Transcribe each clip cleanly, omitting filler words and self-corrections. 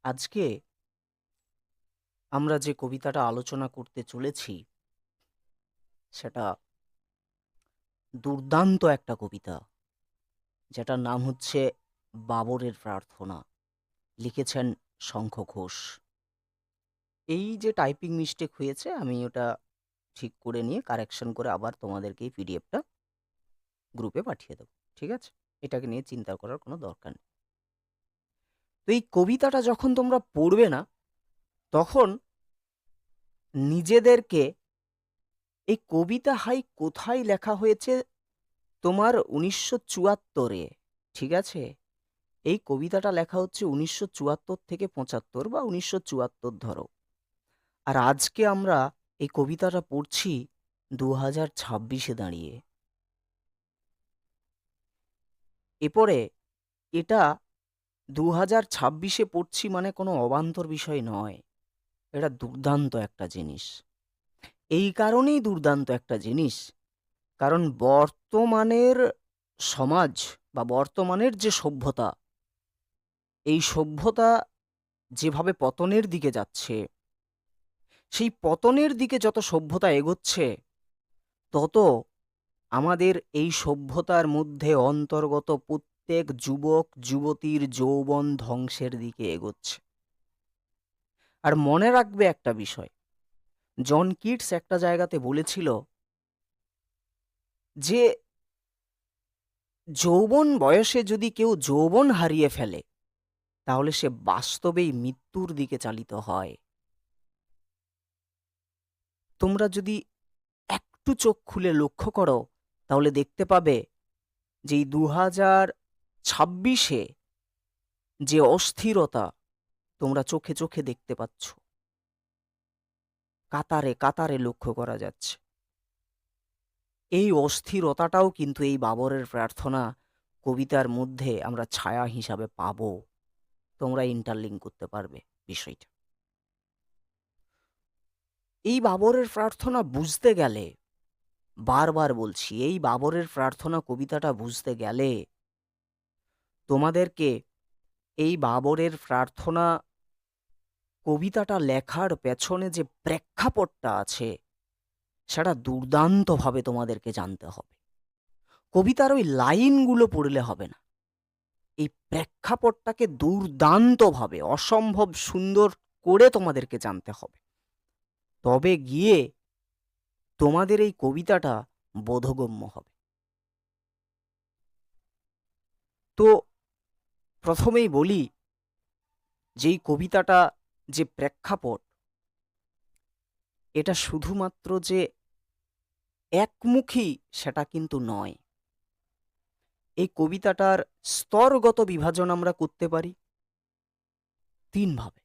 আজকে আমরা যে কবিতাটা আলোচনা করতে চলেছি সেটা দুর্দান্ত একটা কবিতা, যেটার নাম হচ্ছে বাবরের প্রার্থনা। লিখেছেন শঙ্খ ঘোষ। এই যে টাইপিং মিস্টেক হয়েছে, আমি ওটা ঠিক করে নিয়ে কারেকশন করে আবার তোমাদেরকে এই পিডিএফটা গ্রুপে পাঠিয়ে দেবো। ঠিক আছে? এটাকে নিয়ে চিন্তা করার কোনো দরকার নেই। তো এই কবিতাটা যখন তোমরা পড়বে না, তখন নিজেদেরকে এই কবিতা কোথায় লেখা হয়েছে তোমার 1974-এ, ঠিক আছে? এই কবিতাটা লেখা হচ্ছে 1974 থেকে 75 বা 1974 ধরো। আর আজকে আমরা এই কবিতাটা পড়ছি 2026-এ দাঁড়িয়ে। এরপরে এটা 2026-এ পড়ছি মানে কোনো অবান্তর বিষয় নয়। এটা দুর্দান্ত একটা জিনিস। এই কারণেই দুর্দান্ত একটা জিনিস, কারণ বর্তমানের সমাজ বা বর্তমানের যে সভ্যতা, এই সভ্যতা যেভাবে পতনের দিকে যাচ্ছে, সেই পতনের দিকে যত সভ্যতা এগোচ্ছে, তত আমাদের এই সভ্যতার মধ্যে অন্তর্গত প্রত্যেক যুবক যুবতীর যৌবন ধ্বংসের দিকে এগোচ্ছে। আর মনে রাখবে একটা বিষয়, জন কিটস একটা জায়গাতে বলেছিল যে যৌবন বয়সে যদি কেউ যৌবন হারিয়ে ফেলে, তাহলে সে বাস্তবেই মৃত্যুর দিকে চালিত হয়। তোমরা যদি একটু চোখ খুলে লক্ষ্য করো, তাহলে দেখতে পাবে যে এই 2026-এ যে অস্থিরতা তোমরা চোখে চোখে দেখতে পাচ্ছ, কাতারে কাতারে লক্ষ্য করা যাচ্ছে, এই অস্থিরতাটাও কিন্তু এই বাবরের প্রার্থনা কবিতার মধ্যে আমরা ছায়া হিসাবে পাবো। তোমরা ইন্টারলিঙ্ক করতে পারবে বিষয়টা। এই বাবরের প্রার্থনা বুঝতে গেলে, বারবার বলছি, এই বাবরের প্রার্থনা কবিতাটা বুঝতে গেলে তোমাদেরকে এই বাবরের প্রার্থনা কবিতাটা লেখার পেছনে যে প্রেক্ষাপটটা আছে, সেটা দুর্দান্তভাবে তোমাদেরকে জানতে হবে। কবিতার ওই লাইনগুলো পড়লে হবে না, এই প্রেক্ষাপটটাকে দুর্দান্তভাবে অসম্ভব সুন্দর করে তোমাদেরকে জানতে হবে। তবে গিয়ে তোমাদের এই কবিতাটা বোধগম্য হবে। তো প্রথমেই বলি, যেই কবিতাটা, যে প্রেক্ষাপট, এটা শুধুমাত্র যে একমুখী সেটা কিন্তু নয়। এই কবিতাটার স্তরগত বিভাজন আমরা করতে পারি 3 ভাবে।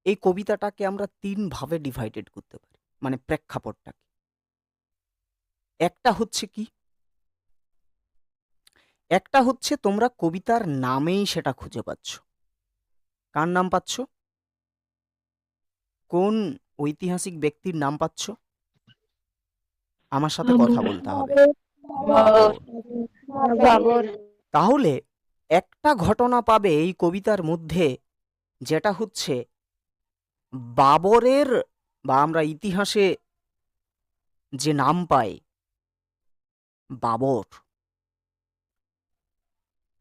এই কবিতাটাকে আমরা 3 ভাবে ডিভাইডেড করতে পারি, মানে প্রেক্ষাপটটাকে। একটা হচ্ছে কি, একটা হচ্ছে তোমরা কবিতার নামেই সেটা খুঁজে পাচ্ছ। কার নাম পাচ্ছ? কোন ঐতিহাসিক ব্যক্তির নাম পাচ্ছ? আমার সাথে কথা বলতে হবে। বাবর। বাবর। তাহলে একটা ঘটনা পাবে এই কবিতার মধ্যে, যেটা হচ্ছে বাবরের, বা আমরা ইতিহাসে যে নাম পাই বাবর,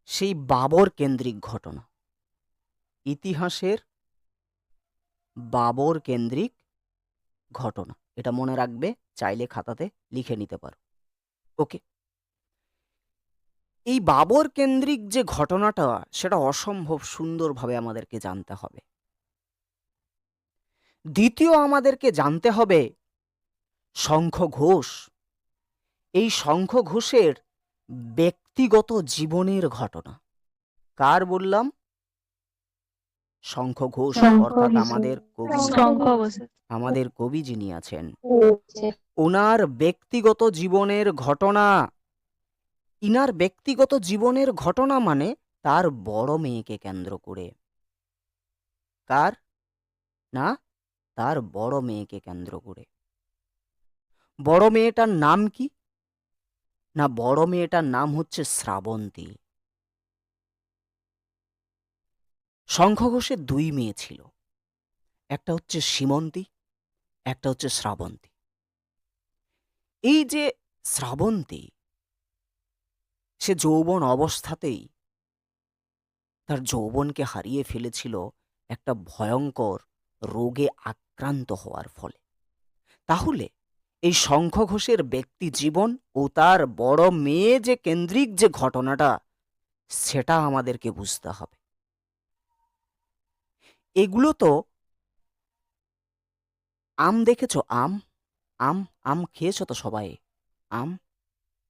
সেই বাবর কেন্দ্রিক ঘটনা। ইতিহাসের বাবর কেন্দ্রিক ঘটনা, এটা মনে রাখবে, চাইলে খাতাতে লিখে নিতে পারো। ওকে, এই বাবর কেন্দ্রিক যে ঘটনাটা, সেটা অসম্ভব সুন্দরভাবে আমাদেরকে জানতে হবে। দ্বিতীয়, আমাদেরকে জানতে হবে শঙ্খ ঘোষ। এই শঙ্খ ঘোষের ব্যক্তিগত জীবনের ঘটনা। কার বললাম? শঙ্খ ঘোষ, অর্থাৎ আমাদের কবি, আমাদের কবি যিনি আছেন, ওনার ব্যক্তিগত জীবনের ঘটনা। ইনার ব্যক্তিগত জীবনের ঘটনা মানে তার বড় মেয়েকে কেন্দ্র করে। কার? না, তার বড় মেয়েকে কেন্দ্র করে। বড় মেয়েটার নাম কি? না, বড় মেয়েটার নাম হচ্ছে শ্রাবন্তী। শঙ্খ ঘোষের দুই মেয়ে ছিল, একটা হচ্ছে সীমন্তী, একটা হচ্ছে শ্রাবন্তী। এই যে শ্রাবন্তী, সে যৌবন অবস্থাতেই তার যৌবনকে হারিয়ে ফেলেছিল একটা ভয়ঙ্কর রোগে আক্রান্ত হওয়ার ফলে। তাহলে এই শঙ্খ ঘোষের ব্যক্তি জীবন ও তার বড় মেয়ে যে কেন্দ্রিক যে ঘটনাটা, সেটা আমাদেরকে বুঝতে হবে। এগুলো তো আম দেখেছো? আম আম আম খেয়েছো তো সবাই? আম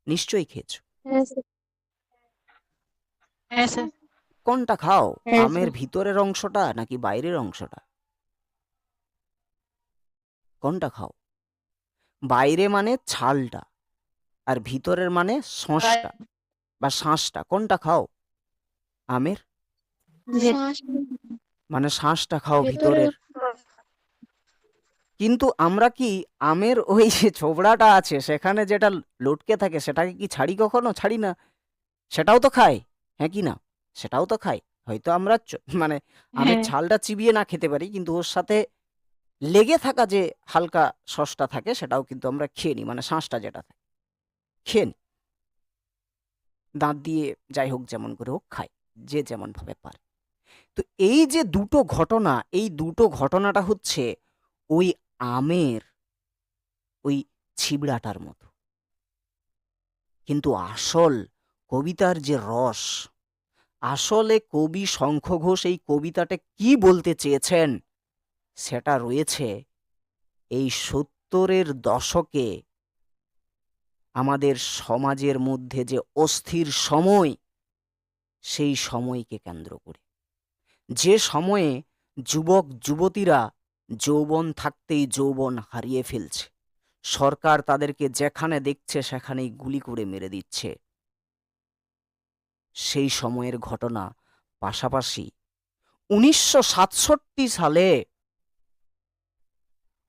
নিশ্চয়ই খেয়েছো। হ্যাঁ স্যার। হ্যাঁ স্যার। কোনটা খাও? হ্যাঁ আমের স্যার। ভিতরের অংশটা নাকি বাইরের অংশটা? কোনটা খাও? বাইরে মানে ছালটা, আর ভিতরের মানে শসটা বা শাঁসটা। কোনটা খাও আমের? শ্বাস মানে শাঁসটা খাও ভেতরে। ভিতরের। কিন্তু আমরা কি আমের ওই যে ছোবড়াটা আছে সেখানে যেটা লটকে থাকে সেটাকে কি ছাড়ি? কখনো ছাড়ি না। সেটাও তো খাই, হ্যাঁ কি না? সেটাও তো খাই। হয়তো আমরা মানে আমের হ্যাঁ। ছালটা চিবিয়ে না খেতে পারি, কিন্তু ওর সাথে লেগে থাকা যে হালকা সসটা থাকে সেটাও কিন্তু আমরা খেয়ে নিই, মানে শাঁসটা যেটা থাকে খেয়ে নিই। দাঁত দিয়ে যাই হোক, যেমন করে হোক খাই, যে যেমন ভাবে পারে। তো এই যে দুটো ঘটনা, এই দুটো ঘটনাটা হচ্ছে ওই আমের ওই ছিবড়াটার মতো। কিন্তু আসল কবিতার যে রস, আসলে কবি শঙ্খ ঘোষ এই কবিতাটা কি বলতে চেয়েছেন, সেটা রয়েছে এই ৭০-এর দশকে আমাদের সমাজের মধ্যে যে অস্থির সময়, সেই সময়কে কেন্দ্র করে। যে সময়ে যুবক যুবতীরা যৌবন থাকতেই যৌবন হারিয়ে ফেলছে, সরকার তাদেরকে যেখানে দেখছে সেখানেই গুলি করে মেরে দিচ্ছে, সেই সময়ের ঘটনা। পাশাপাশি ১৯৬৭ সালে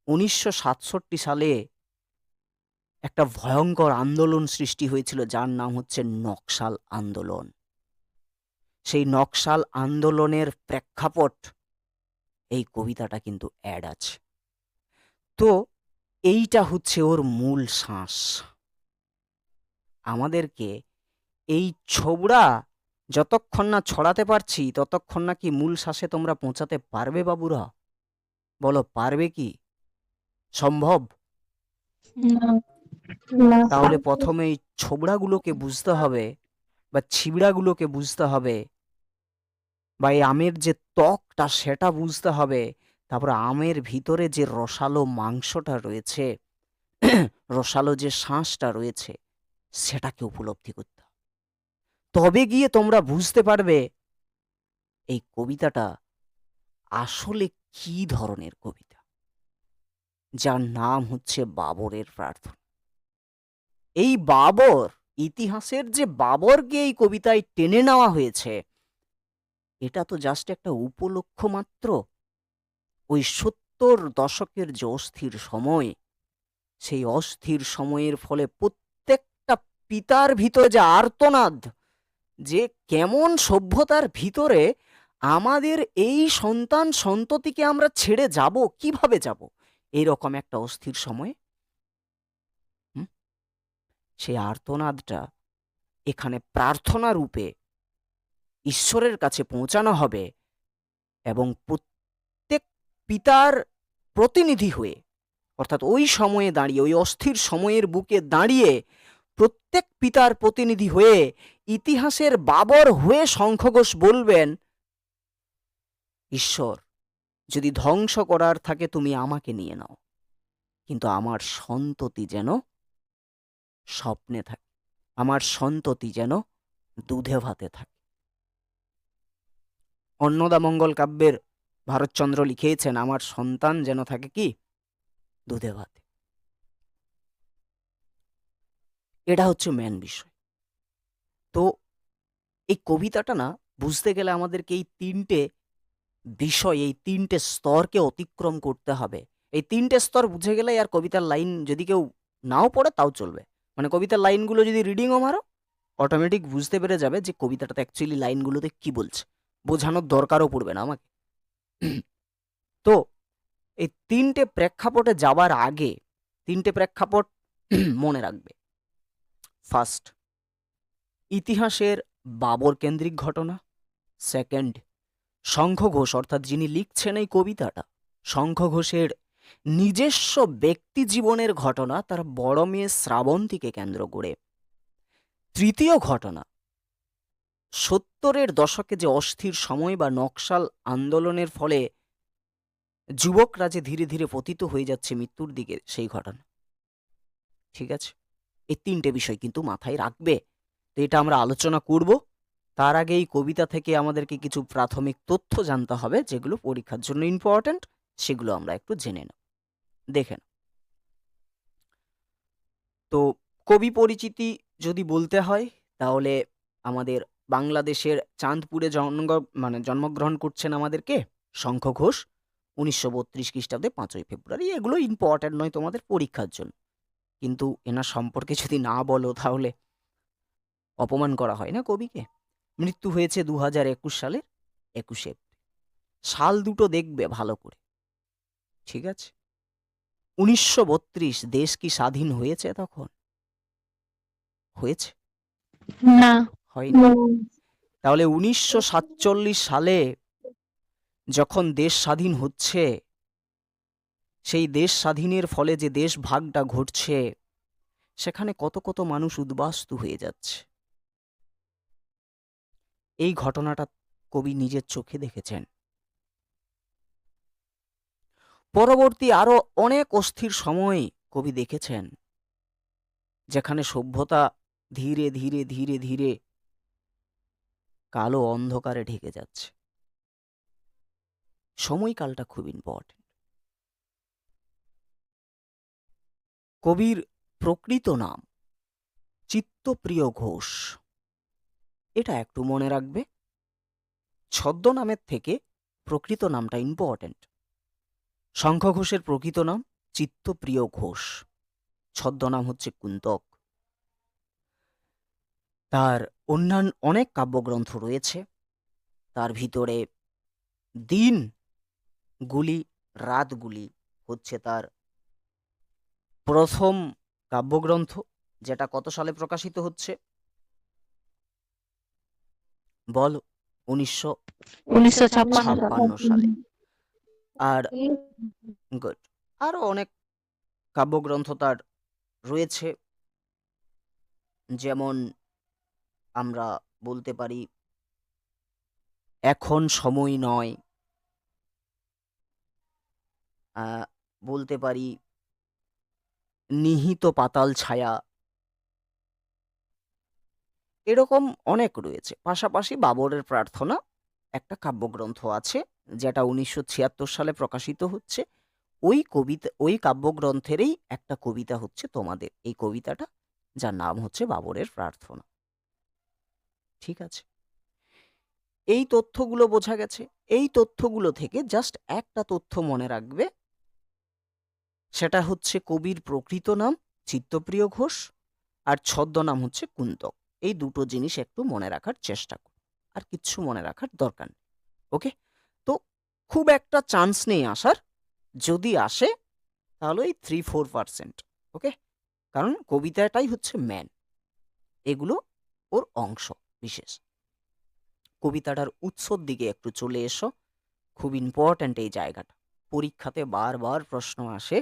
১৯৬৭ সালে একটা ভয়ঙ্কর আন্দোলন সৃষ্টি হয়েছিল, যার নাম হচ্ছে নকশাল আন্দোলন। সেই নকশাল আন্দোলনের প্রেক্ষাপট এই কবিতাটা কিন্তু অ্যাড আছে। তো এইটা হচ্ছে ওর মূল শ্বাস। আমাদেরকে এই ছোবড়া যতক্ষণ না ছড়াতে পারছি, ততক্ষণ না কি মূল শ্বাসে তোমরা পৌঁছাতে পারবে বাবুরা? বলো, পারবে কি? সম্ভব? না। না তাহলে প্রথমে এই ছোবড়াগুলোকে বুঝতে হবে, বা ছিবড়াগুলোকে বুঝতে হবে, বা এই আমের যে ত্বকটা সেটা বুঝতে হবে। তারপর আমের ভিতরে যে রসালো মাংসটা রয়েছে, রসালো যে শাঁসটা রয়েছে, সেটাকে উপলব্ধি করতে হবে। তবে গিয়ে তোমরা বুঝতে পারবে এই কবিতাটা আসলে কি ধরনের কবিতা, যার নাম হচ্ছে বাবরের প্রার্থনা। এই বাবর, ইতিহাসের যে বাবরকে এই কবিতায় টেনে নেওয়া হয়েছে, এটা তো জাস্ট একটা উপলক্ষ মাত্র। ওই ৭০ দশকের যে অস্থির সময়, সেই অস্থির সময়ের ফলে প্রত্যেকটা পিতার ভিতরে যে আর্তনাদ, যে কেমন সভ্যতার ভিতরে আমাদের এই সন্তান সন্ততিকে আমরা ছেড়ে যাব, কিভাবে যাব, এইরকম একটা অস্থির সময়। হুম, সেই আর্তনাদটা এখানে প্রার্থনা রূপে ঈশ্বরের কাছে পৌঁছানো হবে, এবং প্রত্যেক পিতার প্রতিনিধি হয়ে, অর্থাৎ ওই সময়ে দাঁড়িয়ে, ওই অস্থির সময়ের বুকে দাঁড়িয়ে প্রত্যেক পিতার প্রতিনিধি হয়ে, ইতিহাসের বাবর হয়ে শঙ্খ ঘোষ বলবেন, ঈশ্বর, যদি ধ্বংস করার থাকে তুমি আমাকে নিয়ে নাও, কিন্তু আমার সন্ততি যেন স্বপ্নে থাকে, আমার সন্ততি যেন দুধে ভাতে থাকে। অন্নদামঙ্গল কাব্যের ভারতচন্দ্র লিখেছেন, আমার সন্তান যেন থাকে কি? দুধে ভাতে। এটা হচ্ছে মেন বিষয়। তো এই কবিতাটা না বুঝতে গেলে আমাদেরকে এই তিনটে বিষয়, এই তিনটে স্তরকে অতিক্রম করতে হবে। এই তিনটে স্তর বুঝে গেলে আর কবিতার লাইন যদি কেউ নাও পড়ে তাও চলবে। মানে কবিতার লাইনগুলো যদি রিডিংও মারো, অটোমেটিক বুঝতে পেরে যাবে যে কবিতাটাতে অ্যাকচুয়ালি লাইনগুলোতে কি বলছে। বোঝানোর দরকারও পড়বে না আমাকে। তো এই ৩টে প্রেক্ষাপটে যাবার আগে ৩টে প্রেক্ষাপট মনে রাখবে। ফার্স্ট, ইতিহাসের বাবর কেন্দ্রিক ঘটনা। সেকেন্ড, শঙ্খ ঘোষ অর্থাৎ যিনি লিখছেন এই কবিতাটা, শঙ্খ ঘোষের নিজস্ব ব্যক্তি জীবনের ঘটনা তার বড় মেয়ে শ্রাবন্তীকে কেন্দ্র করে। তৃতীয় ঘটনা, ৭০-এর দশকে যে অস্থির সময় বা নকশাল আন্দোলনের ফলে যুবকরা যে ধীরে ধীরে পতিত হয়ে যাচ্ছে মৃত্যুর দিকে, সেই ঘটনা। ঠিক আছে, এই ৩টে বিষয় কিন্তু মাথায় রাখবে। তো এটা আমরা আলোচনা করব। তার আগে এই কবিতা থেকে আমাদেরকে কিছু প্রাথমিক তথ্য জানতে হবে, যেগুলো পরীক্ষার জন্য ইম্পর্ট্যান্ট। সেগুলো আমরা একটু জেনে নেব, দেখেন। তো কবি পরিচিতি যদি বলতে হয়, তাহলে আমাদের বাংলাদেশের চাঁদপুরে জন্মগ্রহণ করছেন আমাদেরকে শঙ্খ ঘোষ, ১৯৩২ খ্রিস্টাব্দে ৫ই ফেব্রুয়ারি। এগুলো ইম্পর্ট্যান্ট নয় তোমাদের পরীক্ষার জন্য, কিন্তু এনার সম্পর্কে যদি না বলো তাহলে অপমান করা হয় না কবিকে। মৃত্যু হয়েছে ২০২১ সালের ২১শে এপ্রিল। সাল দুটো দেখবে ভালো করে, ঠিক আছে? ১৯৩২ দেশ কি স্বাধীন হয়েছে তখন? হয়েছে? না। হয়নি। না। তাহলে ১৯৪৭ সালে যখন দেশ স্বাধীন হচ্ছে, সেই দেশ স্বাধীনের ফলে যে দেশ ভাগটা ঘটছে, সেখানে কত কত মানুষ উদ্বাস্তু হয়ে যাচ্ছে। এই ঘটনাটা কবি নিজের চোখে দেখেছেন। পরবর্তী আরো অনেক অস্থির সময় কবি দেখেছেন, যেখানে সভ্যতা ধীরে ধীরে ধীরে ধীরে কালো অন্ধকারে ঢেকে যাচ্ছে। সময়কালটা খুব ইম্পর্টেন্ট। কবির প্রকৃত নাম চিত্তপ্রিয় ঘোষ, এটা একটু মনে রাখবে। ছদ্মনামের থেকে প্রকৃত নামটা ইম্পর্টেন্ট। শঙ্খ ঘোষের প্রকৃত নাম চিত্তপ্রিয় ঘোষ, ছদ্মনাম হচ্ছে কুন্তক। তার অন্যান্য অনেক কাব্যগ্রন্থ রয়েছে, তার ভিতরে দিনগুলি রাতগুলি হচ্ছে তার প্রথম কাব্যগ্রন্থ, যেটা কত সালে প্রকাশিত হচ্ছে বল? ১৯৫৬ সালে। আর গুড, আরো অনেক কাব্যগ্রন্থ তার রয়েছে, যেমন আমরা বলতে পারি এখন সময় নয়, বলতে পারি নিহিত পাতাল ছায়া, এরকম অনেক রয়েছে। পাশাপাশি বাবরের প্রার্থনা একটা কাব্যগ্রন্থ আছে, যেটা ১৯৭৬ সালে প্রকাশিত হচ্ছে। ওই কাব্যগ্রন্থেরই একটা কবিতা হচ্ছে তোমাদের এই কবিতাটা, যার নাম হচ্ছে বাবরের প্রার্থনা। ঠিক আছে, এই তথ্যগুলো বোঝা গেছে। এই তথ্যগুলো থেকে জাস্ট একটা তথ্য মনে রাখবে, সেটা হচ্ছে কবির প্রকৃত নাম চিত্তপ্রিয় ঘোষ, আর ছদ্মনাম হচ্ছে কুন্তক। এই দুটো জিনিস একটু মনে রাখার চেষ্টা করো, আর কিচ্ছু মনে রাখার দরকার নেই। ওকে, তো খুব একটা চান্স নেই আসার, যদি আসে তাহলে ওই 3-4%। ওকে, কারণ কবিতাটাই হচ্ছে ম্যান, এগুলো ওর অংশ বিশেষ। কবিতাটার উৎসর দিকে একটু চলে এসো, খুব ইম্পর্ট্যান্ট এই জায়গাটা। পরীক্ষাতে বারবার প্রশ্ন আসে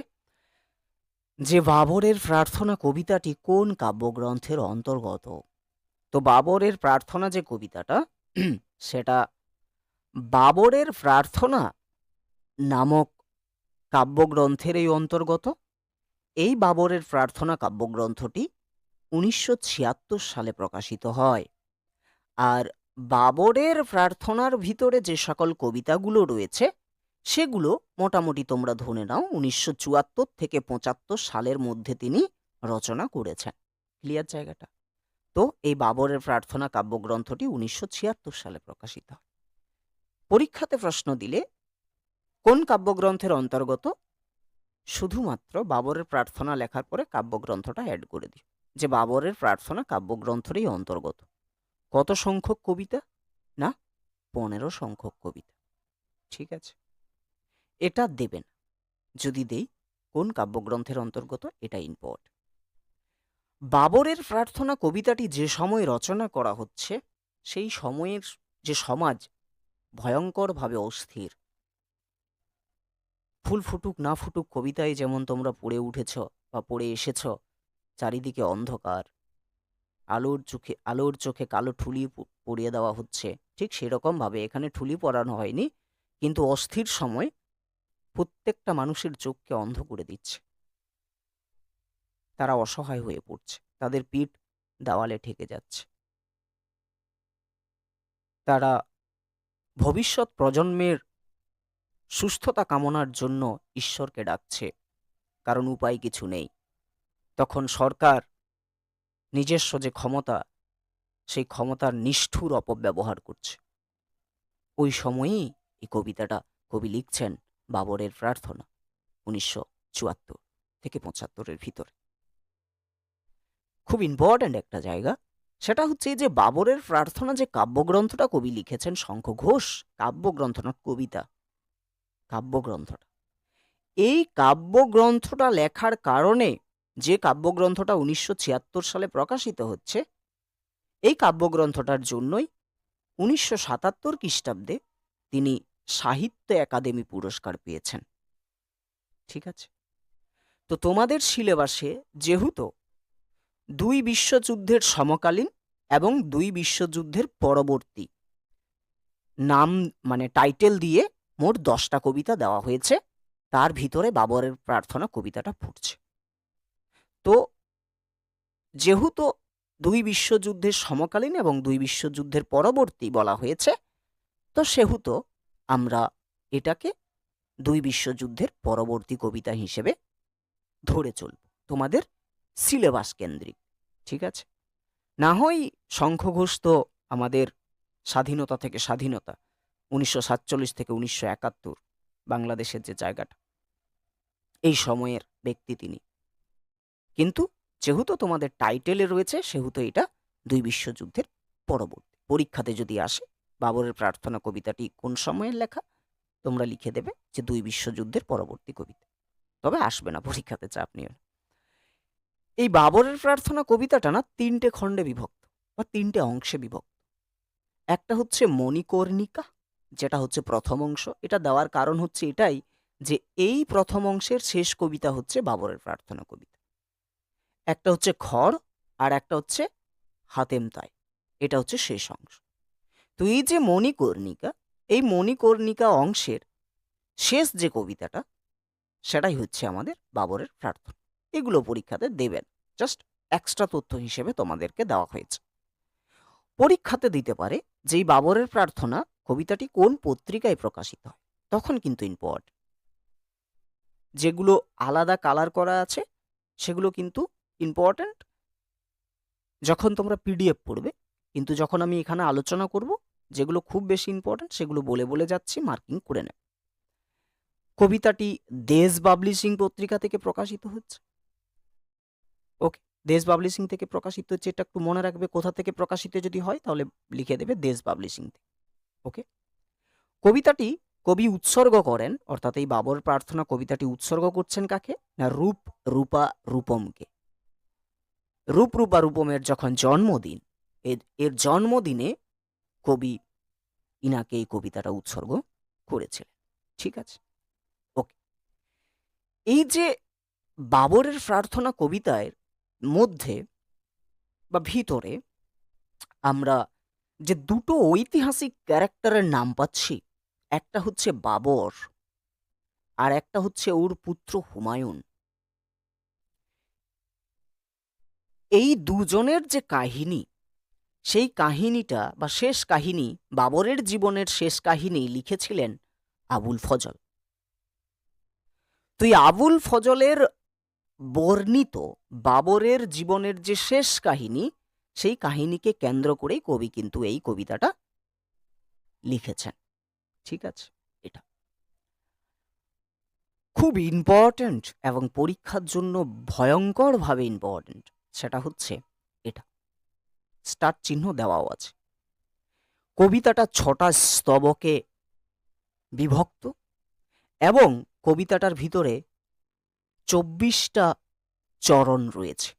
যে বাবরের প্রার্থনা কবিতাটি কোন কাব্যগ্রন্থের অন্তর্গত। তো বাবরের প্রার্থনা যে কবিতাটা, সেটা বাবরের প্রার্থনা নামক কাব্যগ্রন্থের এই অন্তর্গত। এই বাবরের প্রার্থনা কাব্যগ্রন্থটি ১৯৭৬ সালে প্রকাশিত হয়। আর বাবরের প্রার্থনার ভিতরে যে সকল কবিতাগুলো রয়েছে, সেগুলো মোটামুটি তোমরা ধরে নাও ১৯৭৪ থেকে ৭৫ সালের মধ্যে তিনি রচনা করেছেন। ক্লিয়ার জায়গাটা? তো এই বাবরের প্রার্থনা কাব্যগ্রন্থটি ১৯৭৬ সালে প্রকাশিত হয়। পরীক্ষাতে প্রশ্ন দিলে কোন কাব্যগ্রন্থের অন্তর্গত, শুধুমাত্র বাবরের প্রার্থনা লেখার পরে কাব্যগ্রন্থটা অ্যাড করে দিও, যে বাবরের প্রার্থনা কাব্যগ্রন্থেরই অন্তর্গত। কত সংখ্যক কবিতা? না, 15 সংখ্যক কবিতা। ঠিক আছে, এটা দেবেন। যদি দেই, কোন কাব্যগ্রন্থের অন্তর্গত, এটা ইম্পর্টেন্ট। বাবরের প্রার্থনা কবিতাটি যে সময় রচনা করা হচ্ছে, সেই সময়ের যে সমাজ ভয়ঙ্করভাবে অস্থির। ফুল ফুটুক না ফুটুক কবিতায় যেমন তোমরা পড়ে উঠেছ বা পড়ে এসেছ, চারিদিকে অন্ধকার, আলোর চোখে কালো ঠুলি পরিয়ে দেওয়া হচ্ছে, ঠিক সেরকম ভাবে এখানে ঠুলি পরানো হয়নি, কিন্তু অস্থির সময় প্রত্যেকটা মানুষের চোখকে অন্ধ করে দিচ্ছে। তারা অসহায় হয়ে পড়ছে, তাদের পিঠ দেওয়ালে ঠেকে যাচ্ছে, তারা ভবিষ্যৎ প্রজন্মের সুস্থতা কামনার জন্য ঈশ্বরকে ডাকছে, কারণ উপায় কিছু নেই। তখন সরকার নিজস্ব যে ক্ষমতা, সেই ক্ষমতার নিষ্ঠুর অপব্যবহার করছে। ওই সময়েই এই কবিতাটা কবি লিখছেন, বাবরের প্রার্থনা, 1974 থেকে 75-এর ভিতরে। খুব ইম্পর্ট্যান্ট একটা জায়গা। সেটা হচ্ছে এই যে বাবরের প্রার্থনা যে কাব্যগ্রন্থটা কবি লিখেছেন, শঙ্খ ঘোষ, কাব্যগ্রন্থ না, কবিতা, কাব্যগ্রন্থটা, এই কাব্যগ্রন্থটা লেখার কারণে, যে কাব্যগ্রন্থটা 1976 সালে প্রকাশিত হচ্ছে, এই কাব্যগ্রন্থটার জন্যই 1977 খ্রিস্টাব্দে তিনি সাহিত্য একাডেমি পুরস্কার পেয়েছেন। ঠিক আছে, তো তোমাদের সিলেবাসে যেহেতু 2 বিশ্বযুদ্ধের সমকালীন এবং 2 বিশ্বযুদ্ধের পরবর্তী নাম, মানে টাইটেল দিয়ে মোট 10টা কবিতা দেওয়া হয়েছে, তার ভিতরে বাবরের প্রার্থনা কবিতাটা ফুটছে। তো যেহেতু 2 বিশ্বযুদ্ধের সমকালীন এবং 2 বিশ্বযুদ্ধের পরবর্তী বলা হয়েছে, তো সেহেতু আমরা এটাকে 2 বিশ্বযুদ্ধের পরবর্তী কবিতা হিসেবে ধরে চলব, তোমাদের সিলেবাস কেন্দ্রিক। ঠিক আছে, না হয় শঙ্খ ঘোষ তো আমাদের স্বাধীনতা থেকে স্বাধীনতা, 1947 থেকে 1971 বাংলাদেশের যে জায়গাটা, এই সময়ের ব্যক্তি তিনি, কিন্তু যেহেতু তোমাদের টাইটেলে রয়েছে, সেহেতু এটা 2 বিশ্বযুদ্ধের পরবর্তী। পরীক্ষাতে যদি আসে বাবরের প্রার্থনা কবিতাটি কোন সময়ের লেখা, তোমরা লিখে দেবে যে 2 বিশ্বযুদ্ধের পরবর্তী কবিতা, তবে আসবে না পরীক্ষাতে, চাপ নিও না। এই বাবরের প্রার্থনা কবিতাটা না 3টে খণ্ডে বিভক্ত বা 3টে অংশে বিভক্ত। একটা হচ্ছে মণিকর্ণিকা, যেটা হচ্ছে প্রথম অংশ। এটা দেওয়ার কারণ হচ্ছে এটাই যে এই প্রথম অংশের শেষ কবিতা হচ্ছে বাবরের প্রার্থনা কবিতা। একটা হচ্ছে খড় আর একটা হচ্ছে হাতেম তাই, এটা হচ্ছে শেষ অংশ। তো এই যে মণিকর্ণিকা, এই মণিকর্ণিকা অংশের শেষ যে কবিতাটা, সেটাই হচ্ছে আমাদের বাবরের প্রার্থনা। এগুলো পরীক্ষাতে দেবেন, জাস্ট এক্সট্রা তথ্য হিসেবে তোমাদেরকে দেওয়া হয়েছে। পরীক্ষাতে দিতে পারে যে এই বাবরের প্রার্থনা কবিতাটি কোন পত্রিকায় প্রকাশিত হয়, তখন কিন্তু ইম্পর্টেন্ট। যেগুলো আলাদা কালার করা আছে সেগুলো কিন্তু ইম্পর্টেন্ট যখন তোমরা পিডিএফ পড়বে, কিন্তু যখন আমি এখানে আলোচনা করব, যেগুলো খুব বেশি ইম্পর্টেন্ট সেগুলো বলে বলে যাচ্ছি, মার্কিং করে নেব। কবিতাটি দেশ পাবলিশিং পত্রিকা থেকে প্রকাশিত হচ্ছে। ওকে, দেশ পাবলিশিং থেকে প্রকাশিত হচ্ছে, এটা একটু মনে রাখবে। কোথা থেকে প্রকাশিত যদি হয় তাহলে লিখে দেবে দেশ পাবলিশিং থেকে। ওকে, কবিতাটি কবি উৎসর্গ করেন, অর্থাৎ এই বাবর প্রার্থনা কবিতাটি উৎসর্গ করছেন কাকে না, রূপ রূপা রূপমকে। রূপ রূপা রূপমের যখন জন্মদিন, এর জন্মদিনে কবি ইনাকে এই কবিতাটা উৎসর্গ করেছিলেন। ঠিক আছে, ওকে। এই যে বাবরের প্রার্থনা কবিতার মধ্যে বা ভিতরে আমরা যে দুটো ঐতিহাসিক ক্যারেক্টারের নাম পাচ্ছি, একটা হচ্ছে বাবর আর একটা হচ্ছে ওর পুত্র হুমায়ুন। এই দুজনের যে কাহিনী, সেই কাহিনীটা বা শেষ কাহিনী, বাবরের জীবনের শেষ কাহিনী লিখেছিলেন আবুল ফজল। তো এই আবুল ফজলের বর্ণিত বাবরের জীবনের যে শেষ কাহিনী, সেই কাহিনীকে কেন্দ্র করেই কবি কিন্তু এই কবিতাটা লিখেছেন। ঠিক আছে, এটা খুব ইম্পর্ট্যান্ট এবং পরীক্ষার জন্য ভয়ঙ্করভাবে ইম্পর্ট্যান্ট। সেটা হচ্ছে এটা, স্টার চিহ্ন দেওয়াও আছে। কবিতাটা 6টা স্তবকে বিভক্ত এবং কবিতাটার ভিতরে 24টা চরণ রয়েছে।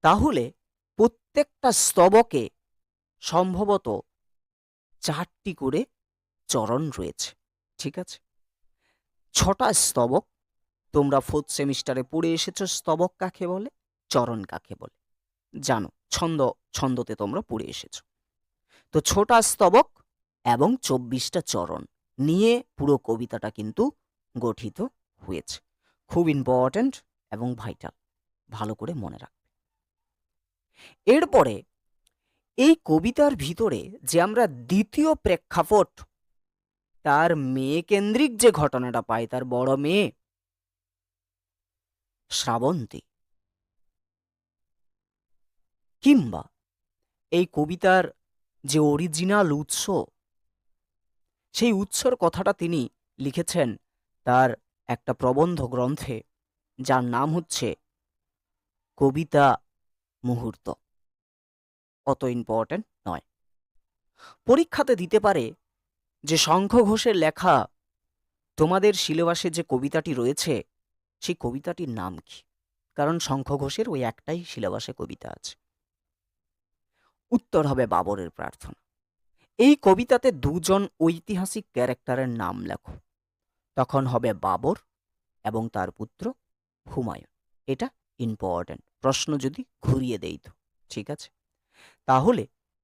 তাহলে প্রত্যেকটা স্তবকে সম্ভবত 4টি করে চরণ রয়েছে। ঠিক আছে? 6টা স্তবক। তোমরা 4th সেমিস্টারে পড়ে এসেছো স্তবক কাকে বলে, চরণ কাকে বলে, জানো, ছন্দতে তোমরা পড়ে এসেছো। তো 6টা স্তবক এবং 24টা চরণ নিয়ে পুরো কবিতাটা কিন্তু গঠিত হয়েছে। খুব ইম্পর্ট্যান্ট এবং ভাইটাল, ভালো করে মনে রাখবে। এরপরে এই কবিতার ভিতরে যে আমরা দ্বিতীয় প্রেক্ষাপট, তার মেয়ে কেন্দ্রিক যে ঘটনাটা পাই, তার বড় মেয়ে শ্রাবন্তী, কিংবা এই কবিতার যে অরিজিনাল উৎস, সেই উৎসর কথাটা তিনি লিখেছেন তার একটা প্রবন্ধ গ্রন্থে, যার নাম হচ্ছে কবিতা মুহূর্ত। অত ইম্পর্ট্যান্ট নয়। পরীক্ষাতে দিতে পারে যে শঙ্খ ঘোষের লেখা তোমাদের সিলেবাসে যে কবিতাটি রয়েছে, সেই কবিতাটির নাম কি? কারণ শঙ্খ ঘোষের ওই একটাই সিলেবাসে কবিতা আছে। উত্তর হবে বাবরের প্রার্থনা। এই কবিতাতে 2জন ঐতিহাসিক ক্যারেক্টারের নাম লেখো, তখন হবে বাবর এবং তার পুত্র হুমায়ুন। এটা ইম্পর্ট্যান্ট, প্রশ্ন যদি ঘুরিয়ে দেই তো। ঠিক আছে? তাহলে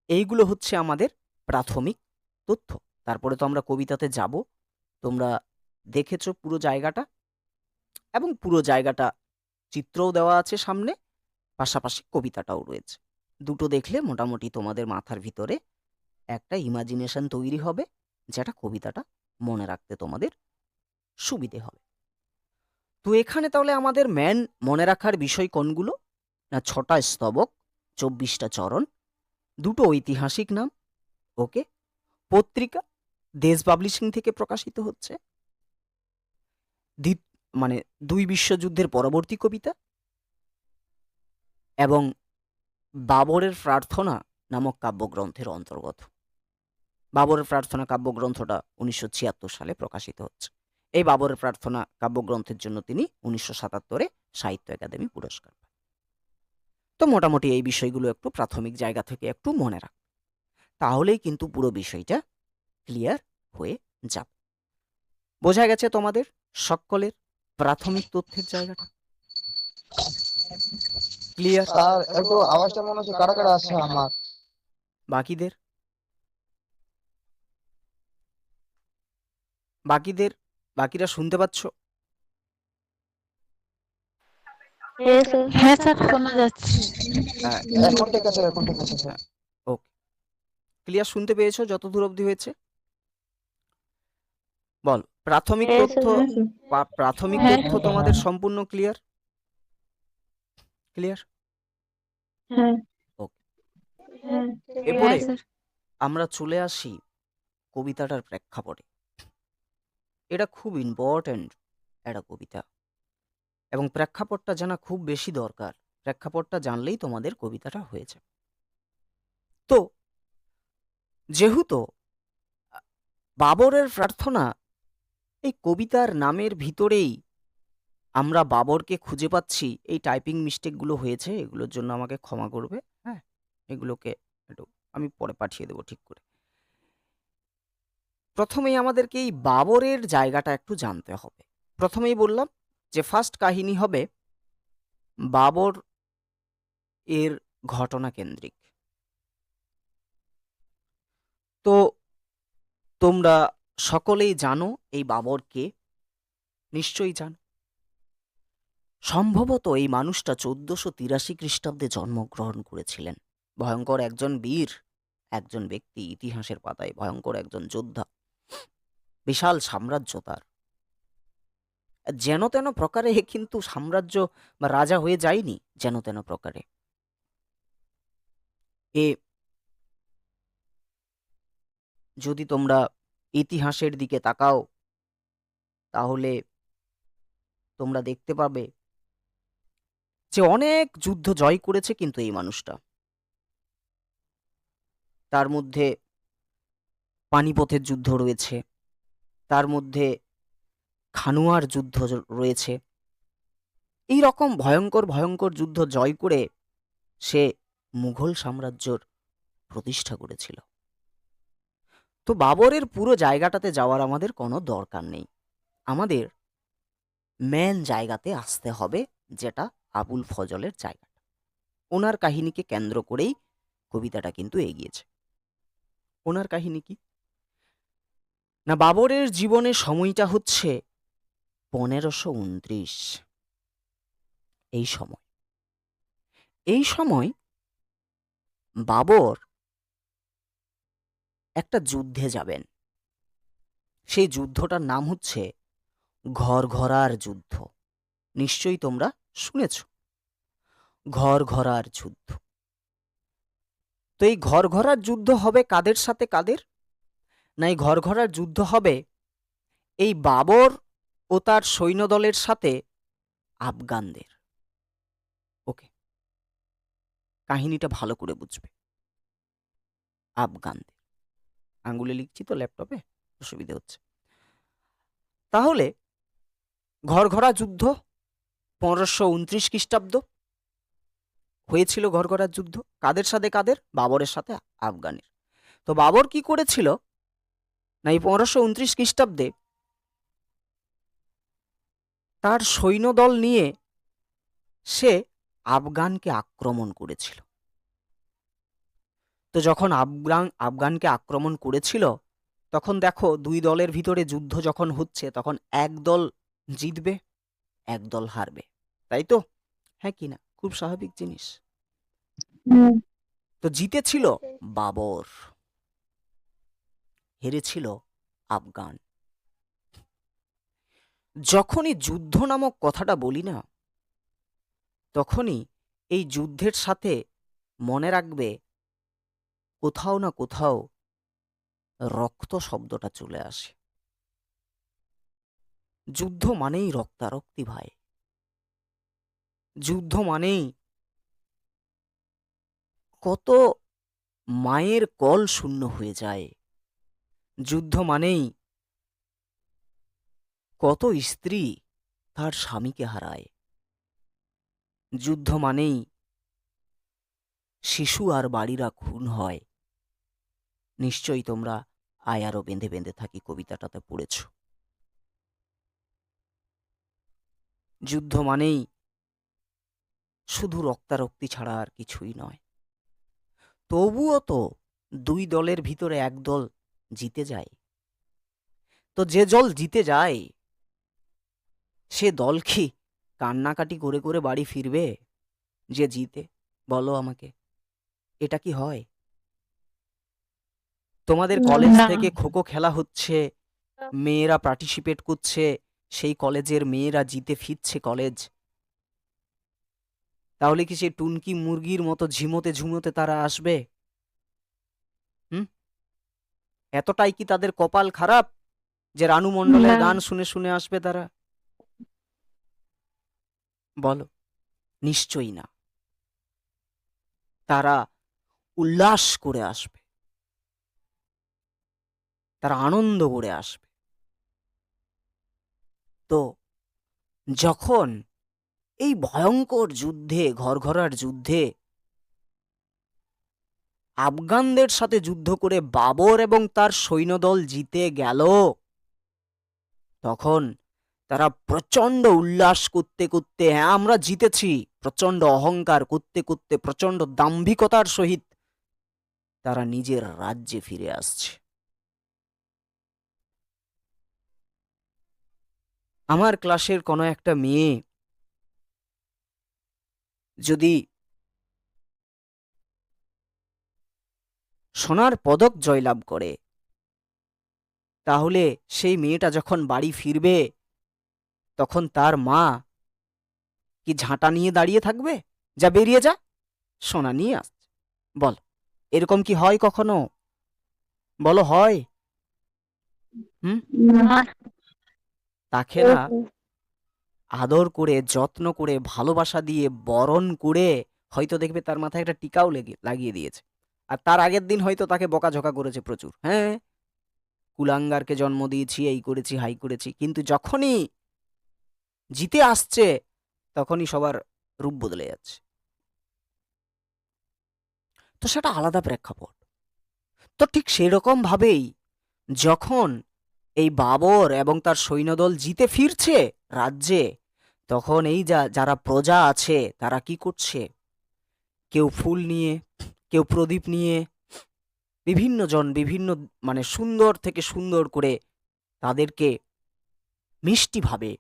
এইগুলো হচ্ছে আমাদের প্রাথমিক তথ্য। তারপরে তো আমরা কবিতাতে যাব। তোমরা দেখেছো পুরো জায়গাটা, এবং পুরো জায়গাটা চিত্রও দেওয়া আছে সামনে, পাশাপাশি কবিতাটাও রয়েছে। দুটো দেখলে মোটামুটি তোমাদের মাথার ভিতরে একটা ইমাজিনেশন তৈরি হবে, যেটা কবিতাটা মনে রাখতে তোমাদের সুবিধে হবে। তো এখানে তাহলে আমাদের মনে রাখার বিষয় কোনগুলো? না, 6টা স্তবক, 24টা চরণ, 2টো ঐতিহাসিক নাম। ওকে। পত্রিকা দেশ পাবলিশিং থেকে প্রকাশিত হচ্ছে, মানে 2 বিশ্বযুদ্ধের পরবর্তী কবিতা, এবং বাবরের প্রার্থনা নামক কাব্যগ্রন্থের অন্তর্গত। বাবরের প্রার্থনা কাব্যগ্রন্থটা 1976 সালে প্রকাশিত হচ্ছে। এই বাবরের প্রার্থনা কাব্যগ্রন্থের জন্য তিনি 1977-এ সাহিত্য একাডেমি পুরস্কার পান। তো মোটামুটি এই বিষয়গুলো একটু প্রাথমিক জায়গা থেকে একটু মনে রাখ, তাহলেই কিন্তু পুরো বিষয়টা ক্লিয়ার হয়ে যাবে। বোঝা গেছে তোমাদের সকলের প্রাথমিক তথ্যের জায়গাটা ক্লিয়ার? স্যার একটু আওয়াজটা মনে হচ্ছে কাটা কাটা আসছে আমার। বাকিদের বাকিদের বাকিরা শুনতে পাচ্ছ? হ্যাঁ স্যার, শোনা যাচ্ছে। হ্যাঁ, এখন ঠিক আছে, এখন ঠিক আছে স্যার। হ্যাঁ, ওকে। ক্লিয়ার শুনতে পেয়েছো যত দূর অবধি হয়েছে? বল, প্রাথমিক তথ্য প্রাথমিক হ্যাঁ। তথ্য তোমাদের সম্পূর্ণ ক্লিয়ার? ক্লিয়ার? হ্যাঁ। ওকে। হ্যাঁ এরপরে স্যার। আমরা চলে আসি কবিতাটার প্রেক্ষাপটে। এটা খুব ইম্পর্ট্যান্ট একটা কবিতা, এবং প্রেক্ষাপটটা জানা খুব বেশি দরকার। প্রেক্ষাপটটা জানলেই তোমাদের কবিতাটা হয়ে যাবে। তো যেহেতু বাবরের প্রার্থনা, এই কবিতার নামের ভিতরেই আমরা বাবরকে খুঁজে পাচ্ছি। এই টাইপিং মিস্টেকগুলো হয়েছে, এগুলোর জন্য আমাকে ক্ষমা করবে। হ্যাঁ, এগুলোকে একটু আমি পরে পাঠিয়ে দেবো ঠিক করে। প্রথমেই আমাদেরকে এই বাবরের জায়গাটা একটু জানতে হবে। প্রথমেই বললাম যে ফার্স্ট কাহিনী হবে বাবর এর ঘটনা কেন্দ্রিক। তো তোমরা সকলেই জানো এই বাবর কে, নিশ্চয়ই জানো। সম্ভবত এই মানুষটা 1483 খ্রিস্টাব্দে জন্মগ্রহণ করেছিলেন। ভয়ঙ্কর একজন বীর, একজন ব্যক্তি, ইতিহাসের পাতায় ভয়ঙ্কর একজন যোদ্ধা, বিশাল সাম্রাজ্য তার। যেন তেন প্রকারে কিন্তু সাম্রাজ্য বা রাজা হয়ে যায়নি যেন তেন প্রকারে। এ যদি তোমরা ইতিহাসের দিকে তাকাও, তাহলে তোমরা দেখতে পাবে যে অনেক যুদ্ধ জয় করেছে কিন্তু এই মানুষটা। তার মধ্যে পানিপথের যুদ্ধ রয়েছে, তার মধ্যে খানুয়ার যুদ্ধ রয়েছে। এই রকম ভয়ঙ্কর ভয়ঙ্কর যুদ্ধ জয় করে সে মুঘল সাম্রাজ্যর প্রতিষ্ঠা করেছিল। তো বাবরের পুরো জায়গাটাতে যাওয়ার আমাদের কোনো দরকার নেই, আমাদের মেন জায়গাতে আসতে হবে, যেটা আবুল ফজলের জায়গাটা। ওনার কাহিনীকে কেন্দ্র করেই কবিতাটা কিন্তু এগিয়েছে। ওনার কাহিনী কি না, বাবরের জীবনের সময়টা হচ্ছে 1529। এই সময় বাবর একটা যুদ্ধে যাবেন। সেই যুদ্ধটার নাম হচ্ছে ঘরঘরার যুদ্ধ। নিশ্চয়ই তোমরা শুনেছ ঘরঘরার যুদ্ধ। তো এই ঘরঘরার যুদ্ধ হবে কাদের সাথে কাদের না, এই ঘরঘরার যুদ্ধ হবে এই বাবর ও তার সৈন্যদলের সাথে আফগানদের। ওকে, কাহিনীটা ভালো করে বুঝবে। আফগানদের, আঙ্গুলে লিখছি তো ল্যাপটপে অসুবিধে হচ্ছে। তাহলে ঘরঘরা যুদ্ধ 1529 খ্রিস্টাব্দ হয়েছিল। ঘরঘরার যুদ্ধ কাদের সাথে কাদের? বাবরের সাথে আফগানের। তো বাবর কি করেছিল না, এই 1529 খ্রিস্টাব্দে তার সৈন্যদল নিয়ে সে আফগানকে আক্রমণ করেছিল। তো যখন আফগানকে আক্রমণ করেছিল, তখন দেখো দুই দলের ভিতরে যুদ্ধ যখন হচ্ছে, তখন এক দল জিতবে, এক দল হারবে, তাই তো? হ্যাঁ কি না? খুব স্বাভাবিক জিনিস। হুম। তো জিতেছিল বাবর, হেরেছিল আফগান। যখনই যুদ্ধ নামক কথাটা বলি না, তখনই এই যুদ্ধের সাথে মনে রাখবে কোথাও না কোথাও রক্ত শব্দটা চলে আসে। যুদ্ধ মানেই রক্তারক্তি ভাই, যুদ্ধ মানেই কত মায়ের কল শূন্য হয়ে যায়, যুদ্ধ মানেই কত স্ত্রী তার স্বামীকে হারায়, যুদ্ধ মানেই শিশু আর বাড়িরা খুন হয়। নিশ্চয়ই তোমরা আয়ারও বেঁধে বেঁধে থাকি কবিতাটাতে পড়েছ। যুদ্ধ মানেই শুধু রক্তারক্তি ছাড়া আর কিছুই নয়। তবুও তো দুই দলের ভিতরে এক দল জিতে যায়। তো যে দল জিতে যায় সে দল কি কান্নাকাটি করে করে বাড়ি ফিরবে? যে জিতে, বলো আমাকে, এটা কি হয়? তোমাদের কলেজ না। থেকে খোখো খেলা হচ্ছে, মেয়েরা পার্টিসিপেট করছে, সেই কলেজের মেয়েরা জিতে ফিরছে কলেজ, তাহলে কি সেই টুনকি মুরগির মতো ঝিমোতে ঝুমোতে তারা আসবে? হুম? এতটাই কি তাদের কপাল খারাপ যে রানু মণ্ডলের না। গান শুনে শুনে আসবে তারা? বলো, নিশ্চয়ই না। তারা উল্লাস করে আসবে, তারা আনন্দ করে আসবে। তো যখন এই ভয়ঙ্কর যুদ্ধে, ঘরঘরার যুদ্ধে আফগানদের সাথে যুদ্ধ করে বাবর এবং তার সৈন্যদল জিতে গেল, তখন তারা প্রচন্ড উল্লাস করতে করতে, হ্যাঁ আমরা জিতেছি, প্রচন্ড অহংকার করতে করতে, প্রচন্ড দাম্ভিকতার সহিত তারা নিজের রাজ্যে ফিরে আসছে। আমার ক্লাসের কোনো একটা মেয়ে যদি সোনার পদক জয়লাভ করে, তাহলে সেই মেয়েটা যখন বাড়ি ফিরবে, তখন তার মা কি ঝাঁটা নিয়ে দাঁড়িয়ে থাকবে? যা বেরিয়ে যা, সোনা নিয়ে আসছে। বল, এরকম কি হয় কখনো? বলো, হয়? হুম? না। তাকে না আদর করে, যত্ন করে, ভালোবাসা দিয়ে, বরণ করে, হয়তো দেখবে তার মাথায় একটা টিকাও লাগিয়ে দিয়েছে, আর তার আগের দিন হয়তো তাকে বকাঝকা করেছে প্রচুর। হ্যাঁ, কুলাঙ্গারকে জন্ম দিয়েছি, এই করেছি হাই করেছি, কিন্তু যখনই জিতে আসছে তখনই সবার রূপ বদলে যাচ্ছে। তো সেটা আলাদা প্রেক্ষাপট। তো ঠিক সেরকম ভাবেই যখন এই বাবর এবং তার সৈন্যদল জিতে ফিরছে রাজ্যে, তখন এই যারা প্রজা আছে তারা কি করছে, কেউ ফুল নিয়ে, কেউ প্রদীপ নিয়ে, বিভিন্ন জন বিভিন্ন মানে সুন্দর থেকে সুন্দর করে তাদেরকে মিষ্টিভাবে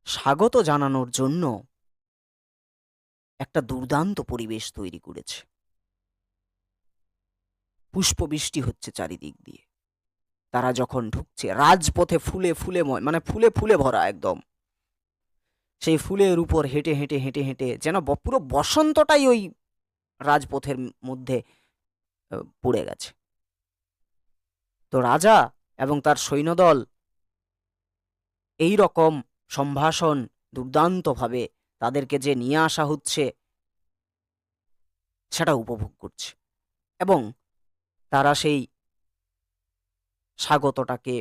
স্বাগত জানানোর জন্য একটা দুর্দান্ত পরিবেশ তৈরি করেছে। পুষ্পবৃষ্টি হচ্ছে চারিদিক দিয়ে। তারা যখন ঢুকছে রাজপথে ফুলে ফুলে মানে ফুলে ফুলে ভরা একদম, সেই ফুলের উপর হেঁটে হেঁটে হেঁটে হেঁটে যেন পুরো বসন্তটাই ওই রাজপথের মধ্যে পড়ে গেছে। তো রাজা এবং তার সৈন্যদল এই রকম সম্ভাষণ দুর্দান্তভাবে তাদেরকে যে নিয়ে আসা হচ্ছে সেটা উপভোগ করছে, এবং তারা সেই স্বাগতটাকে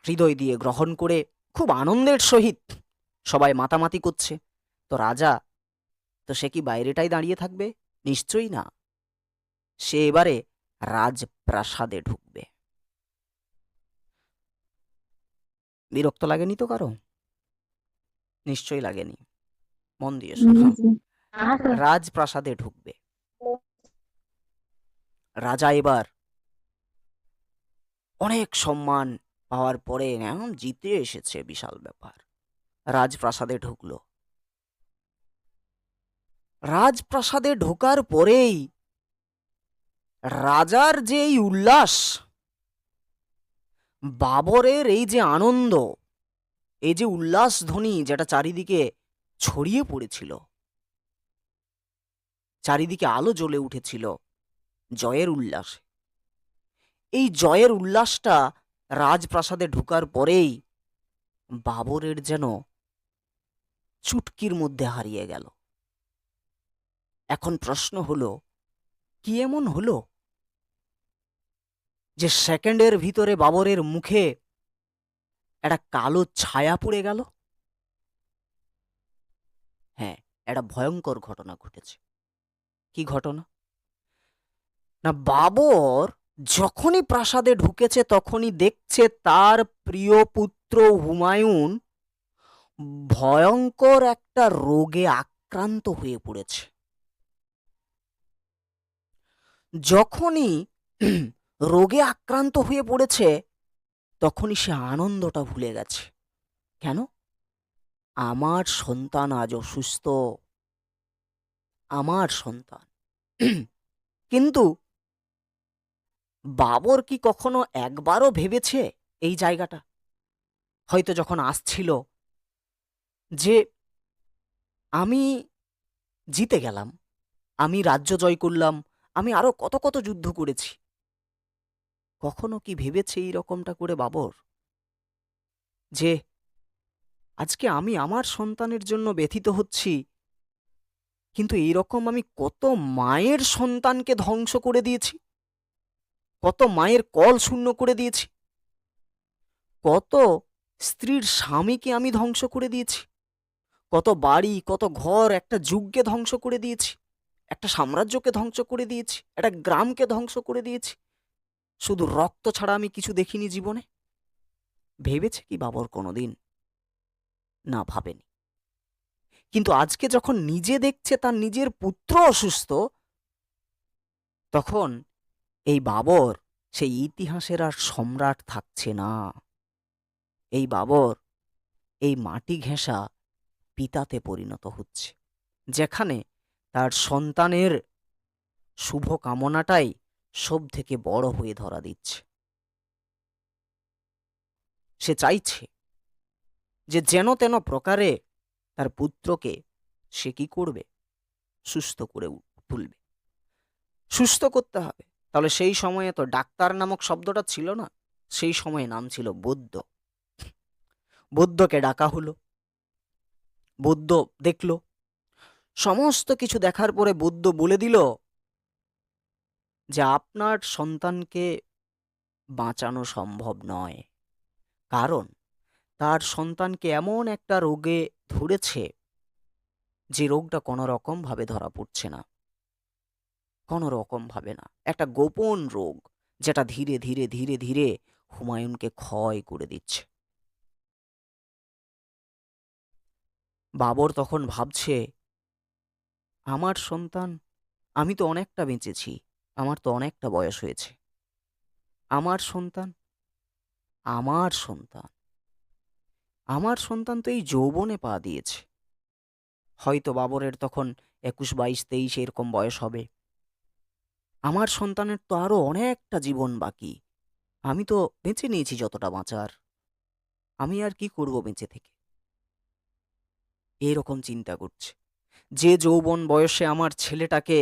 হৃদয় দিয়ে গ্রহণ করে খুব আনন্দের সহিত সবাই মাতামাতি করছে। তো রাজা, তো সে কি বাইরেটাই দাঁড়িয়ে থাকবে? নিশ্চয়ই না, সে এবারে রাজপ্রাসাদে ঢুকবে। বিরক্ত লাগেনি তো কারো? নিশ্চয়ই লাগেনি, মন দিয়ে শোনো। রাজপ্রাসাদে ঢুকবে রাজা। এবার অনেক সম্মান পাওয়ার পরে জিতে এসেছে, বিশাল ব্যাপার, রাজপ্রাসাদে ঢুকলো। রাজপ্রাসাদে ঢোকার পরেই রাজার যে এই উল্লাস, বাবরের এই যে আনন্দ, এই যে উল্লাস ধ্বনি যেটা চারিদিকে ছড়িয়ে পড়েছিল, চারিদিকে আলো জ্বলে উঠেছিল জয়ের উল্লাসে, এই জয়ের উল্লাসটা রাজপ্রাসাদে ঢোকার পরেই বাবরের যেন চুটকির মধ্যে হারিয়ে গেল। এখন প্রশ্ন হলো, কি এমন হলো যে সেকেন্ডের ভিতরে বাবরের মুখে একটা কালো ছায়া পড়ে গেল? হ্যাঁ, একটা ভয়ঙ্কর ঘটনা ঘটেছে। কি ঘটনা? না, বাবর যখনই প্রাসাদে ঢুকেছে তখনই দেখছে তার প্রিয় পুত্র হুমায়ুন ভয়ঙ্কর একটা রোগে আক্রান্ত হয়ে পড়েছে। যখনই রোগে আক্রান্ত হয়ে পড়েছে তখনই সে আনন্দটা ভুলে গেছে। কেন? আমার সন্তান আজ অসুস্থ, আমার সন্তান। কিন্তু বাবর কি কখনো একবারও ভেবেছে এই জায়গাটা? হয়তো যখন আসছিল যে আমি জিতে গেলাম, আমি রাজ্য জয় করলাম, আমি আরো কত কত যুদ্ধ করেছি, কখনো কি ভেবেছে এই রকমটা করে বাবর যে আজকে আমি আমার সন্তানের জন্য ব্যথিত হচ্ছি, কিন্তু এইরকম আমি কত মায়ের সন্তানকে ধ্বংস করে দিয়েছি, কত মায়ের কল শূন্য করে দিয়েছি, কত স্ত্রীর স্বামীকে আমি ধ্বংস করে দিয়েছি, কত বাড়ি কত ঘর একটা যুগকে ধ্বংস করে দিয়েছি, একটা সাম্রাজ্যকে ধ্বংস করে দিয়েছি, একটা গ্রামকে ধ্বংস করে দিয়েছি, শুধু রক্ত ছাড়া আমি কিছু দেখিনি জীবনে। ভেবেছে কি বাবর কোনোদিন? না, ভাবেনি। কিন্তু আজকে যখন নিজে দেখছে তার নিজের পুত্র অসুস্থ, তখন এই বাবর সেই ইতিহাসের আর সম্রাট থাকছে না। এই বাবর এই মাটি ঘেঁষা পিতাতে পরিণত হচ্ছে, যেখানে তার সন্তানের শুভ কামনাটাই সব থেকে বড় হয়ে ধরা দিচ্ছে। সে চাইছে যে যেন তেন প্রকারে তার পুত্রকে সে কি করবে, সুস্থ করে তুলবে, সুস্থ করতে হবে। তাহলে সেই সময়ে তো ডাক্তার নামক শব্দটা ছিল না, সেই সময়ে নাম ছিল বৈদ্য। বৈদ্যকে ডাকা হলো, বৈদ্য দেখলো, সমস্ত কিছু দেখার পরে বৈদ্য বলে দিল যে আপনার সন্তানকে বাঁচানো সম্ভব নয়, কারণ তার সন্তানকে এমন একটা রোগে ধরেছে যে রোগটা কোনো রকম ভাবে ধরা পড়ছে না, কোনো রকম ভাবে না, একটা গোপন রোগ যেটা ধীরে ধীরে ধীরে ধীরে হুমায়ুনকে ক্ষয় করে দিচ্ছে। বাবর তখন ভাবছে, আমার সন্তান, আমি তো অনেকটা বেঁচেছি, আমার তো অনেকটা বয়স হয়েছে, আমার সন্তান, আমার সন্তান, আমার সন্তান তো এই যৌবনে পা দিয়েছে। হয়তো বাবরের তখন 21, 22, 23 এরকম বয়স হবে। আমার সন্তানের তো আরো অনেকটা জীবন বাকি, আমি তো বেঁচে নিয়েছি যতটা বাঁচার, আমি আর কি করব বেঁচে থেকে, এরকম চিন্তা করছে। যে যৌবন বয়সে আমার ছেলেটাকে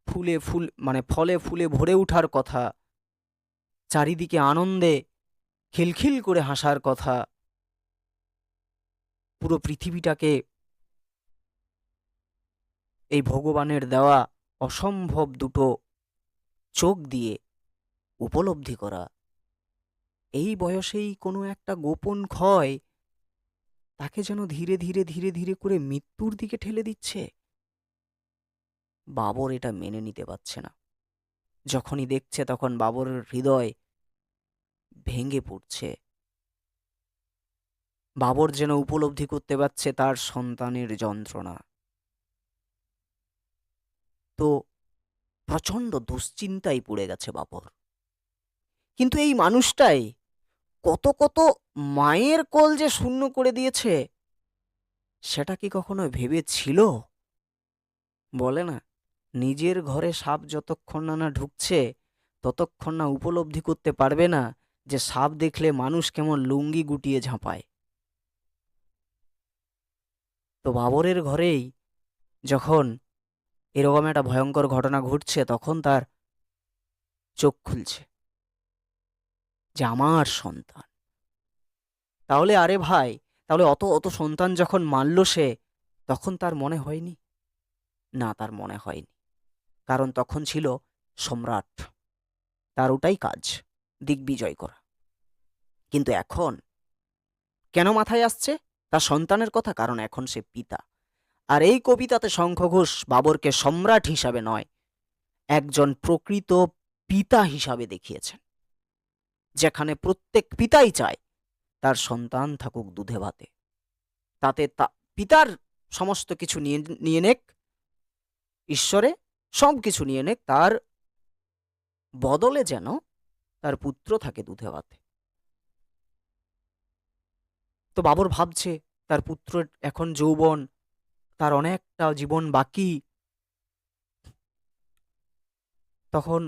ফলে ফুলে ভরে ওঠার কথা, চারিদিকে আনন্দে খিলখিল করে হাসার কথা, পুরো পৃথিবীটাকে এই ভগবানের দেওয়া অসম্ভব দুটো চোখ দিয়ে উপলব্ধি করা, এই বয়সেই কোনো একটা গোপন ক্ষয় তাকে যেন ধীরে ধীরে ধীরে ধীরে করে মৃত্যুর দিকে ঠেলে দিচ্ছে। বাবর এটা মেনে নিতে পারছে না। যখনই দেখছে তখন বাবরের হৃদয় ভেঙে পড়ছে। বাবর যেন উপলব্ধি করতে পারছে তার সন্তানের যন্ত্রণা। তো প্রচণ্ড দুশ্চিন্তায় পড়ে গেছে বাবর। কিন্তু এই মানুষটাই কত কত মায়ের কোল যে শূন্য করে দিয়েছে, সেটা কি কখনো ভেবেছিল? বলে না, নিজের ঘরে সাপ যতক্ষণ না ঢুকছে ততক্ষণ না উপলব্ধি করতে পারবে না যে সাপ দেখলে মানুষ কেমন লুঙ্গি গুটিয়ে ঝাঁপায়। তো বাবরের ঘরেই যখন এরকম একটা ভয়ঙ্কর ঘটনা ঘটছে, তখন তার চোখ খুলছে যে আমার সন্তান। তাহলে আরে ভাই, তাহলে অত অত সন্তান যখন মারল সে, তখন তার মনে হয়নি? না, তার মনে হয়নি, কারণ তখন ছিল সম্রাট, তার ওটাই কাজ, দিগ্বিজয় করা। কিন্তু এখন কেন মাথায় আসছে তার সন্তানের কথা? কারণ এখন সে পিতা। আর এই কবিতাতে শঙ্খ ঘোষ বাবরকে সম্রাট হিসাবে নয়, একজন প্রকৃত পিতা হিসাবে দেখিয়েছেন, যেখানে প্রত্যেক পিতাই চায় তার সন্তান থাকুক দুধে ভাতে, তাতে পিতার সমস্ত কিছু নিয়ে নিয়ে নেক ঈশ্বরে, সব কিছু নিয়ে নেক, তার বদলে যেন তার পুত্র থাকে দুধে ভাতে। তো বাবর ভাবছে তার পুত্র এখন যৌবন, তার অনেকটা জীবন বাকি। তখন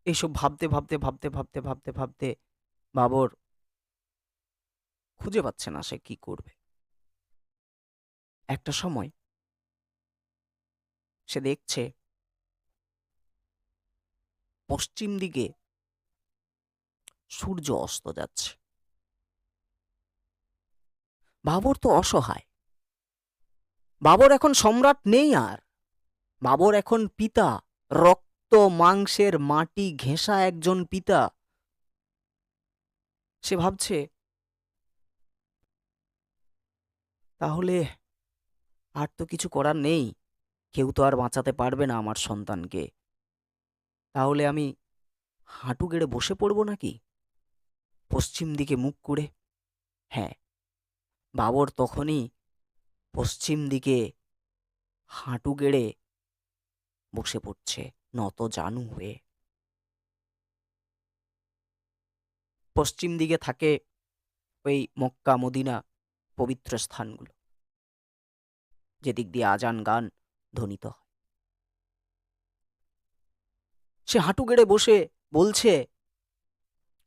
এইসব ভাবতে ভাবতে ভাবতে ভাবতে ভাবতে ভাবতে বাবর খুঁজে পাচ্ছে না সে কি করবে। একটা সময় সে দেখছে পশ্চিম দিকে সূর্য অস্ত যাচ্ছে। বাবর তো অসহায়, বাবর এখন সম্রাট নেই আর, বাবর এখন পিতা, রক্ত মাংসের মাটি ঘেঁষা একজন পিতা। সে ভাবছে, তাহলে আর তো কিছু করার নেই, কেউ তো আর বাঁচাতে পারবে না আমার সন্তানকে, তাহলে আমি হাঁটু গেড়ে বসে পড়ব নাকি পশ্চিম দিকে মুখ করে? হ্যাঁ, বাবর তখনই পশ্চিম দিকে হাঁটু গেড়ে বসে পড়ছে নত জানু হয়ে। পশ্চিম দিকে থাকে ওই মক্কা মদিনা পবিত্র স্থানগুলো, যেদিক দিয়ে আজান গান ধ্বনিত হয়। সে হাঁটু গেড়ে বসে বলছে,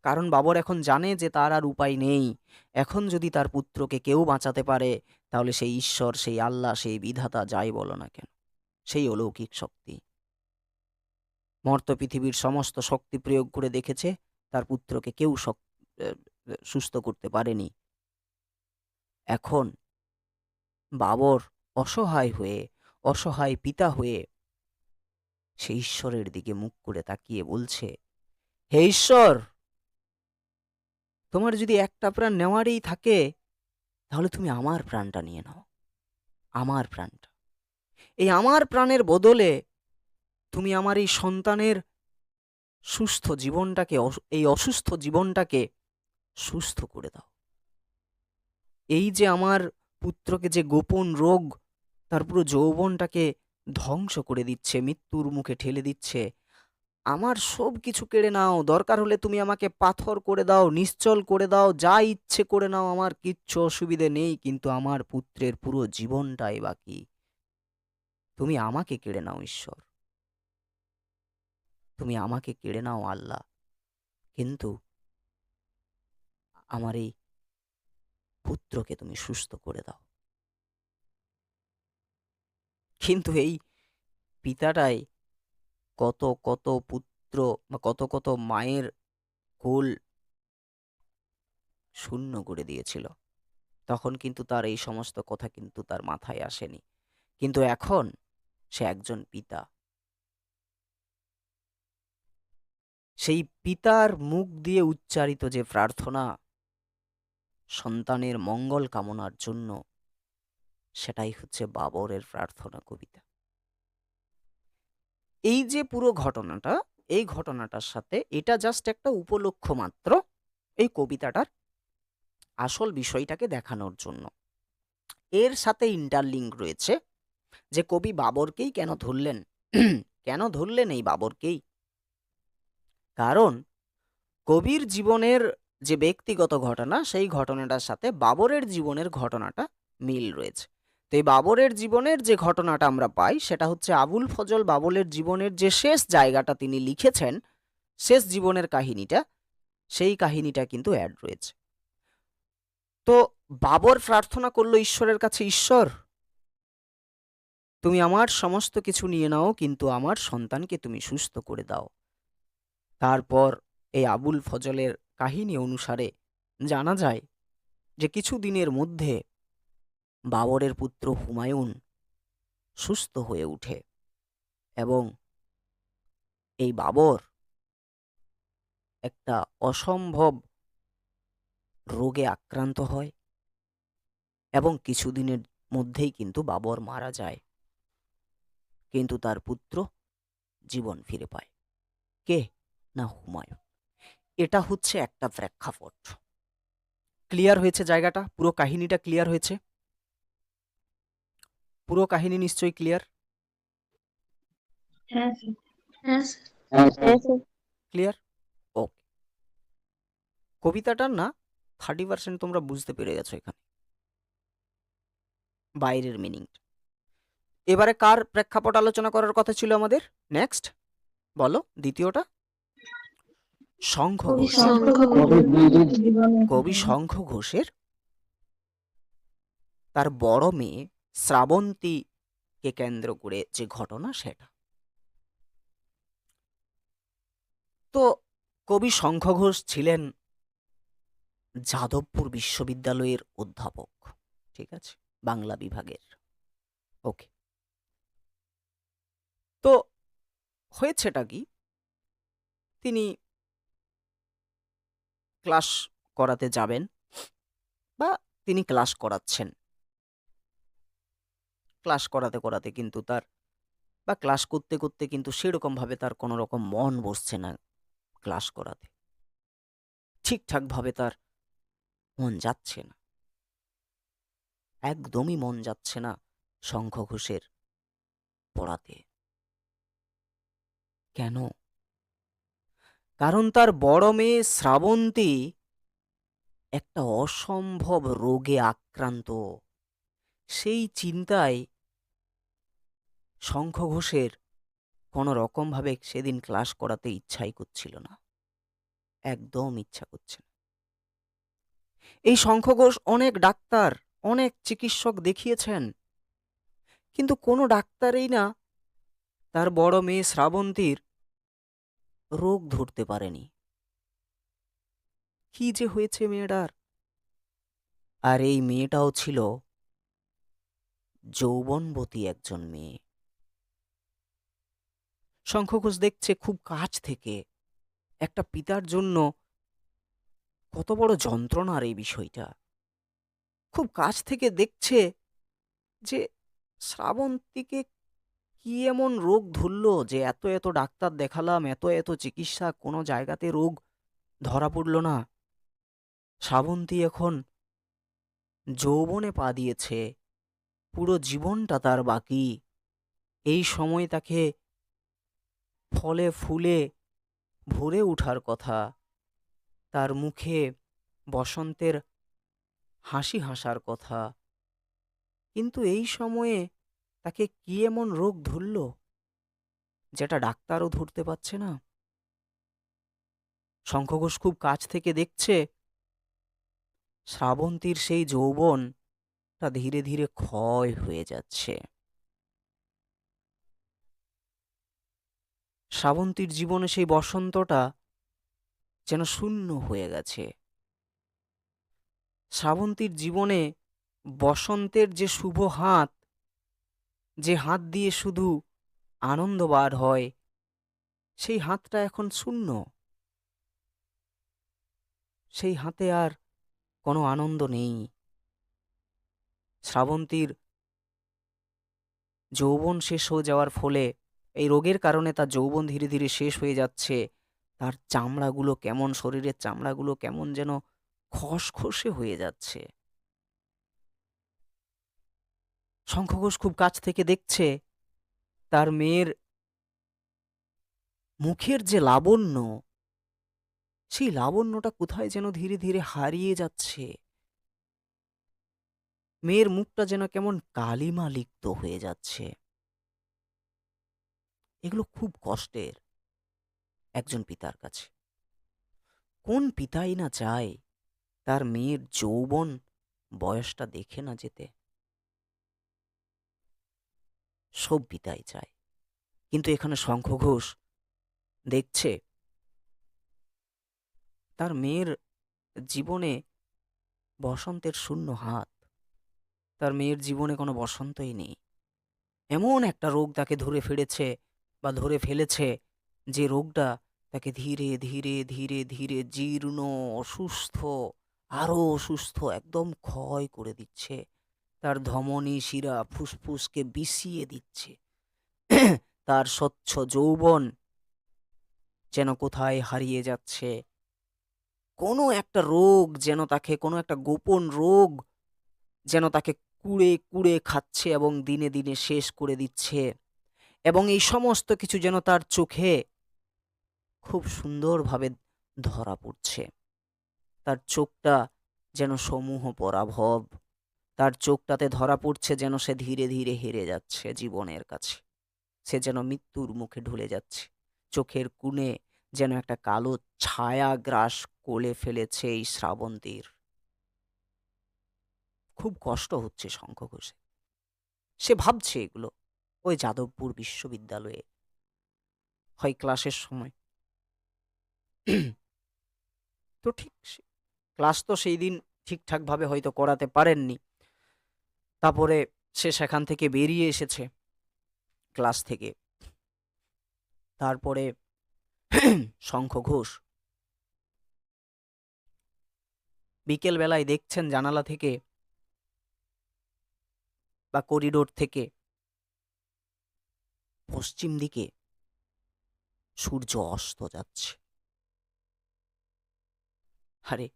কারণ বাবর এখন জানে যে তার আর উপায় নেই। এখন যদি তার পুত্রকে কেউ বাঁচাতে পারে, তাহলে সেই ঈশ্বর, সেই আল্লাহ, সেই বিধাতা, যাই বলো না কেন, সেই অলৌকিক শক্তি। মর্ত পৃথিবীর সমস্ত শক্তি প্রয়োগ করে দেখেছে, তার পুত্রকে কেউ সুস্থ করতে পারেনি। এখন বাবর অসহায় হয়ে, অসহায় পিতা হয়ে সে ঈশ্বরের দিকে মুখ করে তাকিয়ে বলছে, হে ঈশ্বর, তোমার যদি একটা প্রাণ নেওয়ারই থাকে তাহলে তুমি আমার প্রাণটা নিয়ে নাও, আমার প্রাণটা। এই আমার প্রাণের বদলে তুমি আমার এই সন্তানের সুস্থ জীবনটাকে, এই অসুস্থ জীবনটাকে সুস্থ করে দাও। এই যে আমার পুত্রকে যে গোপন রোগ তার পুরো যৌবনটাকে ধ্বংস করে দিচ্ছে, মৃত্যুর মুখে ঠেলে দিচ্ছে, আমার সব কিছু কেড়ে নাও। দরকার হলে তুমি আমাকে পাথর করে দাও, নিশ্চল করে দাও, যা ইচ্ছে করে নাও, আমার কিচ্ছু অসুবিধে নেই, কিন্তু আমার পুত্রের পুরো জীবনটাই বাকি। তুমি আমাকে কেড়ে নাও ঈশ্বর, তুমি আমাকে কেড়ে নাও আল্লাহ, কিন্তু আমার এই পুত্রকে তুমি সুস্থ করে দাও। কিন্তু এই পিতাটাই কত কত পুত্র বা কত কত মায়ের কোল শূন্য করে দিয়েছিল, তখন কিন্তু তার এই সমস্ত কথা কিন্তু তার মাথায় আসেনি। কিন্তু এখন সে একজন পিতা, সেই পিতার মুখ দিয়ে উচ্চারিত যে প্রার্থনা সন্তানের মঙ্গল কামনার জন্য, সেটাই হচ্ছে বাবরের প্রার্থনা কবিতা। এই যে পুরো ঘটনাটা, এই ঘটনাটার সাথে এটা জাস্ট একটা উপলক্ষ মাত্র এই কবিতাটার আসল বিষয়টাকে দেখানোর জন্য। এর সাথে ইন্টারলিঙ্ক রয়েছে যে কবি বাবরকেই কেন ধরলেন। কেন ধরলেন এই বাবরকেই? কারণ কবির জীবনের যে ব্যক্তিগত ঘটনা, সেই ঘটনাটার সাথে বাবরের জীবনের ঘটনাটা মিল রয়েছে। তো এই বাবরের জীবনের যে ঘটনাটা আমরা পাই, সেটা হচ্ছে আবুল ফজল বাবরের জীবনের যে শেষ জায়গাটা তিনি লিখেছেন, শেষ জীবনের কাহিনীটা, সেই কাহিনীটা কিন্তু অ্যাড রয়েছে। তো বাবর প্রার্থনা করলো ঈশ্বরের কাছে, ঈশ্বর তুমি আমার সমস্ত কিছু নিয়ে নাও, কিন্তু আমার সন্তানকে তুমি সুস্থ করে দাও। তারপর এই আবুল ফজলের কাহিনী অনুসারে জানা যায় যে কিছু দিনের মধ্যে বাবরের পুত্র হুমায়ুন সুস্থ হয়ে ওঠে এবং এই বাবর একটা অসম্ভব রোগে আক্রান্ত হয় এবং কিছুদিনের মধ্যেই কিন্তু বাবর মারা যায়, কিন্তু তার পুত্র জীবন ফিরে পায়। কে? না, হুমায়ুন। এটা হচ্ছে একটা প্রেক্ষাপট। ক্লিয়ার হয়েছে জায়গাটা? পুরো কাহিনীটা ক্লিয়ার হয়েছে? পুরো কাহিনী নিশ্চয়ই ক্লিয়ার? হ্যাঁ স্যার। হ্যাঁ হ্যাঁ স্যার। ক্লিয়ার? ওকে। কবিতাটার না 30% তোমরা বুঝতে পেরে গেছো এখানে, বাইরের মিনিং। এবারে কার প্রেক্ষাপট আলোচনা করার কথা ছিল আমাদের? নেক্সট বলো, দ্বিতীয়টা। শঙ্খ কবি ঘোষ। শঙ্খ কবি শঙ্খ ঘোষের তার বড় মেয়ে শ্রাবন্তীকে কেন্দ্র করে যে ঘটনা, সেটা। তো কবি শঙ্খ ঘোষ ছিলেন যাদবপুর বিশ্ববিদ্যালয়ের অধ্যাপক, ঠিক আছে, বাংলা বিভাগের। ওকে। তো হয়েছেটা কি, তিনি ক্লাস করাতে যাবেন বা তিনি ক্লাস করাচ্ছেন, ক্লাস করাতে করাতে কিন্তু তার, বা ক্লাস করতে করতে কিন্তু সেরকম ভাবে তার কোনো রকম মন বসছে না ক্লাস করাতে, ঠিকঠাক ভাবে তার মন যাচ্ছে না, একদমই মন যাচ্ছে না শঙ্খ ঘোষের পড়াতে। কেন? কারণ তার বড় মেয়ে শ্রাবন্তী একটা অসম্ভব রোগে আক্রান্ত। সেই চিন্তায় শঙ্খ ঘোষের কোনো রকম ভাবে সেদিন ক্লাস করাতে ইচ্ছাই করছিল না, একদম ইচ্ছা করছে না। এই শঙ্খ ঘোষ অনেক ডাক্তার, অনেক চিকিৎসক দেখিয়েছেন, কিন্তু কোনো ডাক্তারই না তার বড় মেয়ে শ্রাবন্তীর রোগ ধরতে পারেনি। কি যে হয়েছে মেয়েটার! আর এই মেয়েটাও ছিল যৌবনবতী একজন মেয়ে। শঙ্খ ঘোষ দেখছে খুব কাছ থেকে একটা পিতার জন্য কত বড় যন্ত্রণার এই বিষয়টা। খুব কাছ থেকে দেখছে যে শ্রাবন্তীকে কি এমন রোগ ধরলো যে এত এত ডাক্তার দেখালাম, এত এত চিকিৎসা, কোনো জায়গাতে রোগ ধরা পড়ল না। শ্রাবন্তী এখন যৌবনে পা দিয়েছে, পুরো জীবনটা তার বাকি। এই সময় তাকে ফলে ফুলে ভরে ওঠার কথা, তার মুখে বসন্তের হাসি হাসার কথা, কিন্তু এই সময়ে তাকে কি এমন রোগ ধরল যেটা ডাক্তারও ধরতে পারছে না। শঙ্খ ঘোষ খুব কাছ থেকে দেখছে শ্রাবন্তীর সেই যৌবনটা ধীরে ধীরে ক্ষয় হয়ে যাচ্ছে। শ্রাবন্তীর জীবনে সেই বসন্তটা যেন শূন্য হয়ে গেছে। শ্রাবন্তীর জীবনে বসন্তের যে শুভ হাত, যে হাত দিয়ে শুধু আনন্দ বার হয়, সেই হাতটা এখন শূন্য। সেই হাতে আর কোনো আনন্দ নেই। শ্রাবন্তীর যৌবন শেষ হয়ে যাওয়ার ফলে, এই রোগের কারণে তার যৌবন ধীরে ধীরে শেষ হয়ে যাচ্ছে। তার চামড়াগুলো কেমন, শরীরের চামড়াগুলো কেমন যেন খসখসে হয়ে যাচ্ছে। শঙ্খ ঘোষ খুব কাছ থেকে দেখছে তার মেয়ের মুখের যে লাবণ্য, সেই লাবণ্যটা কোথায় যেন ধীরে ধীরে হারিয়ে যাচ্ছে। মেয়ের মুখটা যেন কেমন কালিমা লিপ্ত হয়ে যাচ্ছে। এগুলো খুব কষ্টের একজন পিতার কাছে। কোন পিতাই না চায় তার মেয়ের যৌবন বয়সটা দেখে না যেতে? সব পিতাই চায়, কিন্তু এখানে শঙ্খ ঘোষ দেখছে তার মেয়ের জীবনে বসন্তের শূন্য হাত। তার মেয়ের জীবনে কোনো বসন্তই নেই। এমন একটা রোগ তাকে ধরে ফেলেছে বা ধরে ফেলেছে, যে রোগটা তাকে ধীরে ধীরে ধীরে ধীরে জীর্ণ, অসুস্থ, আরো অসুস্থ, একদম ক্ষয় করে দিচ্ছে। তার ধমনী শিরা ফুসফুসকে বিষিয়ে দিচ্ছে। তার স্বচ্ছ যৌবন যেন কোথায় হারিয়ে যাচ্ছে। কোনো একটা রোগ যেন তাকে, কোনো একটা গোপন রোগ যেন তাকে কুড়ে কুড়ে খাচ্ছে এবং দিনে দিনে শেষ করে দিচ্ছে। এবং এই সমস্ত কিছু যেন তার চোখে খুব সুন্দরভাবে ধরা পড়ছে। তার চোখটা যেন সমূহ পরাভব। তার চোখটাতে ধরা পড়ছে যেন সে ধীরে ধীরে হেরে যাচ্ছে জীবনের কাছে। সে যেন মৃত্যুর মুখে ঢুলে যাচ্ছে। চোখের কোণে যেন একটা কালো ছায়া গ্রাস করে ফেলেছে এই শ্রাবন্তীর। খুব কষ্ট হচ্ছে শঙ্খ ঘোষের। সে ভাবছে এগুলো ওই যাদবপুর বিশ্ববিদ্যালয়ে হয় ক্লাসের সময়। তো ঠিক ক্লাস তো সেই দিন ঠিকঠাকভাবে হয়তো করাতে পারেননি। তারপরে সে সেখান থেকে বেরিয়ে এসেছে ক্লাস থেকে। তারপরে শঙ্খ ঘোষ বিকেল বেলায় দেখছেন জানালা থেকে বা করিডোর থেকে পশ্চিম দিকে সূর্য অস্ত যাচ্ছে। আরে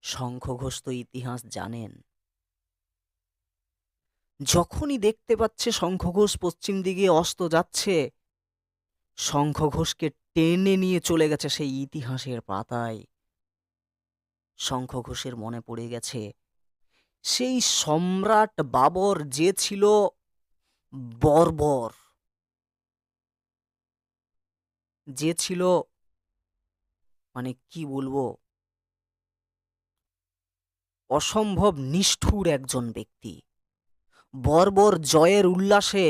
শঙ্খ ঘোষ তো ইতিহাস জানেন। যখনই দেখতে পাচ্ছে শঙ্খ ঘোষ পশ্চিম দিকে অস্ত যাচ্ছে, শঙ্খ ঘোষকে টেনে নিয়ে চলে গেছে সেই ইতিহাসের পাতায়। শঙ্খ ঘোষের মনে পড়ে গেছে সেই সম্রাট বাবর যে ছিল বর্বর, যে ছিল মানে কি বলবো, অসম্ভব নিষ্ঠুর একজন ব্যক্তি। বর্বর জয়ের উল্লাসে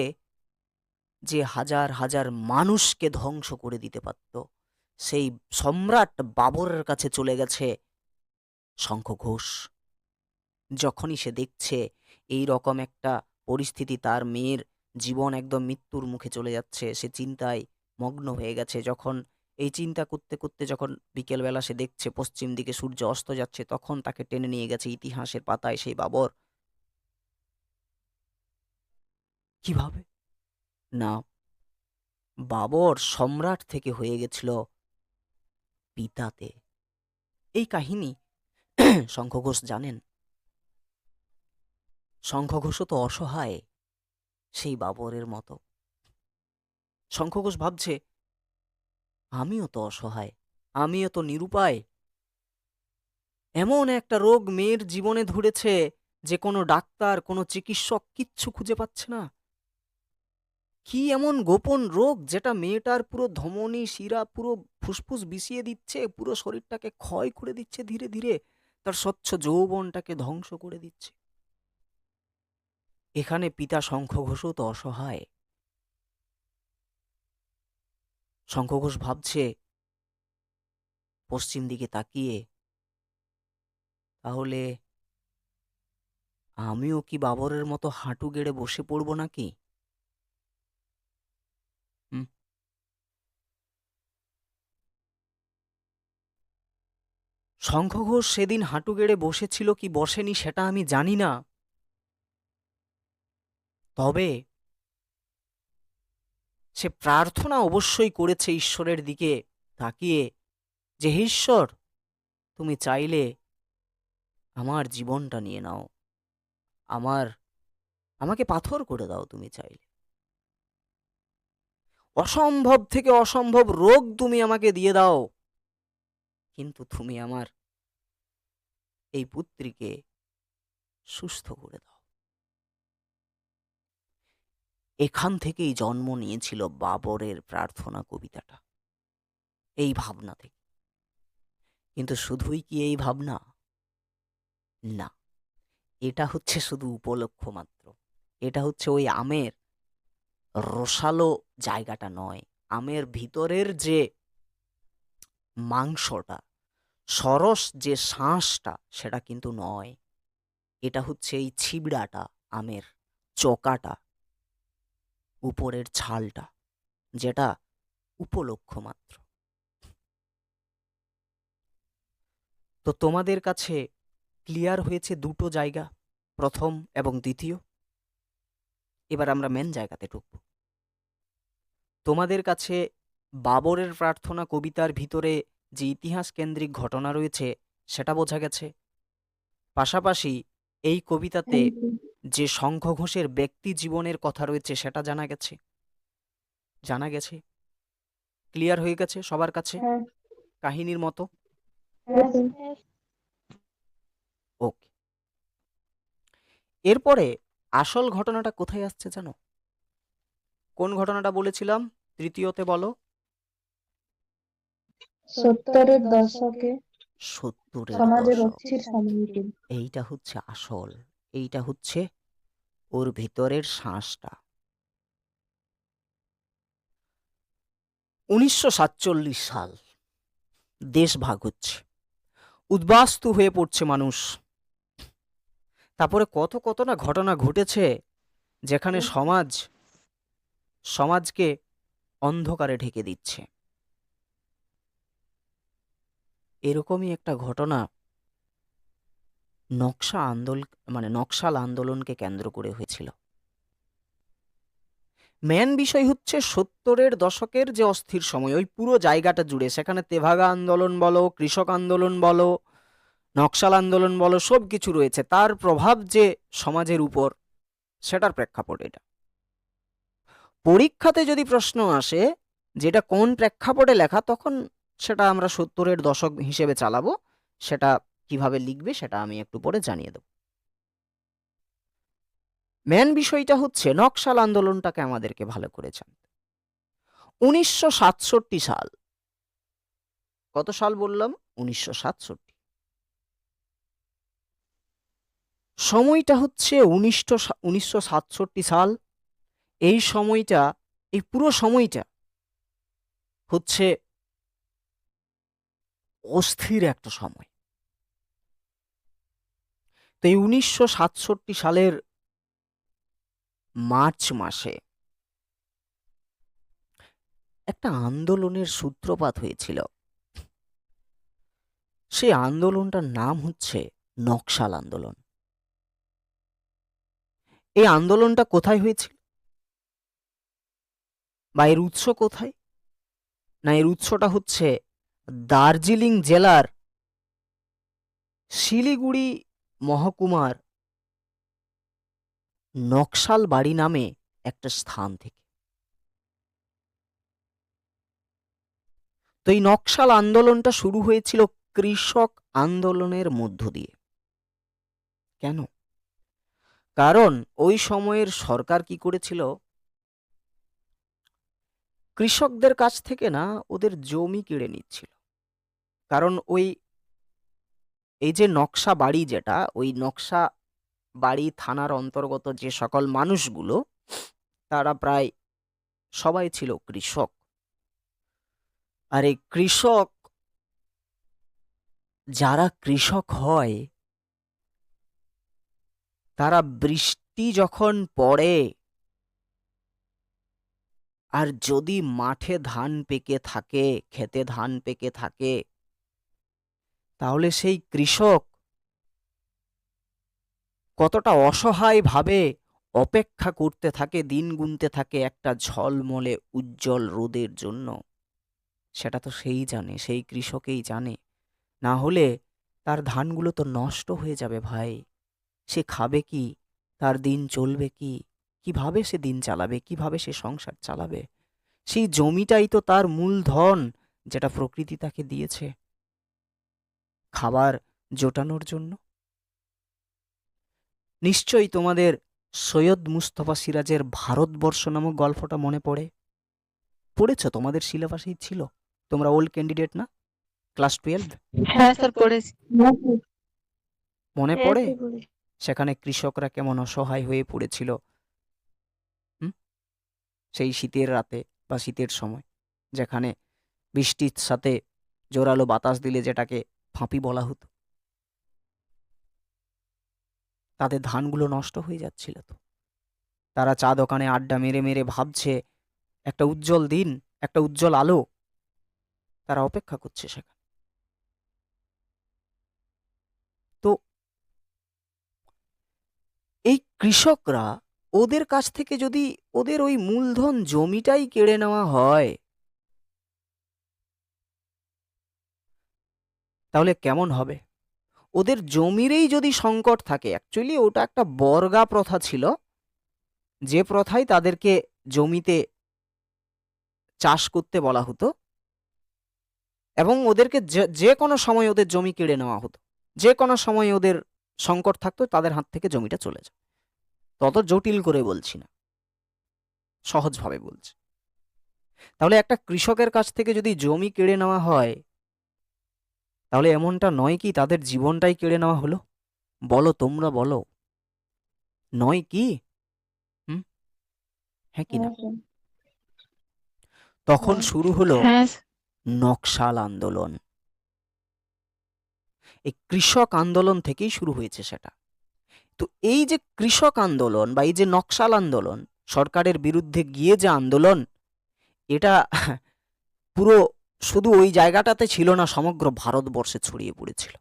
যে হাজার হাজার মানুষকে ধ্বংস করে দিতে পারত, সেই সম্রাট বাবরের কাছে চলে গেছে শঙ্খ ঘোষ। যখনই সে দেখছে এই রকম একটা পরিস্থিতি তার মেয়ের জীবন একদম মৃত্যুর মুখে চলে যাচ্ছে, সে চিন্তায় মগ্ন হয়ে গেছে। যখন এই চিন্তা করতে করতে যখন বিকেলবেলা সে দেখছে পশ্চিম দিকে সূর্য অস্ত যাচ্ছে, তখন তাকে টেনে নিয়ে গেছে ইতিহাসের পাতায় সেই বাবর। কিভাবে? না, বাবর সম্রাট থেকে হয়ে গেছিল পিতাতে। এই কাহিনী শঙ্খ ঘোষ জানেন। শঙ্খ ঘোষও তো অসহায় সেই বাবরের মতো। শঙ্খ ঘোষ ভাবছে, আমিও তো অসহায়, আমিও তো নিরুপায়। এমন একটা রোগ মেয়ের জীবনে ধরেছে যে কোনো ডাক্তার, কোনো চিকিৎসক কিচ্ছু খুঁজে পাচ্ছে না। কি এমন গোপন রোগ যেটা মেয়েটার পুরো ধমনী শিরা, পুরো ফুসফুস বিষিয়ে দিচ্ছে, পুরো শরীরটাকে ক্ষয় করে দিচ্ছে ধীরে ধীরে, তার স্বচ্ছ যৌবনটাকে ধ্বংস করে দিচ্ছে। এখানে পিতা শঙ্খ ঘোষও তো অসহায়। শঙ্খ ঘোষ ভাবছে পশ্চিম দিকে তাকিয়ে, তাহলে আমিও কি বাবরের মতো হাঁটু গেড়ে বসে পড়ব নাকি? হুম, শঙ্খ ঘোষ সেদিন হাঁটু গেড়ে বসেছিল কি বসেনি সেটা আমি জানি না, তবে সে প্রার্থনা অবশ্যই করেছে ঈশ্বরের দিকে তাকিয়ে, যে হে ঈশ্বর, তুমি চাইলে আমার জীবনটা নিয়ে নাও, আমার আমাকে পাথর করে দাও তুমি চাইলে, অসম্ভব থেকে অসম্ভব রোগ তুমি আমাকে দিয়ে দাও, কিন্তু তুমি আমার এই পুত্রীকে সুস্থ করে দাও। এখান থেকেই জন্ম নিয়েছিল বাবরের প্রার্থনা কবিতাটা, এই ভাবনা থেকে। কিন্তু শুধুই কি এই ভাবনা? না, এটা হচ্ছে শুধু উপলক্ষ মাত্র। এটা হচ্ছে ওই আমের রসালো জায়গাটা নয়, আমের ভিতরের যে মাংসটা, সরস যে শাঁসটা, সেটা কিন্তু নয়। এটা হচ্ছে এই ছিবড়াটা, আমের চোকাটা, উপরের ছালটা, যেটা উপলক্ষ মাত্র। তো তোমাদের কাছে ক্লিয়ার হয়েছে দুটো জায়গা, প্রথম এবং দ্বিতীয়। এবার আমরা মেন জায়গাতে ঢুকব। তোমাদের কাছে বাবরের প্রার্থনা কবিতার ভিতরে যে ইতিহাস কেন্দ্রিক ঘটনা রয়েছে সেটা বোঝা গেছে। পাশাপাশি এই কবিতাতে যে শঙ্খ ঘোষের ব্যক্তি জীবনের কথা রয়েছে সেটা জানা গেছে। জানা গেছে, ক্লিয়ার হয়ে গেছে সবার কাছে হ্যাঁ কাহিনীর মতো। হ্যাঁ স্যার। ওকে, এরপরে আসল ঘটনাটা কোথায় আসছে জানো? কোন ঘটনাটা বলেছিলাম তৃতীয়তে? বলো। 70-এর দশকে 70-এর সমাজের দশক। অস্থির সময়টি। এইটা হচ্ছে আসল, এইটা হচ্ছে ওর ভিতরের শ্বাসটা। 1947 সাল, দেশ ভাগ হচ্ছে, উদ্বাস্তু হয়ে পড়ছে মানুষ। তারপরে কত কত না ঘটনা ঘটেছে যেখানে সমাজকে অন্ধকারে ঢেকে দিচ্ছে। এরকমই একটা ঘটনা নকশাল আন্দোলনকে কেন্দ্র করে হয়েছিল। মেন বিষয় হচ্ছে 70-এর দশকের যে অস্থির সময়, ওই পুরো জায়গাটা জুড়ে, সেখানে তেভাগা আন্দোলন বলো, কৃষক আন্দোলন বলো, নকশাল আন্দোলন বলো, সব কিছু রয়েছে। তার প্রভাব যে সমাজের উপর, সেটার প্রেক্ষাপট এটা। পরীক্ষাতে যদি প্রশ্ন আসে যেটা কোন প্রেক্ষাপটে লেখা, তখন সেটা আমরা 70-এর দশক হিসেবে চালাবো। সেটা কিভাবে লিখবে সেটা আমি একটু পরে জানিয়ে দেব। মেন বিষয়টা হচ্ছে নকশাল আন্দোলনটাকে আমাদেরকে ভালো করে জানতে। 1967 সাল, কত সাল বললাম? 1967। সময়টা হচ্ছে 1967 সাল। এই সময়টা, এই পুরো সময়টা হচ্ছে অস্থির একটা সময়। তো এই 1967 সালের মার্চ মাসে একটা আন্দোলনের সূত্রপাত হয়েছিল। সেই আন্দোলনটার নাম হচ্ছে নকশাল আন্দোলন। এই আন্দোলনটা কোথায় হয়েছিল বা এর উৎস কোথায়? না, এর উৎসটা হচ্ছে দার্জিলিং জেলার শিলিগুড়ি মহকুমার নকশাল বাড়ি নামে একটা স্থান থেকে। তো এই নকশাল আন্দোলনটা শুরু হয়েছিল কৃষক আন্দোলনের মধ্য দিয়ে। কেন? কারণ ওই সময়ের সরকার কি করেছিল, কৃষকদের কাছ থেকে না ওদের জমি কেড়ে নিচ্ছিল। কারণ এই যে নকশা বাড়ি, যেটা ওই নকশা বাড়ি থানার অন্তর্গত যে সকল মানুষগুলো, তারা প্রায় সবাই ছিল কৃষক। আর এই কৃষক, যারা কৃষক হয়, তারা বৃষ্টি যখন পড়ে আর যদি মাঠে ধান পেকে থাকে, খেতে ধান পেকে থাকে, তাহলে সেই কৃষক কতটা অসহায় ভাবে অপেক্ষা করতে থাকে, দিন গুনতে থাকে একটা ঝলমলে উজ্জ্বল রোদের জন্য। সেটা তো সেই জানে, সেই কৃষকেই জানে। না হলে তার ধানগুলো তো নষ্ট হয়ে যাবে ভাই। সে খাবে কি? তার দিন চলবে কি? কিভাবে সে দিন চালাবে? কিভাবে সে সংসার চালাবে? সেই জমিটাই তো তার মূলধন, যেটা প্রকৃতি তাকে দিয়েছে খাবার জোটানোর জন্য। নিশ্চয়ই তোমাদের সৈয়দ মুস্তফা সিরাজের ভারতবর্ষ নামক গল্পটা মনে পড়েছ? তোমাদের সিলেবাসেই ছিল। তোমরা ওল্ড ক্যান্ডিডেট না, ক্লাস 12? হ্যাঁ স্যার, পড়েছি। মনে হ্যাঁ পড়ে স্যার, বলেছি। সেখানে কৃষকরা কেমন অসহায় হয়ে পড়েছিল হুম? সেই শীতের রাতে বা শীতের সময়, যেখানে বৃষ্টির সাথে জোরালো বাতাস দিলে যেটাকে ফাঁপি বলা হতো, তাদের ধানগুলো নষ্ট হয়ে যাচ্ছিল। তো তারা চা দোকানে আড্ডা মেরে মেরে ভাবছে একটা উজ্জ্বল দিন, একটা উজ্জ্বল আলো তারা অপেক্ষা করছে সেখানে। তো এই কৃষকরা, ওদের কাছ থেকে যদি ওদের ওই মূলধন জমিটাই কেড়ে নেওয়া হয়, তাহলে কেমন হবে? ওদের জমিরই যদি সংকট থাকে, অ্যাকচুয়ালি ওটা একটা বর্গা প্রথা ছিল, যে প্রথায় তাদেরকে জমিতে চাষ করতে বলা হতো এবং ওদেরকে যে কোনো সময় ওদের জমি কেড়ে নেওয়া হতো। যে কোনো সময় ওদের সংকট থাকতো, তাদের হাত থেকে জমিটা চলে যায়। তত জটিল করে বলছি না, সহজভাবে বলছি। তাহলে একটা কৃষকের কাছ থেকে যদি জমি কেড়ে নেওয়া হয়, তাহলে এমনটা নয় কি তাদের জীবনটাই কেড়ে নেওয়া হলো? বলো, তোমরা বলো, নয় কি? হুম? হ্যাঁ কি না? হ্যাঁ স্যার। তখন হ্যাঁ। শুরু হলো হ্যাঁ নকশাল আন্দোলন। এই কৃষক আন্দোলন থেকেই শুরু হয়েছে সেটা। তো এই যে কৃষক আন্দোলন বা এই যে নকশাল আন্দোলন, সরকারের বিরুদ্ধে গিয়ে যে আন্দোলন, এটা পুরো শুধু ওই জায়গাটাতে ছিল না, সমগ্র ভারতবর্ষে ছড়িয়ে পড়েছিল।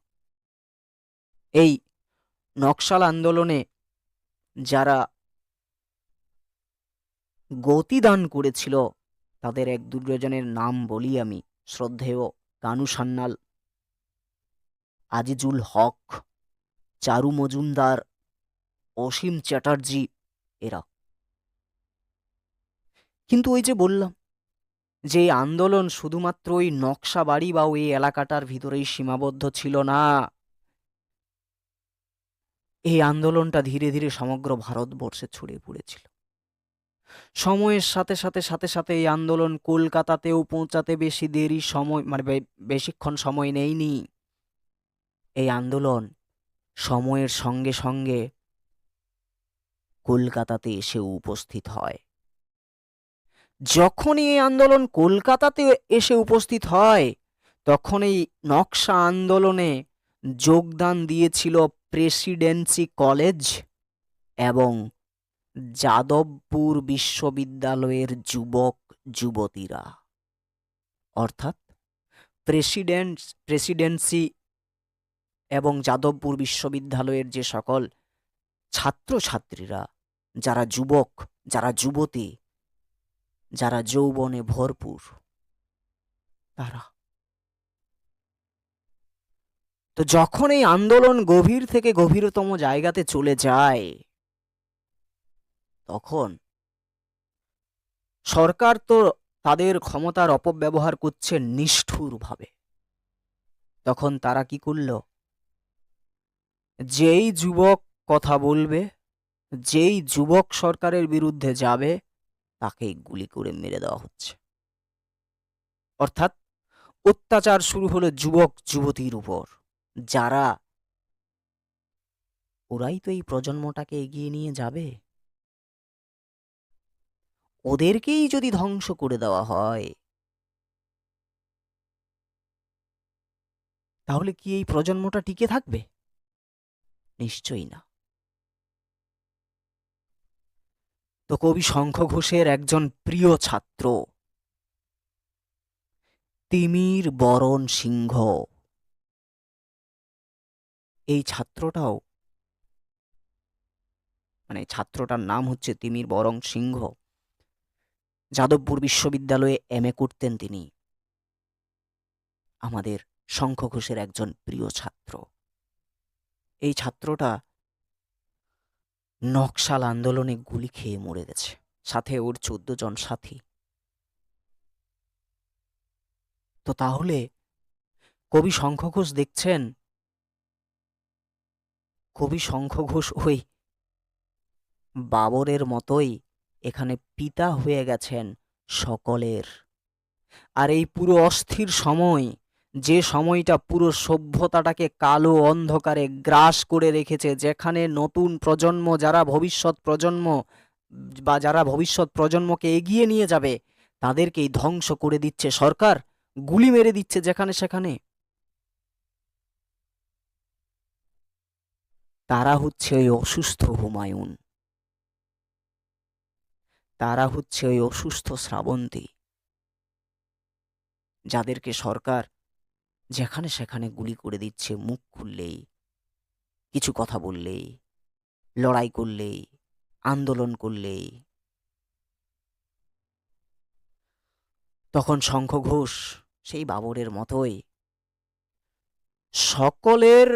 এই নকশাল আন্দোলনে যারা গতিদান করেছিল, তাদের এক দুজনের নাম বলি আমি। শ্রদ্ধেয় কানু সান্যাল, আজিজুল হক, চারু মজুমদার, অসীম চ্যাটার্জি, এরা। কিন্তু ওই যে বললাম যে এই আন্দোলন শুধুমাত্র ওই নকশা বাড়ি বা ওই এলাকাটার ভিতরেই সীমাবদ্ধ ছিল না। এই আন্দোলনটা ধীরে ধীরে সমগ্র ভারতবর্ষে ছড়িয়ে পড়েছিল। সময়ের সাথে সাথে সাথে সাথে এই আন্দোলন কলকাতাতেও পৌঁছাতে বেশি দেরি সময়, মানে বেশিক্ষণ সময় নেয়নি। এই আন্দোলন সময়ের সঙ্গে সঙ্গে কলকাতাতে এসে উপস্থিত হয়। যখনই এই আন্দোলন কলকাতাতে এসে উপস্থিত হয়, তখন এই নকশা আন্দোলনে যোগদান দিয়েছিল প্রেসিডেন্সি কলেজ এবং যাদবপুর বিশ্ববিদ্যালয়ের যুবক যুবতীরা। অর্থাৎ প্রেসিডেন্সি এবং যাদবপুর বিশ্ববিদ্যালয়ের যে সকল ছাত্রছাত্রীরা, যারা যুবক, যারা যুবতী, যারা যৌবনে ভরপুর, তারা তো যখন এই আন্দোলন গভীর থেকে গভীরতম জায়গাতে চলে যায়, তখন সরকার তো তাদের ক্ষমতার অপব্যবহার করছে নিষ্ঠুরভাবে। তখন তারা কি করল? যেই যুবক কথা বলবে, যেই যুবক সরকারের বিরুদ্ধে যাবে, তাকেই গুলি করে মেরে দেওয়া হচ্ছে। অর্থাৎ অত্যাচার শুরু হলো যুবক যুবতীর উপর, যারা ওরাই তো এই প্রজন্মটাকে এগিয়ে নিয়ে যাবে। ওদেরকেই যদি ধ্বংস করে দেওয়া হয়, তাহলে কি এই প্রজন্মটা টিকে থাকবে? নিশ্চয়ই না। তো কবি শঙ্খ ঘোষের একজন প্রিয় ছাত্র তিমির বরণ সিংহ, এই ছাত্রটাও, মানে ছাত্রটার নাম হচ্ছে তিমির বরণ সিংহ, যাদবপুর বিশ্ববিদ্যালয়ে এমএ করতেন তিনি। আমাদের শঙ্খ ঘোষের একজন প্রিয় ছাত্র। এই ছাত্রটা নকশাল আন্দোলনে গুলি খেয়ে মরে গেছে, সাথে ওর 14 জন সাথী। তো তাহলে কবি শঙ্খ ঘোষ দেখছেন, কবি শঙ্খ ঘোষ ওই বাবরের মতোই এখানে পিতা হয়ে গেছেন সকলের। আর এই পুরো অস্থির সময়, যে সময়টা পুরো সভ্যতাটাকে কালো অন্ধকারে গ্রাস করে রেখেছে, যেখানে নতুন প্রজন্ম, যারা ভবিষ্যৎ প্রজন্ম বা যারা ভবিষ্যৎ প্রজন্মকে এগিয়ে নিয়ে যাবে, তাদেরকেই ধ্বংস করে দিচ্ছে সরকার, গুলি মেরে দিচ্ছে যেখানে সেখানে। তারা হচ্ছে ওই অসুস্থ হুমায়ুন, তারা হচ্ছে ওই অসুস্থ শ্রাবন্তী, যাদেরকে সরকার যেখানে সেখানে গুলি করে দিচ্ছে মুখ খুললেই, কিছু কথা বললেই, লড়াই করলেই, আন্দোলন করলেই। তখন শঙ্খ ঘোষ সেই বাবরের মতোই সকলের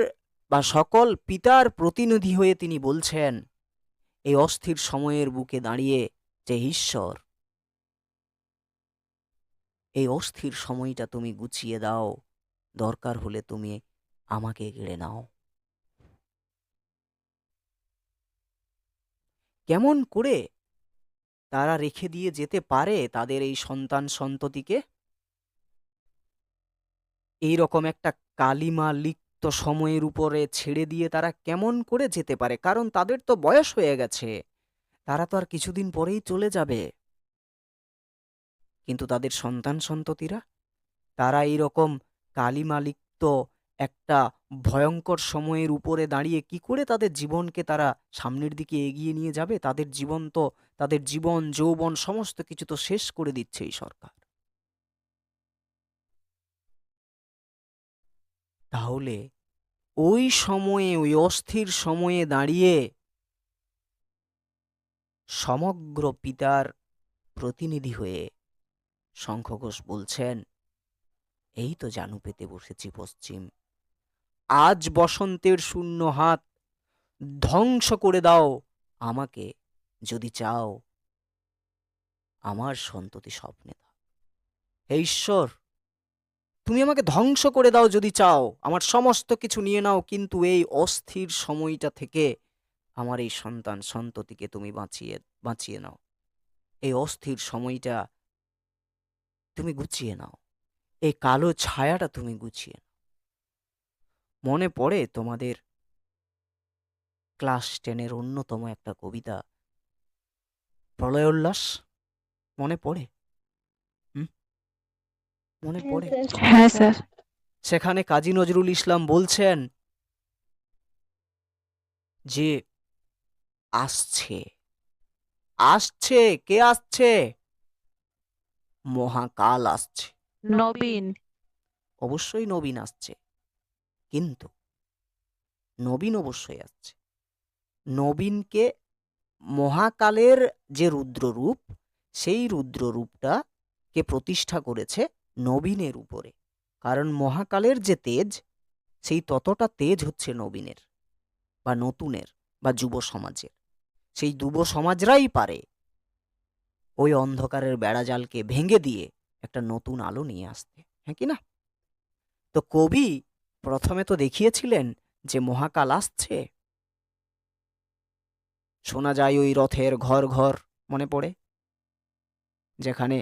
বা সকল পিতার প্রতিনিধি হয়ে তিনি বলছেন, এই অস্থির সময়ের বুকে দাঁড়িয়ে যে ঈশ্বর, এই অস্থির সময়টা তুমি গুছিয়ে দাও, দরকার হলে তুমি আমাকে কেড়ে নাও। কেমন করে তারা রেখে দিয়ে যেতে পারে তাদের এই সন্তান সন্ততিকে? এই রকম একটা কালিমা লিপ্ত সময়ের উপরে ছেড়ে দিয়ে তারা কেমন করে যেতে পারে? কারণ তাদের তো বয়স হয়ে গেছে, তারা তো আর কিছুদিন পরেই চলে যাবে। কিন্তু তাদের সন্তান সন্ততিরা, তারা এইরকম কালিমা লিপ্ত একটা ভয়ঙ্কর সময়ের উপরে দাঁড়িয়ে কি করে তাদের জীবনকে তারা সামনের দিকে এগিয়ে নিয়ে যাবে? তাদের জীবন তো, তাদের জীবন যৌবন সমস্ত কিছু তো শেষ করে দিচ্ছে এই সরকার। তাহলে ওই সময়ে, ওই অস্থির সময়ে দাঁড়িয়ে সমগ্র পিতার প্রতিনিধি হয়ে শঙ্খ ঘোষ বলছেন, এই তো জানু পেতে বসেছি পশ্চিম, আজ বসন্তের শূন্য হাত, ধ্বংস করে দাও আমাকে যদি চাও, আমার সন্ততি স্বপ্নে থাক। হে ঈশ্বর, তুমি আমাকে ধ্বংস করে দাও যদি চাও, আমার সমস্ত কিছু নিয়ে নাও, কিন্তু এই অস্থির সময়টা থেকে আমার এই সন্তান সন্ততিকে তুমি বাঁচিয়ে নাও। এই অস্থির সময়টা তুমি গুছিয়ে নাও, এই কালো ছায়াটা তুমি গুছিয়ে নাও। মনে পড়ে তোমাদের ক্লাস 10-এর অন্যতম একটা কবিতা প্রলয় উল্লাস? মনে পড়ে? হুম, মনে হ্যাঁ পড়ে? স্যার। হ্যাঁ স্যার। সেখানে কাজী নজরুল ইসলাম বলছেন যে আসছে, আসছে, কে আসছে? মহাকাল আসছে। নবীন। অবশ্যই নবীন আসছে, কিন্তু নবীন অবশ্যই আসছে। নবীনকে মহাকালের যে রুদ্ররূপ, সেই রুদ্ররূপটা কে প্রতিষ্ঠা করেছে নবীনের উপরে। কারণ মহাকালের যে তেজ, সেই ততটা তেজ হচ্ছে নবীনের বা নতুনের বা যুব সমাজের। সেই যুব সমাজরাই পারে ওই অন্ধকারের বেড়াজালকে ভেঙে দিয়ে একটা নতুন আলো নিয়ে আসতে, হ্যাঁ কি না? তো কবি প্রথমে তো দেখিয়েছিলেন যে মহাকাল আসছে। শোনা যায় ওই রথের ঘর ঘর, মনে পড়ে, যেখানে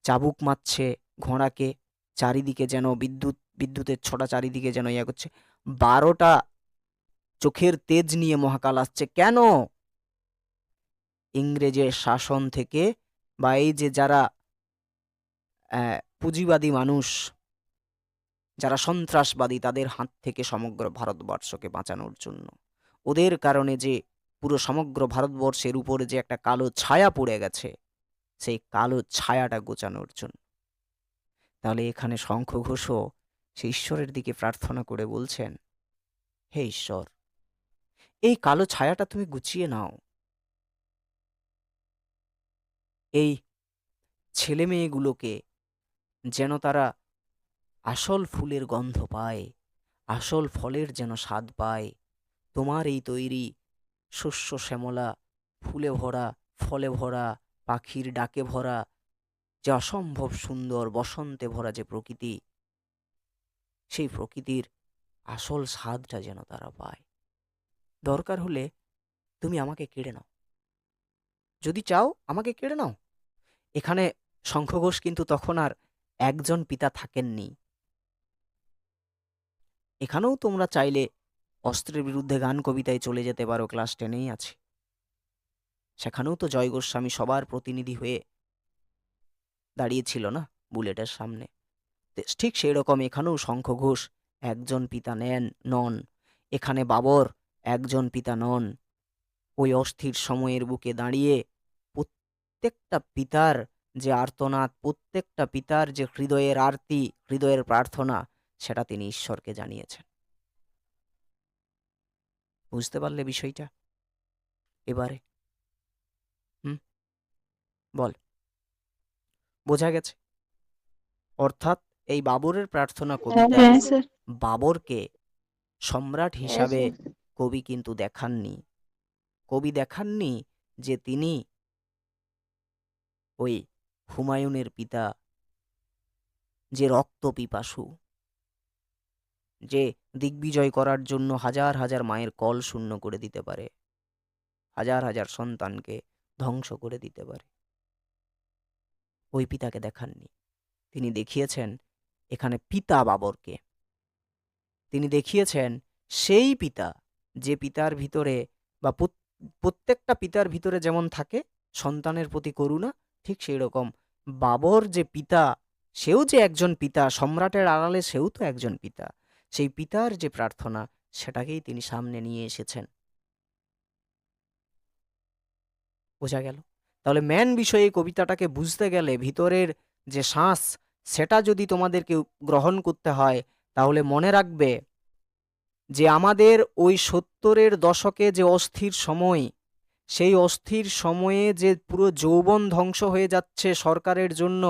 চাবুক মারছে ঘোড়াকে, চারিদিকে যেন বিদ্যুতের ছটা চারিদিকে যেন ইয়া করছে। 12টা চোখের তেজ নিয়ে মহাকাল আসছে। কেন? ইংরেজের শাসন থেকে বা এই যে যারা পুঁজিবাদী মানুষ, যারা সন্ত্রাসবাদী, তাদের হাত থেকে সমগ্র ভারতবর্ষকে বাঁচানোর জন্য। ওদের কারণে যে পুরো সমগ্র ভারতবর্ষের উপরে যে একটা কালো ছায়া পড়ে গেছে, সেই কালো ছায়াটা গোচানোর জন্য। তাহলে এখানে শঙ্খ ঘোষও সে ঈশ্বরের দিকে প্রার্থনা করে বলছেন, হে ঈশ্বর, এই কালো ছায়াটা তুমি গুছিয়ে নাও। এই ছেলে মেয়েগুলোকে যেন তারা আসল ফুলের গন্ধ পায়, আসল ফলের যেন স্বাদ পায়। তোমার এই তৈরি শস্য শ্যামলা, ফুলে ভরা, ফলে ভরা, পাখির ডাকে ভরা, যে অসম্ভব সুন্দর বসন্তে ভরা যে প্রকৃতি, সেই প্রকৃতির আসল স্বাদটা যেন তারা পায়। দরকার হলে তুমি আমাকে কেড়ে নাও, যদি চাও আমাকে কেড়ে নাও। এখানে শঙ্খ ঘোষ কিন্তু তখন আর একজন পিতা থাকেননি। এখানেও তোমরা চাইলে অস্ত্রের বিরুদ্ধে গান কবিতায় চলে যেতে পারো, ক্লাস 10এই আছে। সেখানেও তো জয় গোস্বামী সবার প্রতিনিধি হয়ে দাঁড়িয়েছিল না বুলেটের সামনে। ঠিক সেই রকম এখানেও শঙ্খ ঘোষ একজন পিতা নন। এখানে বাবর একজন পিতা নন। ওই অস্থির সময়ের বুকে দাঁড়িয়ে প্রত্যেকটা পিতার যে আর্তনাদ, প্রত্যেকটা পিতার যে হৃদয়ের আরতি, হৃদয়ের প্রার্থনা, সেটা তিনি ঈশ্বরকে জানিয়েছেন। বুঝতে পারলে বিষয়টা এবারে? বল, বোঝা গেছে? অর্থাৎ এই বাবরের প্রার্থনা কবিতায় হ্যাঁ স্যার। বাবরকে সম্রাট হিসাবে কবি কিন্তু দেখাননি। কবি দেখাননি যে তিনি ওই হুমায়ুনের পিতা, যে রক্ত পিপাসু, যে দিগ্বিজয় করার জন্য হাজার হাজার মায়ের কল শূন্য করে দিতে পারে, হাজার হাজার সন্তানকে ধ্বংস করে দিতে পারে। ওই পিতাকে দেখাননি। তিনি দেখিয়েছেন এখানে পিতা বাবরকে। তিনি দেখিয়েছেন সেই পিতা, যে পিতার ভিতরে বা প্রত্যেকটা পিতার ভিতরে যেমন থাকে সন্তানের প্রতি করুণা, ঠিক সেই রকম বাবর যে পিতা, সেও যে একজন পিতা, সম্রাটের আড়ালে সেও তো একজন পিতা। সেই পিতার যে প্রার্থনা, সেটাকেই তিনি সামনে নিয়ে এসেছেন। বোঝা গেল? তাহলে মেন বিষয়ে কবিতাটাকে বুঝতে গেলে ভিতরের যে শ্বাস, সেটা যদি তোমাদেরকে গ্রহণ করতে হয়, তাহলে মনে রাখবে যে আমাদের ওই 70-এর দশকে যে অস্থির সময়, সেই অস্থির সময়ে যে পুরো যৌবন ধ্বংস হয়ে যাচ্ছে সরকারের জন্য,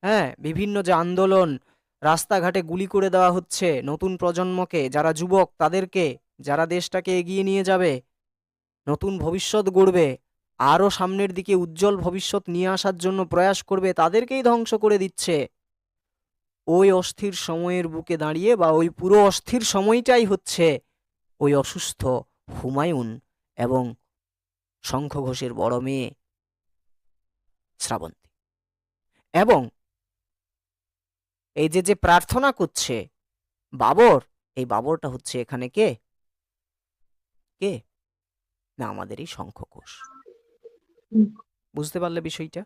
হ্যাঁ, বিভিন্ন যে আন্দোলন, রাস্তাঘাটে গুলি করে দেওয়া হচ্ছে নতুন প্রজন্মকে, যারা যুবক তাদেরকে, যারা দেশটাকে এগিয়ে নিয়ে যাবে, নতুন ভবিষ্যৎ গড়বে, আরও সামনের দিকে উজ্জ্বল ভবিষ্যৎ নিয়ে আসার জন্য প্রয়াস করবে, তাদেরকেই ধ্বংস করে দিচ্ছে। ওই অস্থির সময়ের বুকে দাঁড়িয়ে বা ওই পুরো অস্থির সময়টাই হচ্ছে ওই অসুস্থ হুমায়ুন এবং শঙ্খ ঘোষের বড় মেয়ে শ্রাবন্তী। এবং এই যে যে প্রার্থনা করছে বাবর, এই বাবরটা হচ্ছে এখানে কে? কে না, আমাদের এই শঙ্খ ঘোষ। বুঝতে পারলে বিষয়টা?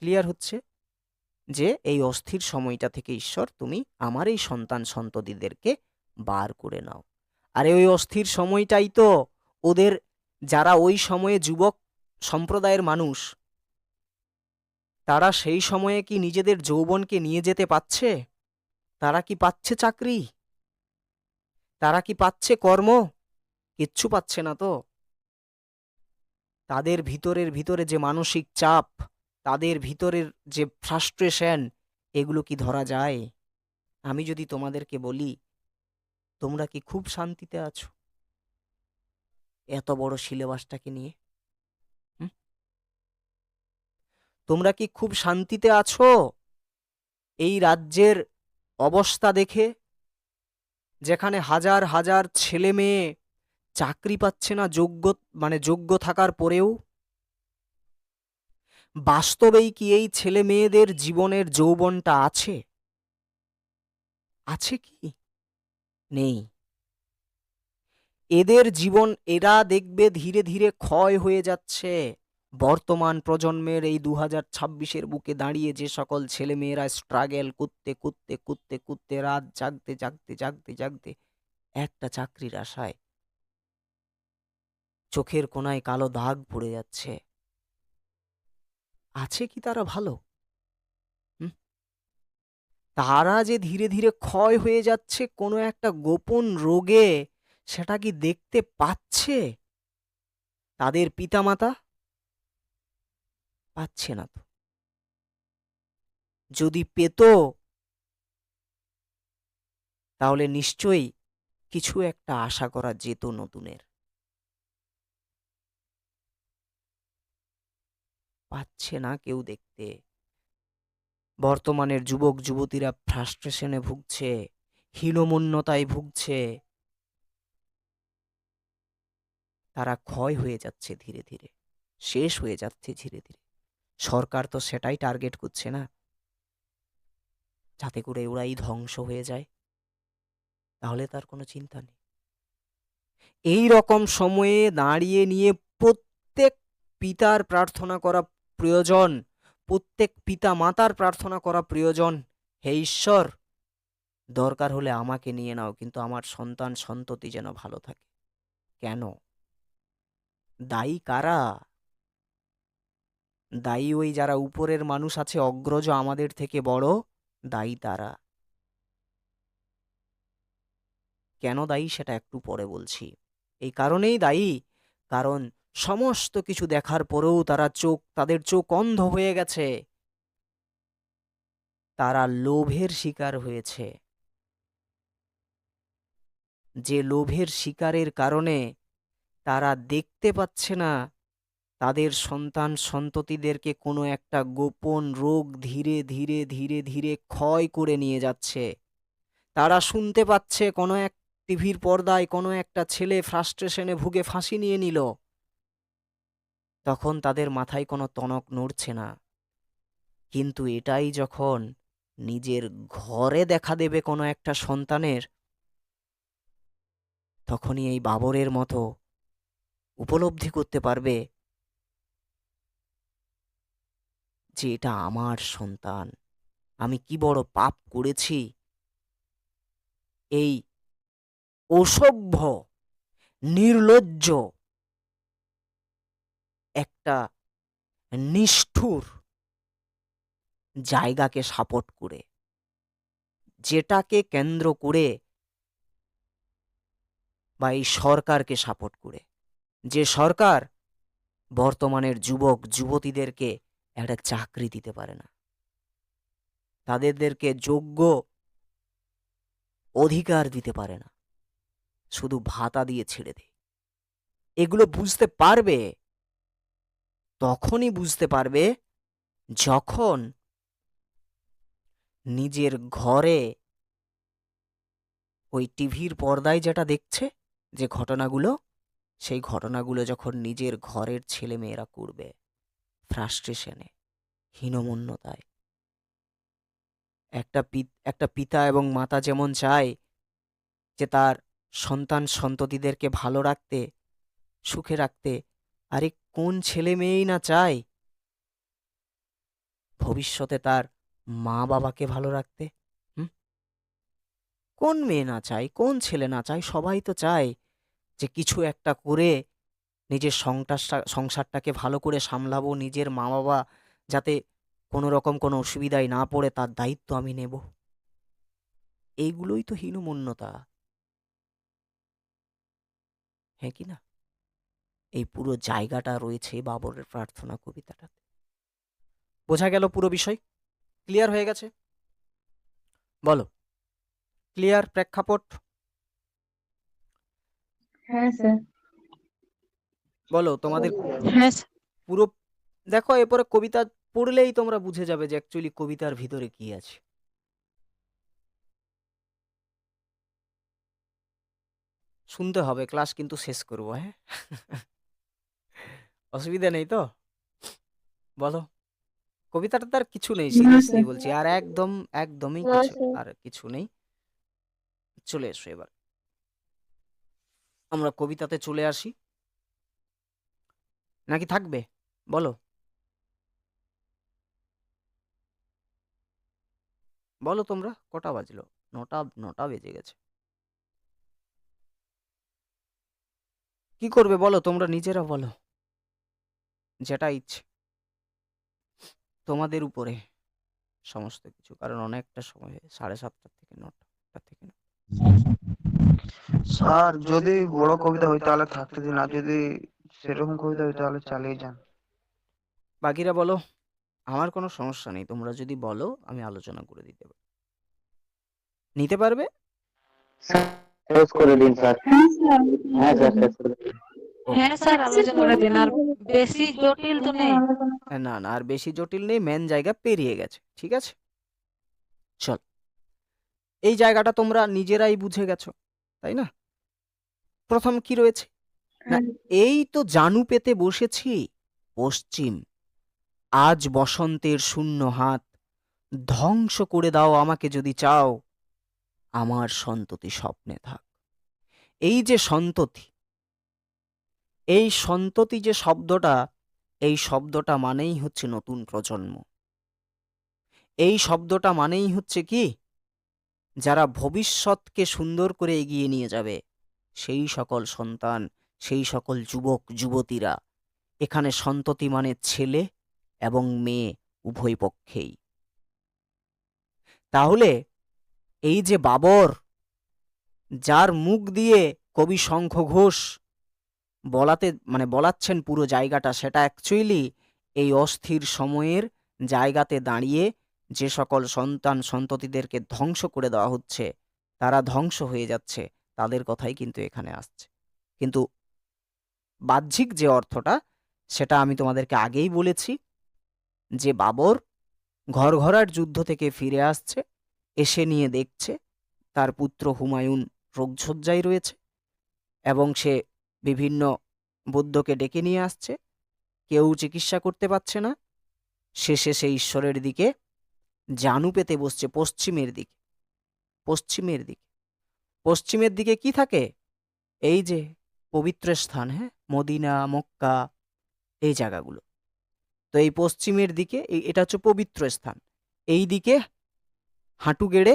ক্লিয়ার হচ্ছে যে এই অস্থির সময়টা থেকে ঈশ্বর, তুমি আমার এই সন্তান সন্ততিদেরকে বার করে নাও। আর ওই অস্থির সময়টাই তো ওদের, যারা ওই সময়ে যুবক সম্প্রদায়ের মানুষ, তারা সেই সময়ে কি নিজেদের যৌবনকে নিয়ে যেতে পাচ্ছে? তারা কি পাচ্ছে চাকরি? তারা কি পাচ্ছে কর্ম? কিচ্ছু পাচ্ছে না তো। তাদের ভিতরে যে মানসিক চাপ, তাদের ভিতরের যে ফ্রাস্ট্রেশন, এগুলো কি ধরা যায়? আমি যদি তোমাদেরকে বলি, তোমরা কি খুব শান্তিতে আছো এত বড় সিলেবাসটাকে নিয়ে? হুম? তোমরা কি খুব শান্তিতে আছো এই রাজ্যের অবস্থা দেখে, যেখানে হাজার হাজার ছেলে মেয়ে চাকরি পাচ্ছে না যোগ্য থাকার পরেও? বাস্তবেই কি এই ছেলে মেয়েদের জীবনের যৌবনটা আছে? আছে কি? নেই। এদের জীবন এরা দেখবে ধীরে ধীরে ক্ষয় হয়ে যাচ্ছে। বর্তমান প্রজন্মের এই 2026-এর বুকে দাঁড়িয়ে যে সকল ছেলে মেয়েরা স্ট্রাগল করতে করতে করতে করতে রাত জাগতে জাগতে জাগতে জাগতে একটা চাকরির আশায় চোখের কোণায় কালো দাগ পড়ে যাচ্ছে, আছে কি তারা ভালো? হুম? তারা যে ধীরে ধীরে ক্ষয় হয়ে যাচ্ছে কোনো একটা গোপন রোগে, সেটা কি দেখতে পাচ্ছে তাদের পিতামাতা? পাচ্ছে না তো। যদি পেত, তাহলে নিশ্চয়ই কিছু একটা আশা করা যেত নতুনের। পাচ্ছে না কেউ দেখতে। বর্তমানের যুবক যুবতীরা ফ্রাস্ট্রেশনে ভুগছে, হীনমন্যতায় ভুগছে। তারা ক্ষয় হয়ে যাচ্ছে ধীরে ধীরে, শেষ হয়ে যাচ্ছে ধীরে ধীরে। সরকার তো সেটাই টার্গেট করছে না, যাতে করে ওরাই ধ্বংস হয়ে যায়। তাহলে তার কোনো চিন্তা নেই। এই রকম সময়ে দাঁড়িয়ে নিয়ে প্রত্যেক পিতার প্রার্থনা করা প্রয়োজন, প্রত্যেক পিতা মাতার প্রার্থনা করা প্রয়োজন, হে ঈশ্বর, দরকার হলে আমাকে নিয়ে নাও, কিন্তু আমার সন্তান সন্ততি যেন ভালো থাকে। কেন? দায়ী কারা? দায়ী ওই যারা উপরের মানুষ আছে, অগ্রজ আমাদের থেকে বড়, দায়ী তারা। কেন দায়ী সেটা একটু পরে বলছি। এই কারণেই দায়ী, কারণ সমস্ত কিছু দেখার পরেও তাদের চোখ অন্ধ হয়ে গেছে। তারা লোভের শিকার হয়েছে। যে লোভের শিকারের কারণে তারা দেখতে পাচ্ছে না তাদের সন্তান সন্ততিদেরকে কোনো একটা গোপন রোগ ধীরে ধীরে ধীরে ধীরে ক্ষয় করে নিয়ে যাচ্ছে। তারা শুনতে পাচ্ছে কোনো এক টিভির পর্দায় কোনো একটা ছেলে ফ্রাস্ট্রেশনে ভুগে ফাঁসি নিয়ে নিল। তখন তাদের মাথায় কোনো টনক নড়ছে না। কিন্তু এটাই যখন নিজের ঘরে দেখা দেবে কোনো একটা সন্তানের, তখনই এই বাবরের মতো উপলব্ধি করতে পারবে যে এটা আমার সন্তান, আমি কি বড় পাপ করেছি। এই অসভ্য নির্লজ্জ একটা নিষ্ঠুর জায়গাকে সাপোর্ট করে, যেটাকে কেন্দ্র করে, বা এই সরকারকে সাপোর্ট করে, যে সরকার বর্তমানের যুবক যুবতীদেরকে একটা চাকরি দিতে পারে না, তাদেরকে যোগ্য অধিকার দিতে পারে না, শুধু ভাতা দিয়ে ছেড়ে দেয়। এগুলো বুঝতে পারবে, তখনই বুঝতে পারবে যখন নিজের ঘরে ওই টিভির পর্দায় যেটা দেখছে যে ঘটনাগুলো, সেই ঘটনাগুলো যখন নিজের ঘরের ছেলে মেয়েরা করবে ফ্রাস্ট্রেশনে, হীনমন্যতায়। একটা পিতা এবং মাতা যেমন চায় যে তার সন্তান সন্ততিদেরকে ভালো রাখতে, সুখে রাখতে, আরে কোন ছেলে মেয়েই না চায় ভবিষ্যতে তার মা বাবাকে ভালো রাখতে? হুম? কোন মেয়ে না চায়, কোন ছেলে না চায়? সবাই তো চায় যে কিছু একটা করে নিজের সংসারটাকে ভালো করে সামলাবো, নিজের মা বাবা যাতে কোনো রকম কোনো অসুবিধায় না পড়ে তার দায়িত্ব আমি নেব। এইগুলোই তো হীনমন্যতা, হ্যাঁ কি না? এই পুরো জায়গাটা রয়েছে বাবরের প্রার্থনা কবিতাটাতে। বোঝা গেল পুরো বিষয়? ক্লিয়ার হয়ে গেছে? বলো, ক্লিয়ার প্রেক্ষাপট? হ্যাঁ স্যার। বলো তোমাদের হ্যাঁ স্যার। পুরো, দেখো এরপরে কবিতা পড়লেই তোমরা বুঝে যাবে যে অ্যাকচুয়ালি কবিতার ভিতরে কি আছে। শুনতে হবে, ক্লাস কিন্তু শেষ করবো, হ্যাঁ? অসুবিধা নেই তো? বলো, কবিতাটা তার কিছু নেই, না সিরিয়াসলি স্যার। বলছি, আর একদমই না কিছু স্যার। আর কিছু নেই। চলে এসো এবার, আমরা কবিতাতে চলে আসি, নাকি থাকবে? বলো বলো তোমরা, কটা বাজলো? নটা, নটা বেজে গেছে। কি করবে বলো, তোমরা নিজেরা বলো, যেটা ইচ্ছে, তোমাদের উপরে সমস্ত কিছু, কারণ অনেকটা সময় হয়ে 7:30 থেকে 9টা থেকে 9টা। স্যার যদি বড় কবিতা হয় তাহলে থাকতে দিন, আর যদি সেরকম কবিতা হয় তাহলে চালিয়ে যান। বাকিরা বলো, আমার কোনো সমস্যা নেই, তোমরা যদি বলো আমি আলোচনা করে দিতে পারি। নিতে পারবে? শেষ করে দিন স্যার। হ্যাঁ স্যার। হ্যাঁ স্যার, শেষ করে দিন। হ্যাঁ স্যার, আলোচনা করে দিন। আর বেশি জটিল তো নেই। না না, আর বেশি জটিল নেই, মেন জায়গা পেরিয়ে গেছে, ঠিক আছে? চল, এই জায়গাটা তোমরা নিজেরাই বুঝে গেছো, তাই না? প্রথম কি রয়েছে না, এই তো জানু পেতে বসেছি পশ্চিম, আজ বসন্তের শূন্য হাত, ধ্বংস করে দাও আমাকে যদি চাও, আমার সন্ততি স্বপ্নে থাক। এই যে সন্ততি, এই সন্ততি যে শব্দটা, এই শব্দটা মানেই হচ্ছে নতুন প্রজন্ম। এই শব্দটা মানেই হচ্ছে কি, যারা ভবিষ্যৎকে সুন্দর করে এগিয়ে নিয়ে যাবে, সেই সকল সন্তান, সেই সকল যুবক যুবতীরা। এখানে সন্ততি মানে ছেলে এবং মেয়ে উভয় পক্ষেই। তাহলে এই যে বাবর, যার মুখ দিয়ে কবি শঙ্খ ঘোষ বলাচ্ছেন পুরো জায়গাটা, সেটা অ্যাকচুয়ালি এই অস্থির সময়ের জায়গাতে দাঁড়িয়ে যে সকল সন্তান সন্ততিদেরকে ধ্বংস করে দেওয়া হচ্ছে, তারা ধ্বংস হয়ে যাচ্ছে, তাদের কথাই কিন্তু এখানে আসছে। কিন্তু বাহ্যিক যে অর্থটা, সেটা আমি তোমাদেরকে আগেই বলেছি, যে বাবর ঘরঘরার যুদ্ধ থেকে ফিরে আসছে, এসে নিয়ে দেখছে তার পুত্র হুমায়ুন রোগশয্যায় রয়েছে, এবং সে বিভিন্ন বৌদ্ধকে ডেকে নিয়ে আসছে, কেউ চিকিৎসা করতে পারছে না। শেষে সে ঈশ্বরের দিকে জানু পেতে বসছে, পশ্চিমের দিকে। পশ্চিমের দিকে, পশ্চিমের দিকে কি থাকে? এই যে পবিত্র স্থান, হ্যাঁ, মদিনা মক্কা, এই জায়গাগুলো। তো এই পশ্চিমের দিকে এটা হচ্ছে পবিত্র স্থান, এই দিকে হাঁটু গেড়ে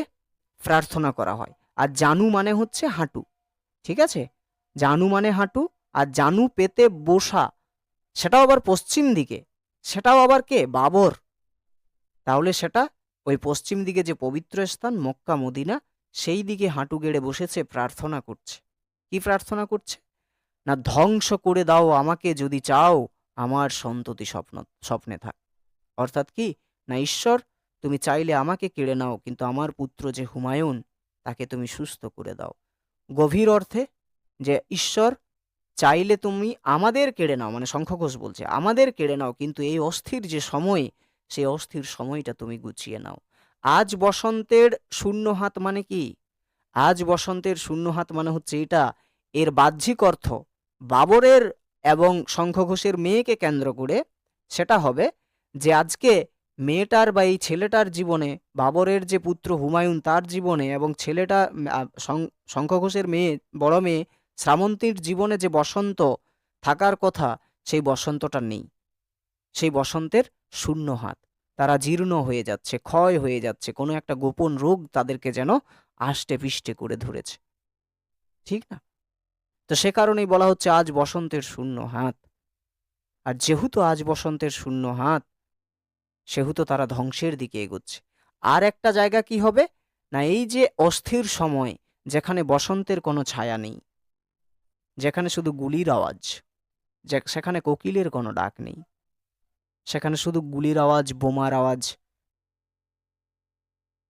প্রার্থনা করা হয়। আর জানু মানে হচ্ছে হাঁটু, ঠিক আছে? জানু মানে হাঁটু, আর জানু পেতে বসা, সেটাও আবার পশ্চিম দিকে, সেটাও আবার কে? বাবর। তাহলে সেটা ওই পশ্চিম দিকে যে পবিত্র স্থান মক্কা মদিনা, সেই দিকে হাঁটু গেড়ে বসেছে, প্রার্থনা করছে। কি প্রার্থনা করছে না, ধ্বংস করে দাও আমাকে যদি চাও, আমার সন্ততি স্বপ্নে থাক। অর্থাৎ কি না, ঈশ্বর তুমি চাইলে আমাকে কেড়ে নাও, কিন্তু আমার পুত্র যে হুমায়ুন, তাকে তুমি সুস্থ করে দাও। গভীর অর্থে যে ঈশ্বর চাইলে তুমি আমাদের কেড়ে নাও, মানে শঙ্খ ঘোষ বলছে আমাদের কেড়ে নাও, কিন্তু এই অস্থির যে সময়, সেই অস্থির সময়টা তুমি গুছিয়ে নাও। আজ বসন্তের শূন্য হাত মানে কি? আজ বসন্তের শূন্য হাত মানে হচ্ছে এটা, এর বাহ্যিক অর্থ বাবরের এবং শঙ্খ ঘোষের মেয়েকে কেন্দ্র করে সেটা হবে যে আজকে মেয়েটার বা এই ছেলেটার জীবনে, বাবরের যে পুত্র হুমায়ুন তার জীবনে, এবং ছেলেটা শঙ্খ ঘোষের মেয়ে, বড় মেয়ে শ্রাবন্তীর জীবনে যে বসন্ত থাকার কথা, সেই বসন্তটা নেই। সেই বসন্তের শূন্য হাত, তারা জীর্ণ হয়ে যাচ্ছে, ক্ষয় হয়ে যাচ্ছে, কোনো একটা গোপন রোগ তাদেরকে যেন আষ্টে পিষ্টে করে ধরেছে, ঠিক না? তো সে কারণেই বলা হচ্ছে আজ বসন্তের শূন্য হাত। আর যেহেতু আজ বসন্তের শূন্য হাত, সেহেতু তারা ধ্বংসের দিকে এগোচ্ছে। আর একটা জায়গা কি হবে না, এই যে অস্থির সময়, যেখানে বসন্তের কোনো ছায়া নেই, যেখানে শুধু গুলির আওয়াজ, সেখানে কোকিলের কোনো ডাক নেই, সেখানে শুধু গুলির আওয়াজ, বোমার আওয়াজ,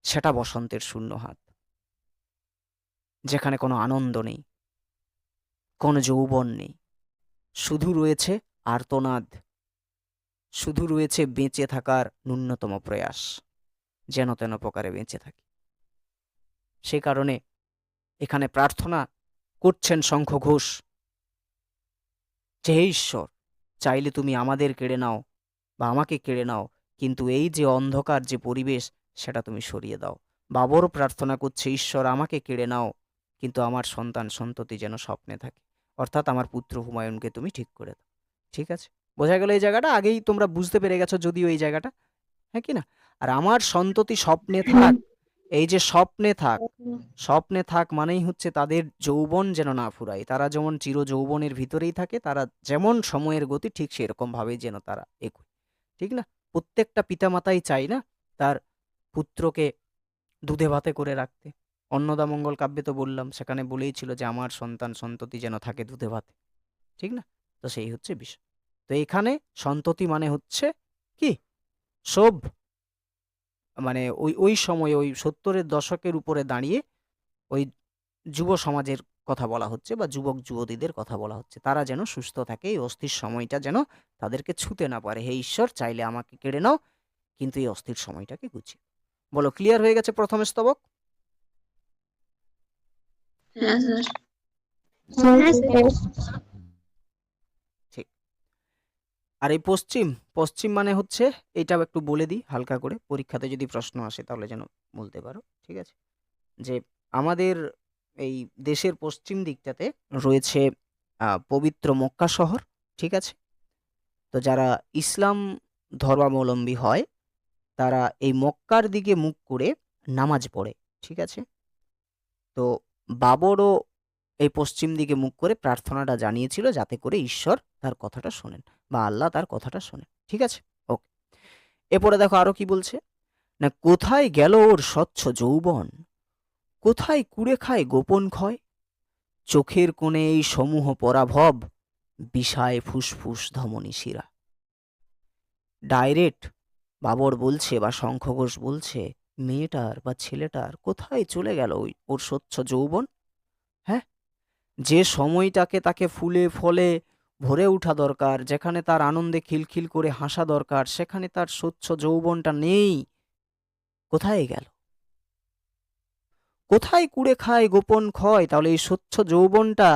সেটা বসন্তের শূন্য হাত। যেখানে কোনো আনন্দ নেই, কোনো যৌবন নেই, শুধু রয়েছে আর্তনাদ, শুধু রয়েছে বেঁচে থাকার ন্যূনতম প্রয়াস, যেন তেন প্রকারে বেঁচে থাকি। সে কারণে এখানে প্রার্থনা করছেন শঙ্খ ঘোষ যে, হে ঈশ্বর, চাইলে তুমি আমাদের কেড়ে নাও বা আমাকে কেড়ে নাও, কিন্তু এই যে অন্ধকার যে পরিবেশ, সেটা তুমি সরিয়ে দাও। বাবরও প্রার্থনা করছে, ঈশ্বর আমাকে কেড়ে নাও, কিন্তু আমার সন্তান সন্ততি যেন স্বপ্নে থাকে, অর্থাৎ আমার পুত্র হুমায়ুনকে তুমি ঠিক করে দাও। ঠিক আছে, বোঝা গেল এই জায়গাটা? আগেই তোমরা বুঝতে পেরে গেছো যদিও এই জায়গাটা, হ্যাঁ কি না? আর আমার সন্ততি স্বপ্নে থাক, এই যে স্বপ্নে থাক, স্বপ্নে থাক মানেই হচ্ছে তাদের যৌবন যেন না ফুরায়, তারা যেমন চির যৌবনের ভিতরেই থাকে, তারা যেমন সময়ের গতি ঠিক সেরকম ভাবেই যেন তারা এগোয়। ঠিক না? প্রত্যেকটা পিতামাতাই চায় না তার পুত্রকে দুধে ভাতে করে রাখতে। অন্নদামঙ্গল কাব্যে তো বললাম, সেখানে বলেই ছিল যে আমার সন্তান সন্ততি যেন থাকে দুধে ভাতে। ঠিক না? তো সেই হচ্ছে বিষয়। তো এখানে সন্ততি মানে হচ্ছে কি, সব মানে ওই ওই সময় ওই 70-এর দশকের উপরে দাঁড়িয়ে ওই যুব সমাজের কথা বলা হচ্ছে বা যুবক যুবতীদের কথা বলা হচ্ছে, তারা যেন সুস্থ থাকে, এই অস্থির সময়টা যেন তাদেরকে ছুতে না পারে। হে ঈশ্বর, চাইলে আমাকে কেড়ে নাও, কিন্তু এই অস্থির সময়টাকে গুছিয়ে। বলো, ক্লিয়ার হয়ে গেছে প্রথম স্তবক? হ্যাঁ স্যার। ঠিক। আর এই পশ্চিম, পশ্চিম মানে হচ্ছে, এটাও একটু বলে দিই হালকা করে, পরীক্ষাতে যদি প্রশ্ন আসে তাহলে যেন বলতে পারো। ঠিক আছে, যে আমাদের এই দেশের পশ্চিম দিকটাতে রয়েছে পবিত্র মক্কা শহর। ঠিক আছে, তো যারা ইসলাম ধর্মাবলম্বী হয় তারা এই মক্কার দিকে মুখ করে নামাজ পড়ে। ঠিক আছে, তো বাবরও এই পশ্চিম দিকে মুখ করে প্রার্থনাটা জানিয়েছিল, যাতে করে ঈশ্বর তার কথাটা শোনেন বা আল্লাহ তার কথাটা শোনেন। ঠিক আছে, ওকে। এরপরে দেখো আরো কি বলছে না, কোথায় গেল ওর স্বচ্ছ যৌবন, কোথায় কুড়ে খায় গোপন ক্ষয়, চোখের কোণে এই সমূহ পরাভব, বিষায় ফুসফুস ধমনী শিরা। ডাইরেক্ট বাবর বলছে বা শঙ্খ ঘোষ বলছে, মেয়েটার বা ছেলেটার কোথায় চলে গেল ওর স্বচ্ছ যৌবন? হ্যাঁ, যে সময়টাকে তাকে ফুলে ফলে ভরে ওঠা দরকার, যেখানে তার আনন্দে খিলখিল করে হাসা দরকার, সেখানে তার স্বচ্ছ যৌবনটা নেই। কোথায় গেল? কোথায় কুড়ে খায় গোপন ক্ষয়, তাহলে এই স্বচ্ছ যৌবনটা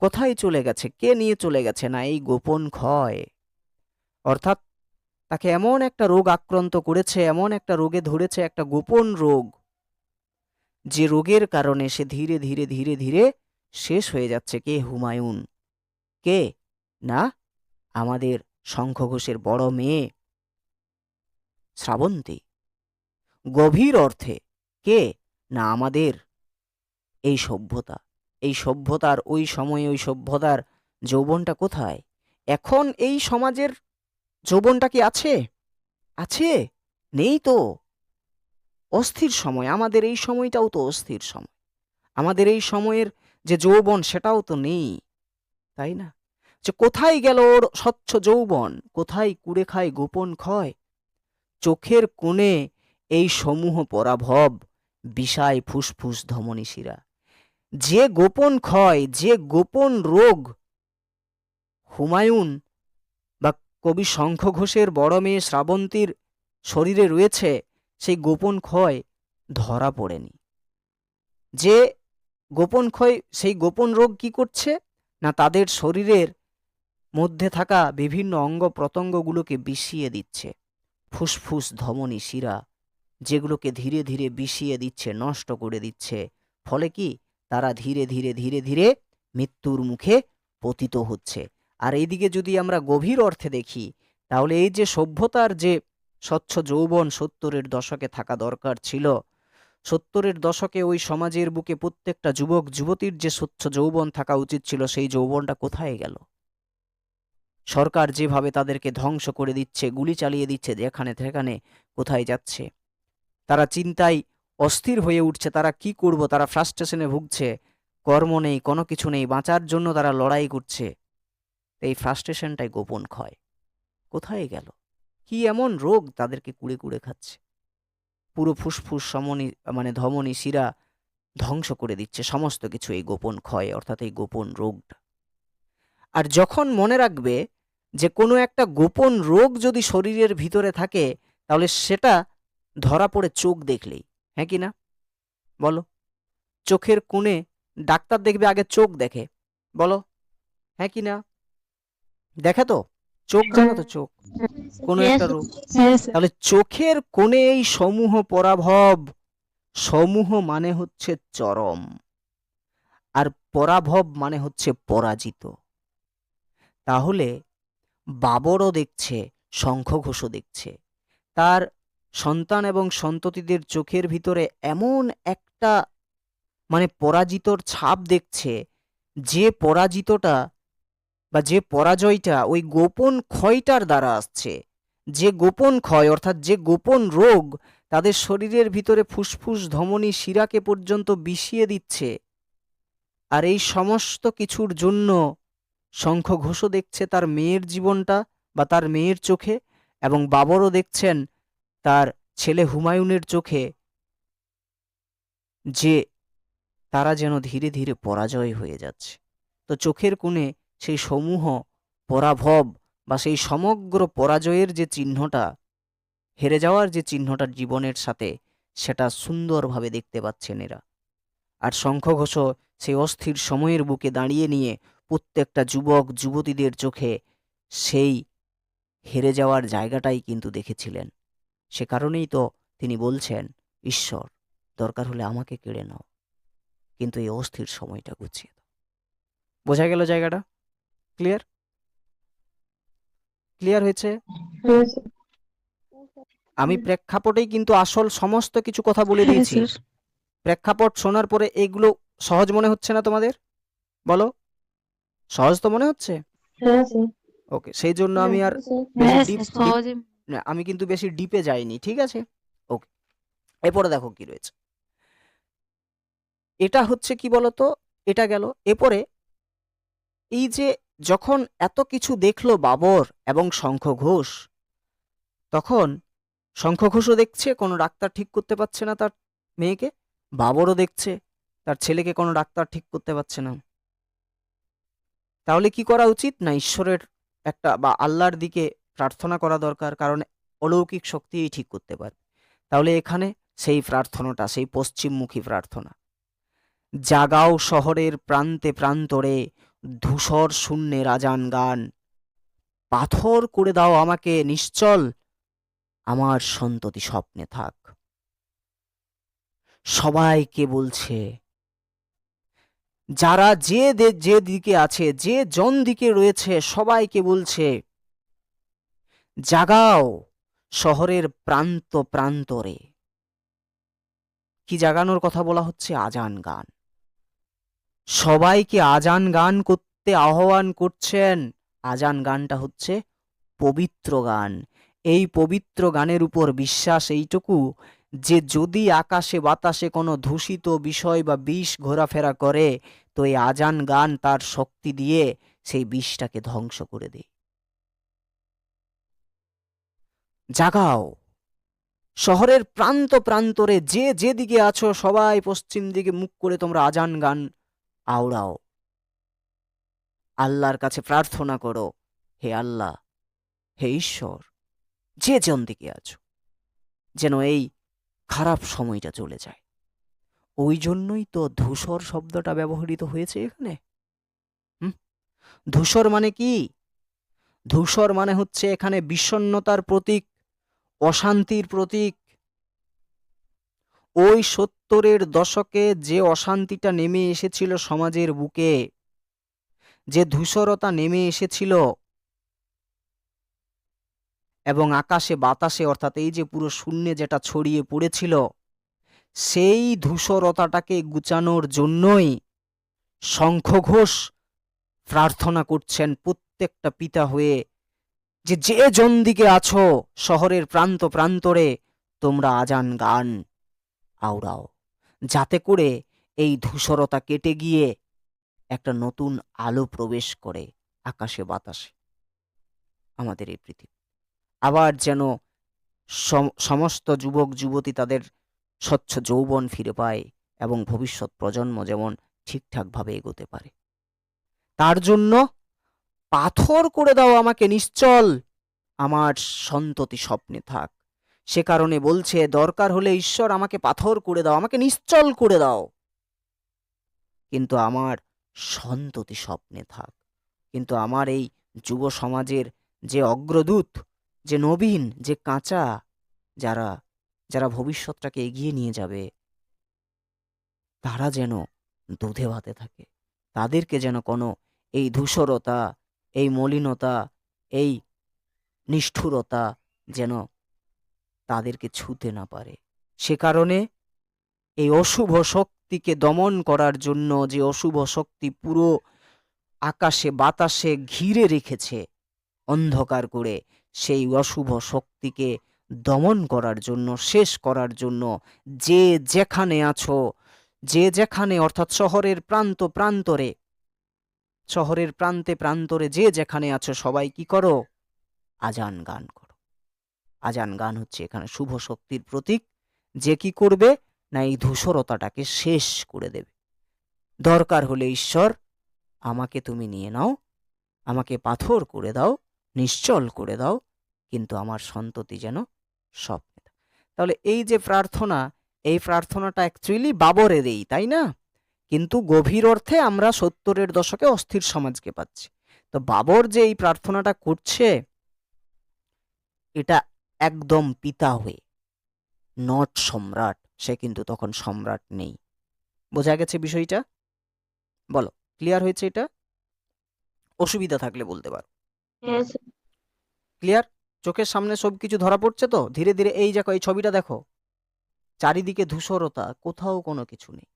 কোথায় চলে গেছে? কে নিয়ে চলে গেছে? না, এই গোপন ক্ষয়, অর্থাৎ তাকে এমন একটা রোগ আক্রান্ত করেছে, এমন একটা রোগে ধরেছে, একটা গোপন রোগ, যে রোগের কারণে সে ধীরে ধীরে ধীরে ধীরে শেষ হয়ে যাচ্ছে। কে? হুমায়ুন। কে? না, আমাদের শঙ্খ ঘোষের বড় মেয়ে শ্রাবন্তী। গভীর অর্থে কে? না, আমাদের এই সভ্যতা। এই সভ্যতার ওই সময়ে ওই সভ্যতার যৌবনটা কোথায়? এখন এই সমাজের যৌবনটা কি আছে? আছে? নেই তো। অস্থির সময়, আমাদের এই সময়টাও তো অস্থির সময়। আমাদের এই সময়ের যে যৌবন, সেটাও তো নেই, তাই না? যে কোথায় গেল ওর স্বচ্ছ যৌবন, কোথায় কুড়ে খায় গোপন ক্ষয়, চোখের কোণে এই সমূহ পরাভব, বিষায় ফুসফুস ধমনী শিরা। যে গোপন ক্ষয়, যে গোপন রোগ হুমায়ুন বা কবি শঙ্খ ঘোষের বড় মেয়ে শ্রাবন্তীর শরীরে রয়েছে, সেই গোপন ক্ষয় ধরা পড়েনি। যে গোপন ক্ষয়, সেই গোপন রোগ কি করছে না, তাদের শরীরের মধ্যে থাকা বিভিন্ন অঙ্গ প্রত্যঙ্গগুলোকে বিষিয়ে দিচ্ছে। ফুসফুস ধমনী শিরা, যেগুলোকে ধীরে ধীরে বিষিয়ে দিচ্ছে, নষ্ট করে দিচ্ছে। ফলে কি, তারা ধীরে ধীরে ধীরে ধীরে মৃত্যুর মুখে পতিত হচ্ছে। আর এইদিকে যদি আমরা গভীর অর্থে দেখি, তাহলে এই যে সভ্যতার যে স্বচ্ছ যৌবন 70-এর দশকে থাকা দরকার ছিল, 70-এর দশকে ওই সমাজের বুকে প্রত্যেকটা যুবক যুবতীর যে স্বচ্ছ যৌবন থাকা উচিত ছিল, সেই যৌবনটা কোথায় গেল? সরকার যেভাবে তাদেরকে ধ্বংস করে দিচ্ছে, গুলি চালিয়ে দিচ্ছে যেখানে সেখানে, কোথায় যাচ্ছে, তারা চিন্তায় অস্থির হয়ে উঠছে, তারা কি করব, তারা ফ্রাস্ট্রেশনে ভুগছে, কর্ম নেই, কোনো কিছু নেই, বাঁচার জন্য তারা লড়াই করছে। এই ফ্রাস্ট্রেশনটাই গোপন ক্ষয় কোথায় গেল? কি এমন রোগ তাদেরকে কুড়ে কুড়ে খাচ্ছে? পুরো ফুসফুস ধমনী শিরা ধ্বংস করে দিচ্ছে সমস্ত কিছু, এই গোপন ক্ষয় অর্থাৎ এই গোপন রোগটা। আর যখন মনে রাখবে যে কোনো একটা গোপন রোগ যদি শরীরের ভিতরে থাকে, তাহলে সেটা ধরা পড়ে চোখ দেখলেই, হ্যাঁ কি না বলো? চোখের কোণে ডাক্তার দেখবে আগে চোখ দেখে, বলো হ্যাঁ কি না? দেখে তো, চোখ জানো তো, চোখ কোনো একটা রোগ। তাহলে চোখের কোণে এই সমূহ পরাভব, সমূহ মানে হচ্ছে চরম, আর পরাভব মানে হচ্ছে পরাজিত। তাহলে বাবরও দেখছে, শঙ্খঘোষও দেখছে, তার সন্তান এবং সন্ততিদের চোখের ভিতরে এমন একটা পরাজিতর ছাপ দেখছে, যে পরাজিতটা বা যে পরাজয়টা ওই গোপন ক্ষয়টার দ্বারা আসছে। যে গোপন ক্ষয় অর্থাৎ যে গোপন রোগ তাদের শরীরের ভিতরে ফুসফুস ধমনী শিরাকে পর্যন্ত বিষিয়ে দিচ্ছে, আর এই সমস্ত কিছুর জন্য শঙ্খঘোষও দেখছে তার মেয়ের জীবনটা বা তার মেয়ের চোখে, এবং বাবরও দেখছেন তার ছেলে হুমায়ুনের চোখে, যে তারা যেন ধীরে ধীরে পরাজয় হয়ে যাচ্ছে। তো চোখের কোণে সেই সমূহ পরাভব বা সেই সমগ্র পরাজয়ের যে চিহ্নটা, হেরে যাওয়ার যে চিহ্নটা জীবনের সাথে, সেটা সুন্দরভাবে দেখতে পাচ্ছেন এরা। আর শঙ্খঘোষও সেই অস্থির সময়ের বুকে দাঁড়িয়ে নিয়ে প্রত্যেকটা যুবক যুবতীদের চোখে সেই হেরে যাওয়ার জায়গাটাই কিন্তু দেখেছিলেন। সে কারণেই তো তিনি বলছেন, ঈশ্বর দরকার হলে আমাকে কেড়ে নাও, কিন্তু এই অস্থির সময়টা গুছিয়ে দাও। বোঝা গেল জায়গাটা? ক্লিয়ার? ক্লিয়ার হয়েছে? আমি প্রেক্ষাপটেই কিন্তু আসল সমস্ত কিছু কথা বলে হ্যাঁ দিয়েছি। স্যার। প্রেক্ষাপট শোনার পরে এগুলো সহজ মনে হচ্ছে না তোমাদের? বলো, সহজ তো মনে হচ্ছে? হ্যাঁ স্যার। ওকে, সেই জন্য আমি আর স্যার। বেশি হ্যাঁ ডিপ স্যার, সহজে। আমি কিন্তু বেশি ডিপে যাইনি, ঠিক আছে? ওকে, এরপরে দেখো কি রয়েছে। এটা হচ্ছে কি বলতো, এটা গেল। এরপরে এই যে যখন এত কিছু দেখলো বাবর এবং শঙ্খঘোষ, তখন শঙ্খঘোষও দেখছে কোনো ডাক্তার ঠিক করতে পারছে না তার মেয়েকে, বাবরও দেখছে তার ছেলেকে কোনো ডাক্তার ঠিক করতে পারছে না। তাহলে কি করা উচিত? না ঈশ্বরের একটা বা আল্লাহর দিকে প্রার্থনা করা দরকার, কারণ অলৌকিক শক্তিই ঠিক করতে পারে। তাহলে এখানে সেই প্রার্থনাটা, সেই পশ্চিমমুখী প্রার্থনা, জাগাও শহরের প্রান্তে প্রান্তরে, ধূসর শূন্যের আজান গান, পাথর করে দাও আমাকে নিশ্চল, আমার সন্ততি স্বপ্নে থাক। সবাইকে বলছে, যারা যে দিকে আছে, যে জন দিকে রয়েছে, সবাইকে বলছে, জাগাও শহরের প্রান্ত প্রান্তরে। কি জাগানোর কথা বলা হচ্ছে? আজান গান। সবাইকে আজান গান করতে আহ্বান করছেন। আজান গানটা হচ্ছে পবিত্র গান। এই পবিত্র গানের উপর বিশ্বাস এইটুকু যে যদি আকাশে বাতাসে কোনো দূষিত বিষয় বা বিষ ঘোরাফেরা করে, তো এই আজান গান তার শক্তি দিয়ে সেই বিষটাকে ধ্বংস করে দেয়। জাগাও শহরের প্রান্ত প্রান্তরে, যে যেদিকে আছো সবাই পশ্চিম দিকে মুখ করে তোমরা আজান গান আওড়াও, আল্লাহর কাছে প্রার্থনা করো, হে আল্লাহ, হে ঈশ্বর, যে জন দিকে আছো, যেন এই খারাপ সময়টা চলে যায়। ওই জন্যই তো ধূসর শব্দটা ব্যবহৃত হয়েছে এখানে। ধূসর মানে কি? ধূসর মানে হচ্ছে এখানে বিষণ্ণতার প্রতীক, অশান্তির প্রতীক। ওই 70-এর দশকে যে অশান্তিটা নেমে এসেছিল সমাজের বুকে, যে ধূসরতা নেমে এসেছিল, এবং আকাশে বাতাসে অর্থাৎ এই যে পুরো শূন্যে যেটা ছড়িয়ে পড়েছিল, সেই ধূসরতাটাকে গুচানোর জন্যই শঙ্খঘোষ প্রার্থনা করছেন প্রত্যেকটা পিতা হয়ে যে যে জন দিকে আছো শহরের প্রান্ত প্রান্তরে তোমরা আজান গান আওড়াও, যাতে করে এই ধূসরতা কেটে গিয়ে একটা নতুন আলো প্রবেশ করে আকাশে বাতাসে আমাদের এই পৃথিবী। আবার যেন সমস্ত যুবক যুবতী তাদের স্বচ্ছ যৌবন ফিরে পায় এবং ভবিষ্যৎ প্রজন্ম যেমন ঠিকঠাকভাবে এগোতে পারে। তার জন্য পাথর করে দাও আমাকে নিশ্চল, আমার সন্ততি স্বপ্নে থাক। সে কারণে বলছে দরকার হলে ঈশ্বর আমাকে পাথর করে দাও, আমাকে নিশ্চল করে দাও, কিন্তু আমার সন্ততি স্বপ্নে থাক। কিন্তু আমার এই যুব সমাজের যে অগ্রদূত, যে নবীন, যে কাঁচা, যারা যারা ভবিষ্যৎটাকে এগিয়ে নিয়ে যাবে, তারা যেন দুধে ভাতে থাকে, তাদেরকে যেন কোনো এই ধূসরতা, এই মলিনতা, এই নিষ্ঠুরতা যেন তাদেরকে ছুঁতে না পারে। সে কারণে এই অশুভ শক্তিকে দমন করার জন্য, যে অশুভ শক্তি পুরো আকাশে বাতাসে ঘিরে রেখেছে অন্ধকার করে, সেই অশুভ শক্তিকে দমন করার জন্য, শেষ করার জন্য যে যেখানে আছো, যে যেখানে, অর্থাৎ শহরের প্রান্ত প্রান্তরে, শহরের প্রান্তে প্রান্তরে যে যেখানে আছো সবাই কি করো? আজান গান করো। আজান গান হচ্ছে এখানে শুভ শক্তির প্রতীক, যে কি করবে না এই ধূসরতাটাকে শেষ করে দেবে। দরকার হলে ঈশ্বর আমাকে তুমি নিয়ে নাও, আমাকে পাথর করে দাও, নিশ্চল করে দাও, কিন্তু আমার সন্ততি যেন স্বপ্নে থাকে। তাহলে এই যে প্রার্থনা, এই প্রার্থনাটা অ্যাকচুয়ালি বাবরের, তাই না? কিন্তু গভীর অর্থে আমরা 70-এর দশকে অস্থির সমাজকে পাচ্ছি। তো বাবর যে এই প্রার্থনাটা করছে, এটা একদম পিতা হয়ে, নট সম্রাট। সে কিন্তু তখন সম্রাট নেই। বোঝা গেছে বিষয়টা? বলো, ক্লিয়ার হয়েছে এটা? অসুবিধা থাকলে বলতে পারো। Yes, clear? চোখের সামনে সবকিছু ধরা পড়ছে তো ধীরে ধীরে? এই দেখো, এই ছবিটা দেখো, চারিদিকে ধূসরতা, কোথাও কোনো কিছু নেই,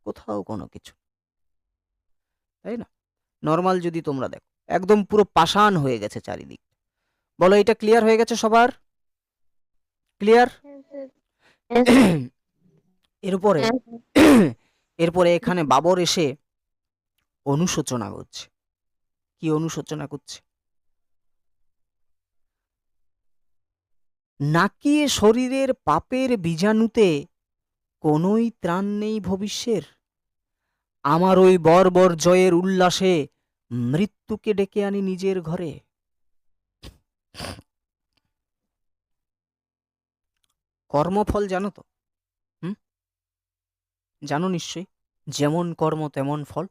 কোথাও কোনো কিছু, তাই না? নর্মাল যদি তোমরা দেখো, একদম পুরো পাষাণ হয়ে গেছে চারিদিক। বলো, এটা ক্লিয়ার হয়ে গেছে সবার? ক্লিয়ার? yes, এরপরে yes. এরপরে এখানে বাবর এসে অনুশোচনা করছে। কি অনুশোচনা করছে? নাকি এ শরীরের পাপের বীজাণুতে কোনোই ত্রাণ নেই ভবিষ্যের? আমার ওই বর্বর জয়ের উল্লাসে মৃত্যুকে ডেকে আনি নিজের ঘরে। কর্মফল জানো তো? জানো নিশ্চয়ই, যেমন কর্ম তেমন ফল।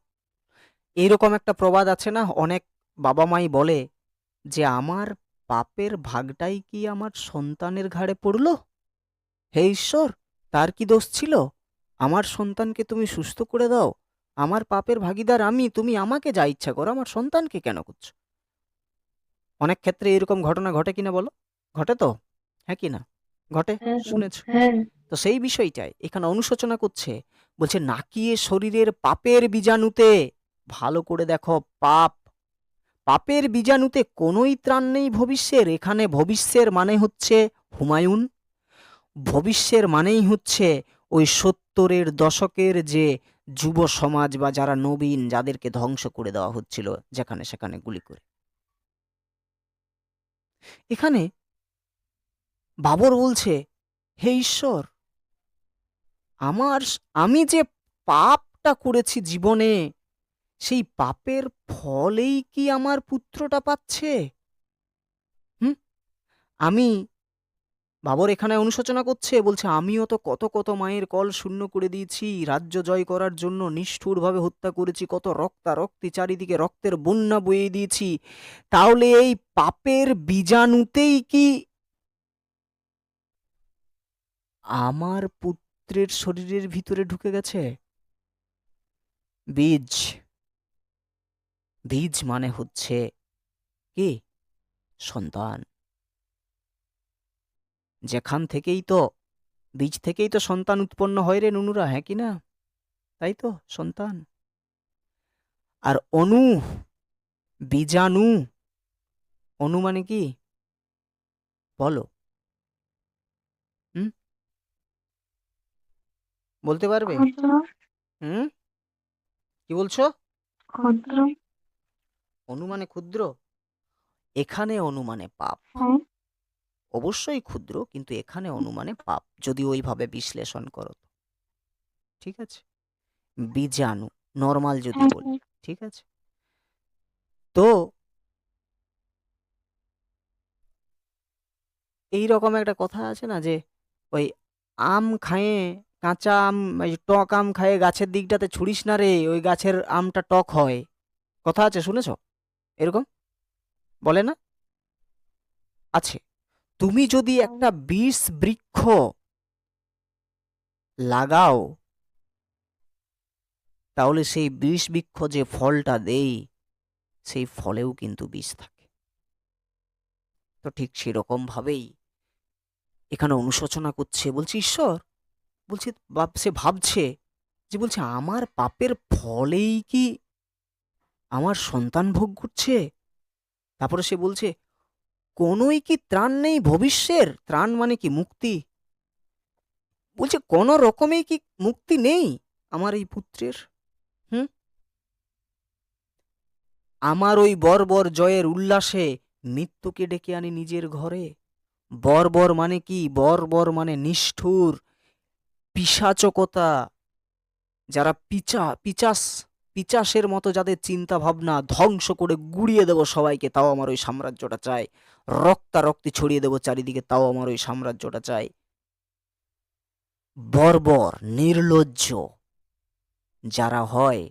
এইরকম একটা প্রবাদ আছে না, অনেক বাবা মাই বলে যে আমার পাপের ভাগটাই কি আমার সন্তানের ঘাড়ে পড়লো? হে ঈশ্বর, তার কি দোষ ছিল? আমার সন্তানকে তুমি সুস্থ করে দাও, আমার পাপের ভাগীদার আমি, তুমি আমাকে যা ইচ্ছা করো, আমার সন্তানকে কেন করছো? অনেক ক্ষেত্রে এরকম ঘটনা ঘটে কিনা বলো? ঘটে তো, হ্যাঁ কি না? ঘটে, হ্যাঁ, শুনেছো? হ্যাঁ, তো সেই বিষয়টাই এখানে অনুশোচনা করছে, বলছে নাকি এ শরীরের পাপের বীজাণুতে, ভালো করে দেখো, পাপ, পাপের বীজাণুতে কোনোই ত্রাণ নেই ভবিষ্যের। এখানে ভবিষ্যের মানে হচ্ছে হুমায়ুন, ভবিষ্যের মানেই হচ্ছে ওই 70-এর দশকের যে যুব সমাজ বা যারা নবীন, যাদেরকে ধ্বংস করে দেওয়া হচ্ছিল যেখানে সেখানে গুলি করে। এখানে বাবর বলছে, হে ঈশ্বর, আমি যে পাপটা করেছি জীবনে, সেই পাপের ফলেই কি আমার পুত্রটা পাচ্ছে? হুম আমি, বাবর এখানে অনুশোচনা করছে, বলছে আমিও তো কত কত মায়ের কল শূন্য করে দিয়েছি, রাজ্য জয় করার জন্য নিষ্ঠুরভাবে হত্যা করেছি, কত রক্তারক্তি, চারিদিকে রক্তের বন্যা বয়ে দিয়েছি। তাহলে এই পাপের বীজাণুতেই কি আমার পুত্রের শরীরের ভিতরে ঢুকে গেছে? বীজ, বীজ মানে হচ্ছে কি? সন্তান। যেখান থেকেই তো, বীজ থেকেই তো সন্তান উৎপন্ন হয় রে নুনুরা, হ্যাঁ কি না? তাই তো, সন্তান। আর বীজাণু, অনু মানে কি বলো? হুম, বলতে পারবে? ক্ষুদ্র হুম, কি বলছো? ক্ষুদ্র অনু মানে ক্ষুদ্র? এখানে অনু মানে পাপ। হ্যাঁ অবশ্যই ক্ষুদ্র, কিন্তু এখানে অনু মানে পাপ, যদি ওইভাবে বিশ্লেষণ করো তো। ঠিক আছে, বীজাণু নর্মাল যদি হ্যাঁ বলি। ঠিক আছে, তো এই রকম একটা কথা আছে না যে ওই আম খায়ে, কাঁচা আম, ওই টক আম খায়ে গাছের দিকটাতে ছুড়িস না রে, ওই গাছের আমটা টক হয়। কথা আছে, শুনেছো এরকম? বলে না? আছে। তুমি যদি একটা বিষ বৃক্ষ লাগাও, তাহলে সেই বিষ বৃক্ষ যে ফলটা দেয়, সেই ফলেও কিন্তু বিষ থাকে। তো ঠিক সেরকম ভাবেই এখানে অনুশোচনা করছে, বলছে ঈশ্বর, বলছে সে ভাবছে যে, বলছে আমার পাপের ফলেই কি আমার সন্তান ভোগ করছে। তারপরে সে বলছে, কোনোই কি ত্রাণ নেই ভবিষ্যের? ত্রাণ মানে কি মুক্তি। বলছে কোনো রকমেই কি মুক্তি নেই আমার এই পুত্রের? হুম, আমার ওই বর্বর জয়ের উল্লাসে মৃত্যুকে ডেকে আনি নিজের ঘরে। বর্বর মানে কি? বর্বর মানে নিষ্ঠুর, পিশাচকতা, যারা পিচাসের মতো যাদের চিন্তা ভাবনা, ধ্বংস করে গুড়িয়ে দেব সবাইকে, তাও আমার ওই সাম্রাজ্যটা চাই। রক্তারক্তি ছড়িয়ে দেব চারিদিকে, তাও আমার ওই সাম্রাজ্যটা চাই। বর্বর নির্লজ্জ যারা হয়,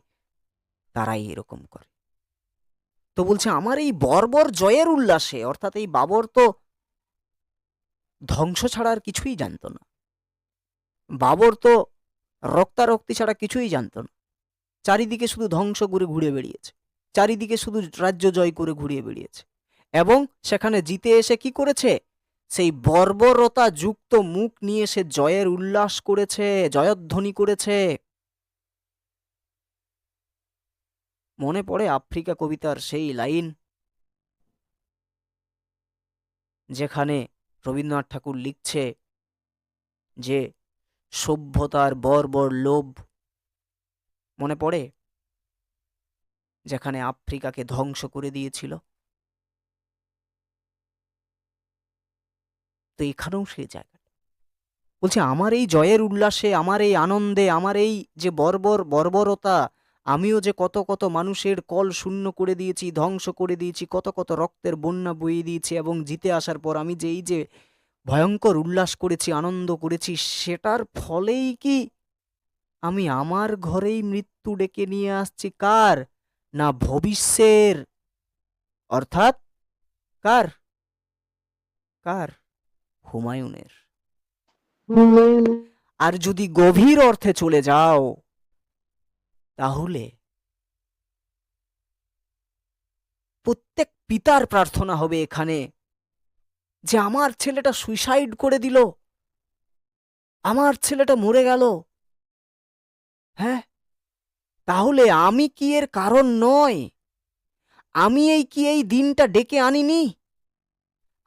তারাই এরকম করে। তো বলছে আমার এই বর্বর জয়ের উল্লাসে, অর্থাৎ এই বাবর তো ধ্বংস ছাড়া আর কিছুই জানতো না। বাবর তো রক্তারক্তি ছাড়া কিছুই জানতো না। চারিদিকে শুধু ধ্বংস করে ঘুরে বেড়িয়েছে, চারিদিকে শুধু রাজ্য জয় করে ঘুরিয়ে বেড়িয়েছে, এবং সেখানে জিতে এসে কি করেছে? সেই বর্বরতা যুক্ত মুখ নিয়ে সে জয়ের উল্লাস করেছে, জয়ধ্বনি করেছে। মনে পড়ে আফ্রিকা কবিতার সেই লাইন, যেখানে রবীন্দ্রনাথ ঠাকুর লিখছে যে সভ্যতার বর্বর লোভ। মনে পড়ে? যেখানে আফ্রিকাকে ধ্বংস করে দিয়েছিল। তো এখানেও সেই জায়গা, বলছে আমার এই জয়ের উল্লাসে, আমার এই আনন্দে, আমার এই যে বর্বরতা, আমিও যে কত কত মানুষের কল শূন্য করে দিয়েছি, ধ্বংস করে দিয়েছি, কত কত রক্তের বন্যা বইয়ে দিয়েছি, এবং জিতে আসার পর আমি যে এই যে ভয়ঙ্কর উল্লাস করেছি, আনন্দ করেছি, সেটার ফলেই কি আমি আমার ঘরেই মৃত্যু ডেকে নিয়ে আসছি? কার? না ভবিষ্যের, অর্থাৎ কার? কার? হুমায়ুনের। আর যদি গভীর অর্থে চলে যাও, তাহলে প্রত্যেক পিতার প্রার্থনা হবে এখানে, যে আমার ছেলেটা সুইসাইড করে দিল, আমার ছেলেটা মরে গেল। হ্যাঁ, তাহলে আমি কি এর কারণ নয়? আমি এই কি এই দিনটা ডেকে আনিনি?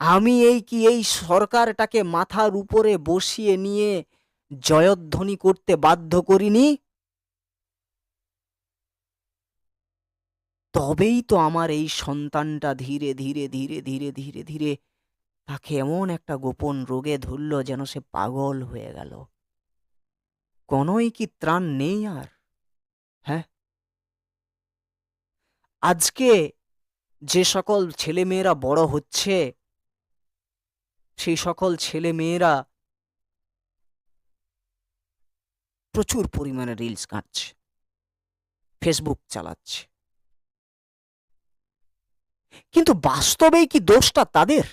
আমি এই কি এই সরকারটাকে মাথার উপরে বসিয়ে নিয়ে জয়ধ্বনি করতে বাধ্য করিনি? তবেই তো আমার এই সন্তানটা ধীরে ধীরে ধীরে ধীরে ধীরে ধীরে তাকে এমন একটা গোপন রোগে ধরল, যেন সে পাগল হয়ে গেল। কোনোই কি ত্রাণ নেই আর? হ্যাঁ, আজকে যে সকল ছেলেমেয়েরা বড় হচ্ছে, সেই সকল ছেলেমেয়েরা প্রচুর পরিমাণে রিলস ঘাঁটছে, ফেসবুক চালাচ্ছে, কিন্তু বাস্তবেই কি দোষটা তাদের?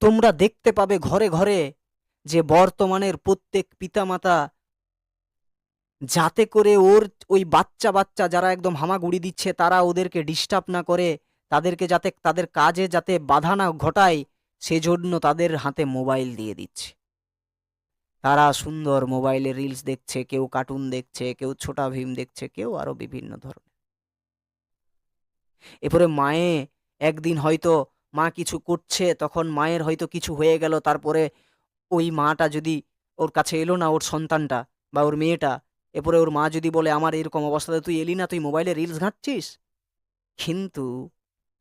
তোমরা দেখতে পাবে ঘরে ঘরে যে বর্তমানের প্রত্যেক পিতামাতা, যাতে করে ওর ওই বাচ্চা বাচ্চা যারা একদম হামাগুড়ি দিচ্ছে, তারা ওদেরকে ডিস্টার্ব না করে, তাদেরকে যাতে তাদের কাজে যাতে বাধা না ঘটায়, সেজন্য তাদের হাতে মোবাইল দিয়ে দিচ্ছে। তারা সুন্দর মোবাইলে রিলস দেখছে, কেউ কার্টুন দেখছে, কেউ ছোটা ভীম দেখছে, কেউ আরো বিভিন্ন ধরনের। এরপরে মায়ে একদিন হয়তো মা কিছু করছে, তখন মায়ের হয়তো কিছু হয়ে গেল, তারপরে ওই মাটা যদি ওর কাছে এলো না, ওর সন্তানটা বা ওর মেয়েটা, এরপরে ওর মা যদি বলে আমার এরকম অবস্থাতে তুই এলি না, তুই মোবাইলে রিলস ঘাঁটছিস। কিন্তু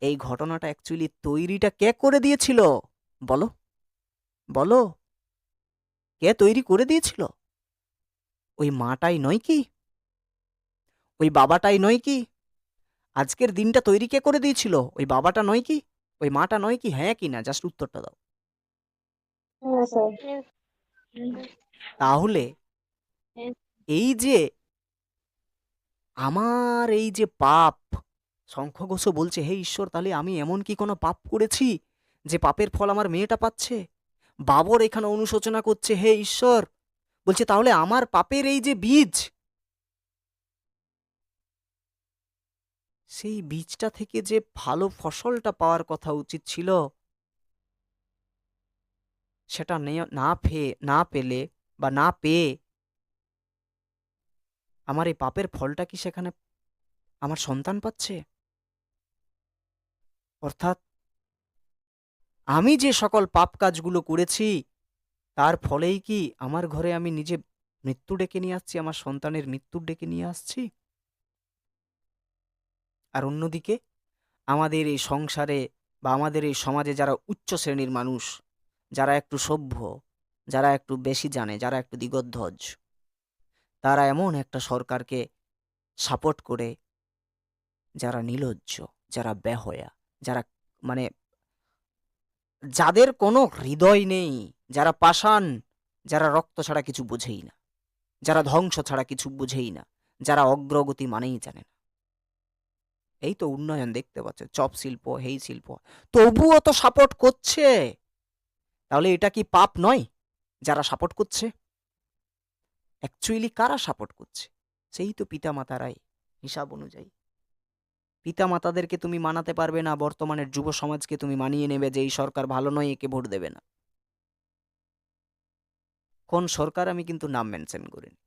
এই ঘটনাটা অ্যাকচুয়ালি তৈরিটা কে করে দিয়েছিল? বলো, বলো, কে তৈরি করে দিয়েছিল? ওই মাটাই নয় কি? ওই বাবাটাই নয় কি? আজকের দিনটা তৈরি কে করে দিয়েছিল? ওই বাবাটা নয় কি? ওই মাটা নয় কি? হ্যাঁ কি না, জাস্ট উত্তরটা দাও। হ্যাঁ স্যার। তাহলে এই যে আমার এই যে পাপ, শঙ্খ ঘোষ বলছে হে ঈশ্বর, তাহলে আমি এমন কি কোনো পাপ করেছি যে পাপের ফল আমার মেয়েটা পাচ্ছে? বাবর এখানে অনুশোচনা করছে, হে ঈশ্বর, বলছে তাহলে আমার পাপের এই যে বীজ, সেই বীজটা থেকে যে ভালো ফসলটা পাওয়ার কথা উচিত ছিল, সেটা না পেলে বা না পেয়ে আমার এই পাপের ফলটা কি সেখানে আমার সন্তান পাচ্ছে? অর্থাৎ আমি যে সকল পাপ কাজগুলো করেছি, তার ফলেই কি আমার ঘরে আমি নিজে মৃত্যু ডেকে নিয়ে আসছি, আমার সন্তানের মৃত্যু ডেকে নিয়ে আসছি? আর অন্যদিকে আমাদের এই সংসারে বা আমাদের এই সমাজে যারা উচ্চ শ্রেণীর মানুষ, যারা একটু সভ্য, যারা একটু বেশি জানে, যারা একটু দিগদ্ধজ, তারা এমন একটা সরকারকে সাপোর্ট করে যারা নির্লজ্জ, যারা বেহয়া, যারা মানে যাদের কোনো হৃদয় নেই, যারা পাষাণ, যারা রক্ত ছাড়া কিছু বোঝেই না, যারা ধ্বংস ছাড়া কিছু বুঝেই না, যারা অগ্রগতি মানেই জানে না। এই তো উন্নয়ন দেখতে পাচ্ছে, চপ শিল্প, হেই শিল্প, তবুও তো সাপোর্ট করছে। তাহলে এটা কি পাপ নয় যারা সাপোর্ট করছে? অ্যাকচুয়ালি কারা সাপোর্ট করছে? সেই তো পিতামাতারাই। হিসাব অনুযায়ী পিতামাতাদেরকে তুমি মানাতে পারবে না, বর্তমানের যুব সমাজকে তুমি মানিয়ে নেবে যে এই সরকার ভালো নয়, একে ভোট দেবে না। কোন সরকার আমি কিন্তু নাম মেনশন করিনি,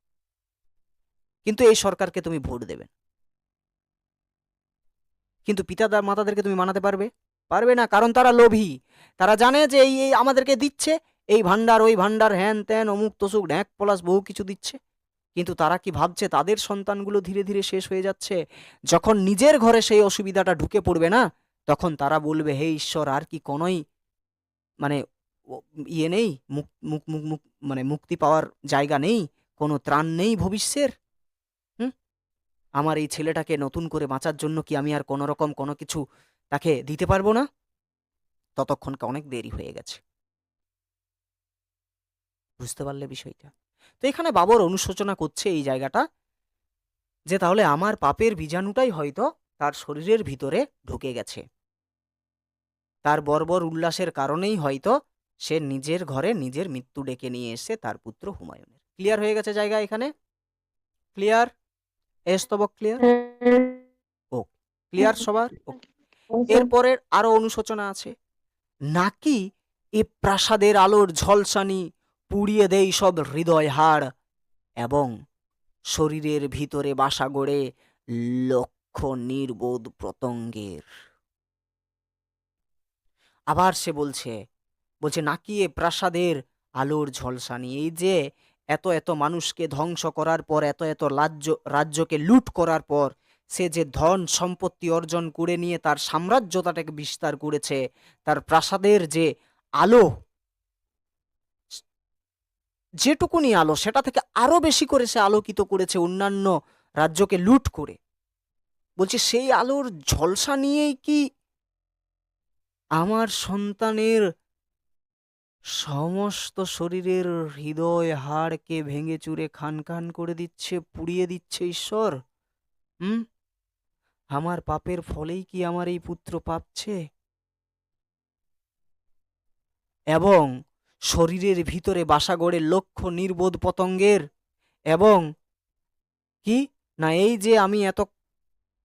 কিন্তু এই সরকারকে তুমি ভোট দেবে না। কিন্তু পিতাদার মাতাদেরকে তুমি মানাতে পারবে? পারবে না, কারণ তারা লোভী। তারা জানে যে এই এই আমাদেরকে দিচ্ছে, এই ভান্ডার ওই ভান্ডার, হ্যান ত্যান অমুক তসুক ঢ্যাক প্লাস বহু কিছু দিচ্ছে। কিন্তু তারা কি ভাবছে তাদের সন্তানগুলো ধীরে ধীরে শেষ হয়ে যাচ্ছে? যখন নিজের ঘরে সেই অসুবিধাটা ঢুকে পড়বে না, তখন তারা বলবে হে ঈশ্বর, আর কি কোনোই মানে ইয়ে নেই, মুক মুক মুক মুক মানে মুক্তি পাওয়ার জায়গা নেই, কোনো ত্রাণ নেই ভবিষ্যের? হুম, আমার এই ছেলেটাকে নতুন করে বাঁচার জন্য কি আমি আর কোনো রকম কোনো কিছু তাকে দিতে পারবো না? ততক্ষণকে অনেক দেরি হয়ে গেছে। বুঝতে পারলে বিষয়টা? তো এখানে বাবর অনুশোচনা করছে এই জায়গাটা, যে তাহলে আমার পাপের বীজাণুটাই হয়তো তার শরীরের ভিতরে ঢুকে গেছে, তার বর্বর উল্লাসের কারণেই হয়তো সে নিজের ঘরে নিজের মৃত্যু ডেকে নিয়ে এসে তার পুত্র হুমায়ুনের। ক্লিয়ার হয়ে গেছে জায়গা এখানে? ক্লিয়ার? স্তবক ক্লিয়ার? ও ক্লিয়ার সবার? ওকে। এরপরের আরো অনুশোচনা আছে, নাকি এ প্রাসাদের আলোর ঝলসানি পুড়িয়ে দেই সব হৃদয় হাড়, এবং শরীরের ভিতরে বাসা গড়ে লক্ষ নির্বোধ পতঙ্গের। আবার সে বলছে, নাকি এ প্রাসাদের আলোর ঝলসানি, এই যে এত এত মানুষকে ধ্বংস করার পর, এত এত রাজ্যকে লুট করার পর, সে যে ধন সম্পত্তি অর্জন করে নিয়ে তার সাম্রাজ্যটাকে বিস্তার করেছে, তার প্রাসাদের যে আলো, যেটুকুনি আলো, সেটা থেকে আরো বেশি করে সে আলোকিত করেছে অন্যান্য রাজ্যকে লুট করে। বলছে সেই আলোর ঝলসা নিয়েই কি আমার সন্তানের সমস্ত শরীরের হৃদয় হাড়কে ভেঙে চুরে খান খান করে দিচ্ছে, পুড়িয়ে দিচ্ছে ঈশ্বর? হুম, আমার পাপের ফলেই কি আমার এই পুত্র পাচ্ছে? এবং শরীরের ভিতরে বাসা গড়ে লক্ষ নির্বোধ পতঙ্গের, এবং কি না এই যে আমি এত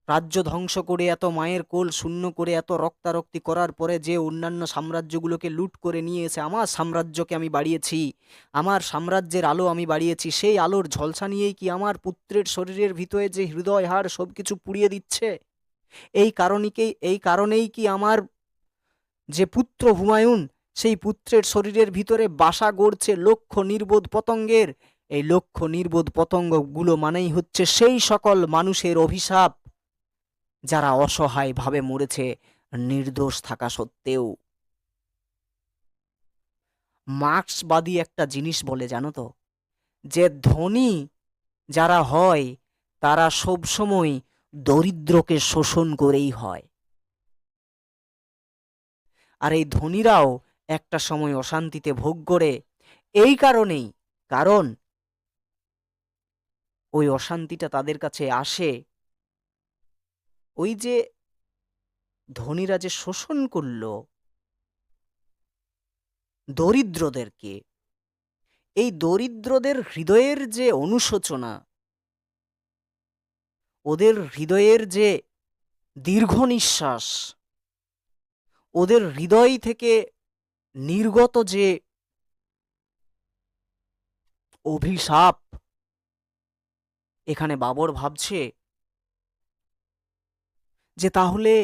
রাজ্য ধ্বংস করে, এত মায়ের কোল শূন্য করে, এত রক্তারক্তি করার পরে যে অন্যান্য সাম্রাজ্যগুলোকে লুট করে নিয়ে এসে আমার সাম্রাজ্যকে আমি বাড়িয়েছি, আমার সাম্রাজ্যের আলো আমি বাড়িয়েছি, সেই আলোর ঝলসা নিয়েই কি আমার পুত্রের শরীরের ভিতরে যে হৃদয় হাড় সবকিছু পুড়িয়ে দিচ্ছে? এই কারণেই কি আমার যে পুত্র হুমায়ুন, সেই পুত্রের শরীরের ভিতরে বাসা গড়ছে লক্ষ নির্বোধ পতঙ্গের। এই লক্ষ নির্বোধ পতঙ্গগুলো মানেই হচ্ছে সেই সকল মানুষের অভিশাপ যারা অসহায়ভাবে মরেছে নির্দোষ থাকা সত্ত্বেও। মার্ক্সবাদী একটা জিনিস বলে জানো তো, যে ধনী যারা হয় তারা সবসময় দরিদ্রকে শোষণ করেই হয়। আর এই ধনীরাও একটা সময় অশান্তিতে ভোগ করে এই কারণেই, কারণ ওই অশান্তিটা তাদের কাছে আসে ওই যে ধনীরা যে শোষণ করলো দরিদ্রদেরকে, এই দরিদ্রদের হৃদয়ের যে অনুশোচনা, ওদের হৃদয়ের যে দীর্ঘ নিঃশ্বাস, ওদের হৃদয় থেকে নির্গত যে অভিশাপ, এখানে বাবর ভাবছে যে তাহলে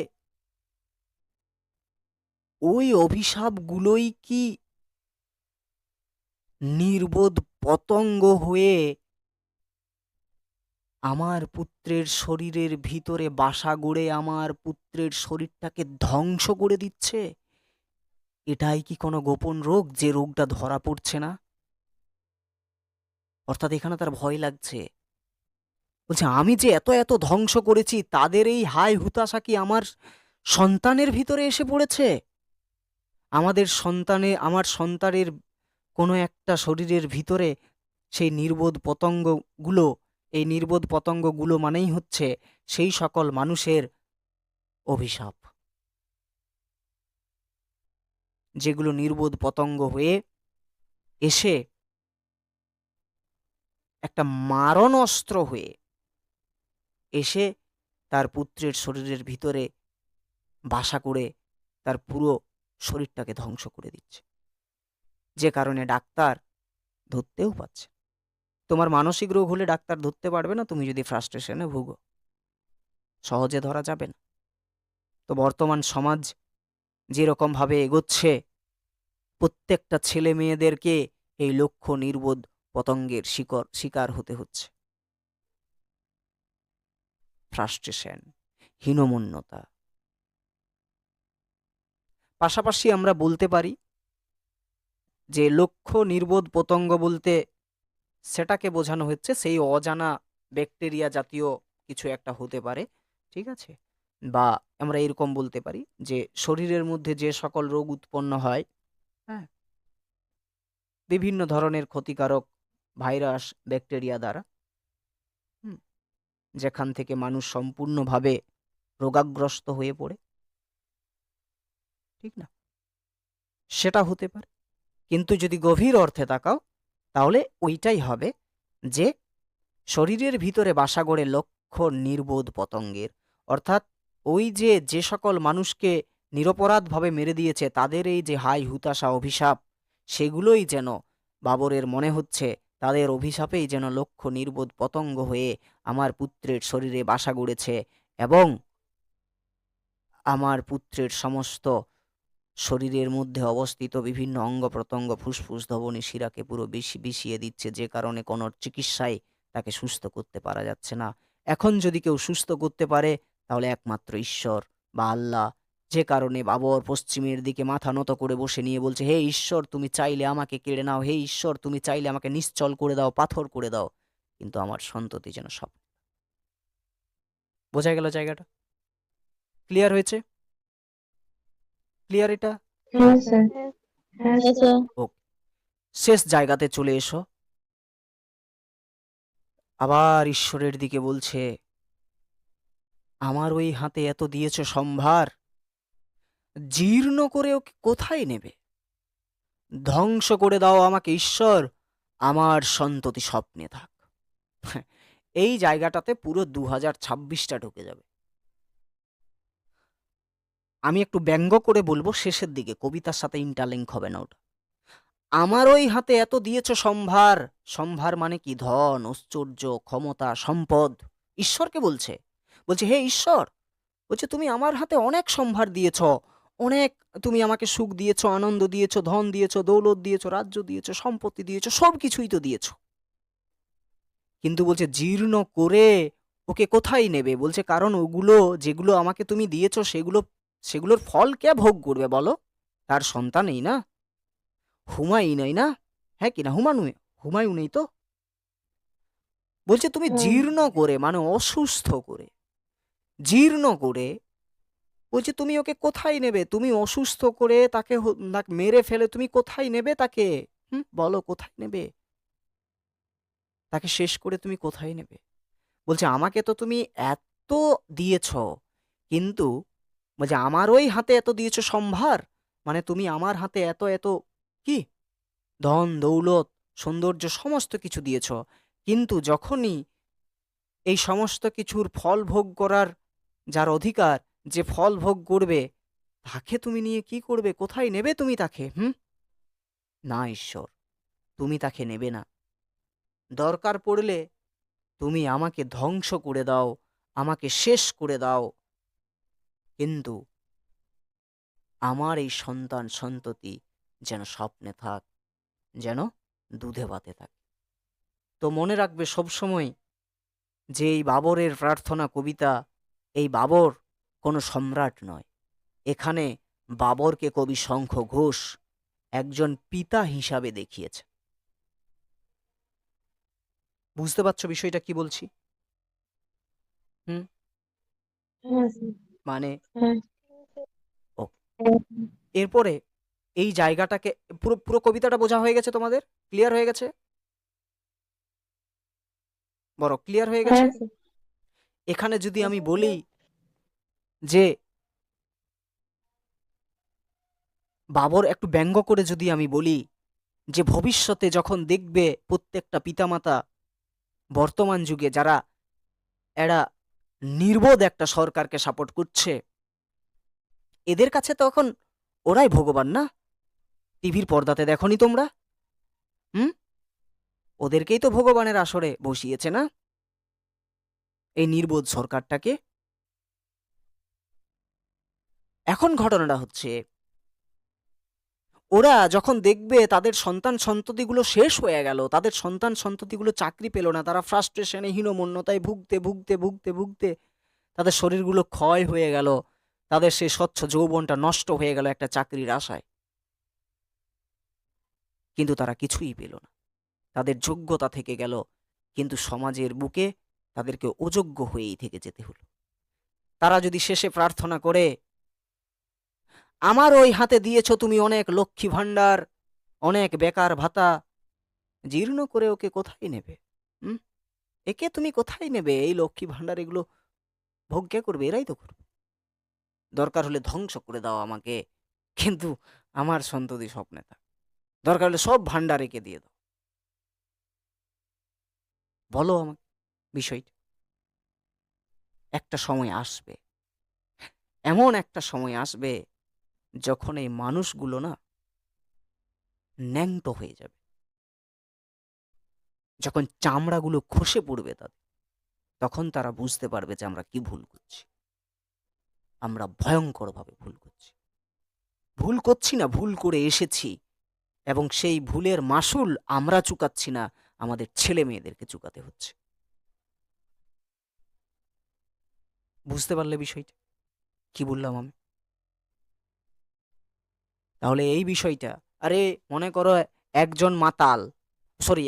ওই অভিশাপগুলোই কি নির্বোধ পতঙ্গ হয়ে আমার পুত্রের শরীরের ভিতরে বাসা গড়ে আমার পুত্রের শরীরটাকে ধ্বংস করে দিচ্ছে? এটাই কি কোনো গোপন রোগ যে রোগটা ধরা পড়ছে না? অর্থাৎ এখানে তার ভয় লাগছে, বলছে আমি যে এত এত ধ্বংস করেছি তাদের এই হাই হুতাশা কি আমার সন্তানের ভিতরে এসে পড়েছে? আমার সন্তানের কোনো একটা শরীরের ভিতরে সেই নির্বোধ পতঙ্গগুলো, এই নির্বোধ পতঙ্গগুলো মানেই হচ্ছে সেই সকল মানুষের অভিশাপ, যেগুলো নির্বোধ পতঙ্গ হয়ে এসে একটা মারণ অস্ত্র হয়ে এসে তার পুত্রের শরীরের ভিতরে বাসা করে তার পুরো শরীরটাকে ধ্বংস করে দিচ্ছে, যে কারণে ডাক্তার ধরতেও পারছে। তোমার মানসিক রোগ হলে ডাক্তার ধরতে পারবে না, তুমি যদি ফ্রাস্ট্রেশনে ভুগো সহজে ধরা যাবে না। তো বর্তমান সমাজ যেরকম ভাবে এগোচ্ছে, প্রত্যেকটা ছেলে মেয়েদেরকে এই লক্ষ্য নির্বোধ পতঙ্গের শিকার হতে হচ্ছে। ফ্রাস্ট্রেশন, হীনমন্যতা। পাশাপাশি আমরা বলতে পারি যে লক্ষ্য নির্বোধ পতঙ্গ বলতে সেটাকে বোঝানো হচ্ছে সেই অজানা ব্যাকটেরিয়া জাতীয় কিছু একটা হতে পারে, ঠিক আছে? বা আমরা এরকম বলতে পারি যে শরীরের মধ্যে যে সকল রোগ উৎপন্ন হয়, হ্যাঁ, বিভিন্ন ধরনের ক্ষতিকারক ভাইরাস ব্যাকটেরিয়া দ্বারা, যেখান থেকে মানুষ সম্পূর্ণভাবে রোগাগ্রস্ত হয়ে পড়ে, ঠিক না? সেটা হতে পারে। কিন্তু যদি গভীর অর্থে তাকাও তাহলে ওইটাই হবে যে শরীরের ভিতরে বাসা গড়ে লক্ষ্য নির্বোধ পতঙ্গের, অর্থাৎ ওই যে সকল মানুষকে নিরপরাধভাবে মেরে দিয়েছে তাদের এই যে হাই হুতাশা অভিশাপ, সেগুলোই যেন বাবরের মনে হচ্ছে তাদের অভিশাপেই যেন লক্ষ্য নির্বোধ পতঙ্গ হয়ে আমার পুত্রের শরীরে বাসা গড়েছে এবং আমার পুত্রের সমস্ত শরীরের মধ্যে অবস্থিত বিভিন্ন অঙ্গ প্রত্যঙ্গ, ফুসফুস, ধমনী, শিরাকে পুরো বিষিয়ে দিচ্ছে, যে কারণে কোনো চিকিৎসায় তাকে সুস্থ করতে পারা যাচ্ছে না। এখন যদি কেউ সুস্থ করতে পারে তাহলে একমাত্র ঈশ্বর বা আল্লাহ, যে কারণে বাবর পশ্চিমের দিকে মাথা নত করে বসে নিয়ে বলছে, হে ঈশ্বর তুমি চাইলে আমাকে কেড়ে নাও, হে ঈশ্বর তুমি চাইলে আমাকে নিশ্চল করে দাও, পাথর করে দাও, কিন্তু আমার সন্ততি যেন সব। বোঝা গেল জায়গাটা? ক্লিয়ার হয়েছে? ক্লিয়ার এটা? হ্যাঁ স্যার। হ্যাঁ স্যার। ওকে, শেষ জায়গাতে চলে এসো। আবার ঈশ্বরের দিকে বলছে, আমার ওই হাতে এত দিয়েছ সম্ভার, জীর্ণ করে ওকে কোথায় নেবে? ধ্বংস করে দাও আমাকে ঈশ্বর, আমার সন্ততি স্বপ্নে থাক। এই জায়গাটাতে পুরো 2026টা ঢুকে যাবে। আমি একটু ব্যঙ্গ করে বলবো শেষের দিকে, কবিতার সাথে ইন্টারলিঙ্ক হবে না ওটা। আমার ওই হাতে এত দিয়েছ সম্ভার, সম্ভার মানে কি? ধন, ঐশ্বর্য, ক্ষমতা, সম্পদ। ঈশ্বরকে বলছে হে ঈশ্বর বলছে তুমি আমার হাতে অনেক সম্ভার দিয়েছ, অনেক, তুমি আমাকে সুখ দিয়েছ, আনন্দ দিয়েছ, ধন দিয়েছ, দৌলত দিয়েছ, রাজ্য দিয়েছ, সম্পত্তি দিয়েছ, সব কিছুই তো দিয়েছ। কিন্তু বলছে জীর্ণ করে ওকে কোথায় নেবে? বলছে কারণ ওগুলো যেগুলো আমাকে তুমি দিয়েছো সেগুলোর ফল কে ভোগ করবে বলো? তার সন্তানই না, হুমায়ুনই না, হ্যাঁ কি না? হুমায়ুনই তো। বলছে তুমি জীর্ণ করে মানে অসুস্থ করে, জীর্ণ করে, বলছে তুমি ওকে কোথায় নেবে? তুমি অসুস্থ করে তাকে মেরে ফেলে তুমি কোথায় নেবে তাকে? বলো কোথায় নেবে? তাকে শেষ করে তুমি কোথায় নেবে? বলছে আমাকে তো তুমি এত দিয়েছ, কিন্তু বলছে আমার ওই হাতে এত দিয়েছো সম্ভার, মানে তুমি আমার হাতে এত এত কি ধন দৌলত সৌন্দর্য সমস্ত কিছু দিয়েছ, কিন্তু যখনই এই সমস্ত কিছুর ফল ভোগ করার যার অধিকার, যে ফল ভোগ করবে, তাকে তুমি নিয়ে কি করবে? কোথায় নেবে তুমি তাকে? না ঈশ্বর, তুমি তাকে নেবে না। দরকার পড়লে তুমি আমাকে ধ্বংস করে দাও, আমাকে শেষ করে দাও, কিন্তু আমার এই সন্তান সন্ততি যেন স্বপ্নে থাক, যেন দুধে ভাতে থাক। তো মনে রাখবে সবসময় যে এই বাবরের প্রার্থনা কবিতা, এই বাবর কোনো সম্রাট নয়। এখানে বাবরকে কবি শঙ্খ ঘোষ একজন পিতা হিসাবে দেখিয়েছে। বুঝতে পারছো বিষয়টা কি বলছি? হুম হ্যাঁ স্যার। মানে হ্যাঁ। ও, এরপরে এই জায়গাটাকে পুরো পুরো কবিতাটা বোঝা হয়ে গেছে তোমাদের? ক্লিয়ার হয়ে গেছে? বড় ক্লিয়ার হয়ে গেছে? হ্যাঁ স্যার। এখানে যদি আমি বলি যে বাবর, একটু ব্যঙ্গ করে যদি আমি বলি যে ভবিষ্যতে যখন দেখবে প্রত্যেকটা পিতামাতা বর্তমান যুগে যারা এরা নির্বোধ একটা সরকারকে সাপোর্ট করছে, এদের কাছে তখন ওরাই ভগবান না? টিভির পর্দাতে দেখনি তোমরা? হুম ওদেরকেই তো ভগবানের আসরে বসিয়েছে না এই নির্বোধ সরকারটাকে। এখন ঘটনাটা হচ্ছে, ওরা যখন দেখবে তাদের সন্তান সন্ততিগুলো শেষ হয়ে গেল, তাদের সন্তান সন্ততিগুলো চাকরি পেল না, তারা ফ্রাস্ট্রেশনে হীনমন্যতায় ভুগতে ভুগতে ভুগতে ভুগতে তাদের শরীরগুলো ক্ষয় হয়ে গেল, তাদের সেই স্বচ্ছ যৌবনটা নষ্ট হয়ে গেল একটা চাকরির আশায়, কিন্তু তারা কিছুই পেল না, তাদের যোগ্যতা থেকে গেল, কিন্তু সমাজের বুকে তাদেরকে অযোগ্য হয়েই থেকে যেতে হলো। তারা যদি শেষে প্রার্থনা করে, আমার ওই হাতে দিয়েছো তুমি অনেক লক্ষ্মী ভাণ্ডার, অনেক বেকার ভাতা, জীর্ণ করে ওকে কোথায় নেবে? হুম একে তুমি কোথায় নেবে? এই লক্ষ্মী ভাণ্ডার এগুলো ভোগ কে করবে? এরাই তো করবে। দরকার হলে ধ্বংস করে দাও আমাকে, কিন্তু আমার সন্ততি স্বপ্নে থাক। দরকার হলে সব ভাণ্ডার একে দিয়ে দাও। বলো আমাকে বিষয়টা। একটা সময় আসবে, এমন একটা সময় আসবে যখন এই মানুষগুলো না ন্যাংটো হয়ে যাবে, যখন চামড়াগুলো খসে পড়বে তাদের, তখন তারা বুঝতে পারবে যে আমরা কি ভুল করছি। আমরা ভয়ঙ্করভাবে ভুল করছি। ভুল করছি না, ভুল করে এসেছি, এবং সেই ভুলের মাসুল আমরা চুকাচ্ছি না, আমাদের ছেলে মেয়েদেরকে চুকাতে হচ্ছে। বুঝতে পারলে বিষয়টা কি বললাম আমি? তাহলে এই বিষয়টা, আরে মনে করো একজন মাতাল,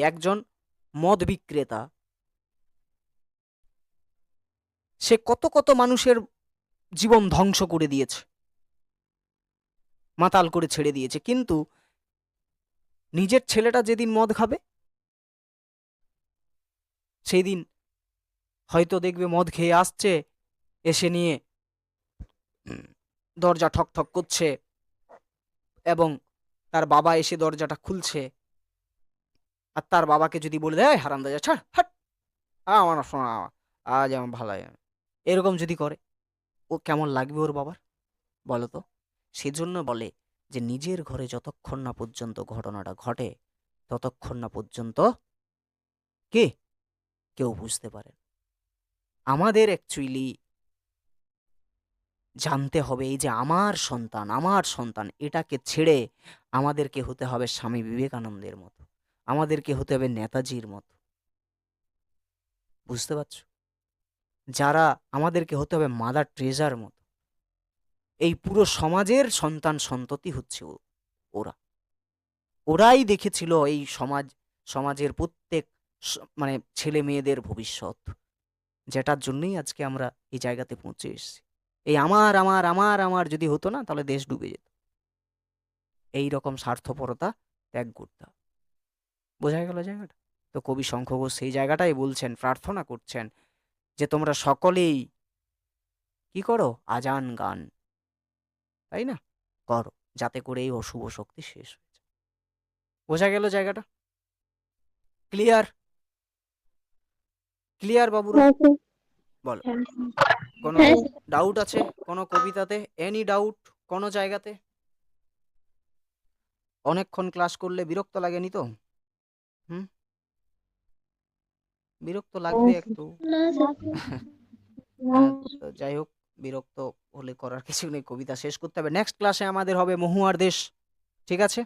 একজন মদ বিক্রেতা, সে কত কত মানুষের জীবন ধ্বংস করে দিয়েছে, মাতাল করে ছেড়ে দিয়েছে, কিন্তু নিজের ছেলেটা যেদিন মদ খাবে সেই দিন হয়তো দেখবে মদ খেয়ে আসছে, এসে নিয়ে দরজা ঠক ঠক করছে, এবং তার বাবা এসে দরজাটা খুলছে, আর তার বাবাকে যদি বলে দেয় হারামজাদা ছাড় হাট, আমার শোনা, আজ আমার ভালো লাগে না, এরকম যদি করে, ও কেমন লাগবে ওর বাবার? বলো তো। সেজন্য বলে যে নিজের ঘরে যতক্ষণ না পর্যন্ত ঘটনাটা ঘটে ততক্ষণ না পর্যন্ত কে কেউ বুঝতে পারে। আমাদের অ্যাকচুয়ালি জানতে হবে এই যে আমার সন্তান এটাকে ছেড়ে আমাদেরকে হতে হবে স্বামী বিবেকানন্দের মতো, আমাদেরকে হতে হবে নেতাজির মতো। বুঝতে পারছো? যারা আমাদেরকে হতে হবে মাদার ট্রেজার মতো। এই পুরো সমাজের সন্তান সন্ততি হচ্ছে ওরা। ওরাই দেখেছিল এই সমাজের প্রত্যেক মানে ছেলে মেয়েদের ভবিষ্যৎ, যেটার জন্যই আজকে আমরা এই জায়গাতে পৌঁছে এসেছি। এই আমার আমার আমার আমার যদি হতো না, তাহলে দেশ ডুবে যেত। এই রকম স্বার্থপরতা ত্যাগ করতে হবে। বোঝা গেল জায়গাটা? তো কবি শঙ্খ ঘোষ সেই জায়গাটাই বলছেন, প্রার্থনা করছেন যে তোমরা সকলেই কি করো, আজান গান, তাই না, করো, যাতে করে এই অশুভ শক্তি শেষ হয়ে যায়। বোঝা গেল জায়গাটা? ক্লিয়ার? ক্লিয়ার বাবুরা? হ্যাঁ স্যার। বলো, হ্যাঁ কোনো স্যার। ডাউট আছে কোনো কবিতাতে? এনি ডাউট কোনো জায়গাতে? অনেকক্ষণ ক্লাস করলে বিরক্ত লাগেনি তো? হুম, বিরক্ত লাগবে একটু। না স্যার। তো যাই হোক, বিরক্ত হলে করার কিছু নেই, কবিতা শেষ করতে হবে। নেক্সট ক্লাসে আমাদের হবে মহুয়ার দেশ, ঠিক আছে?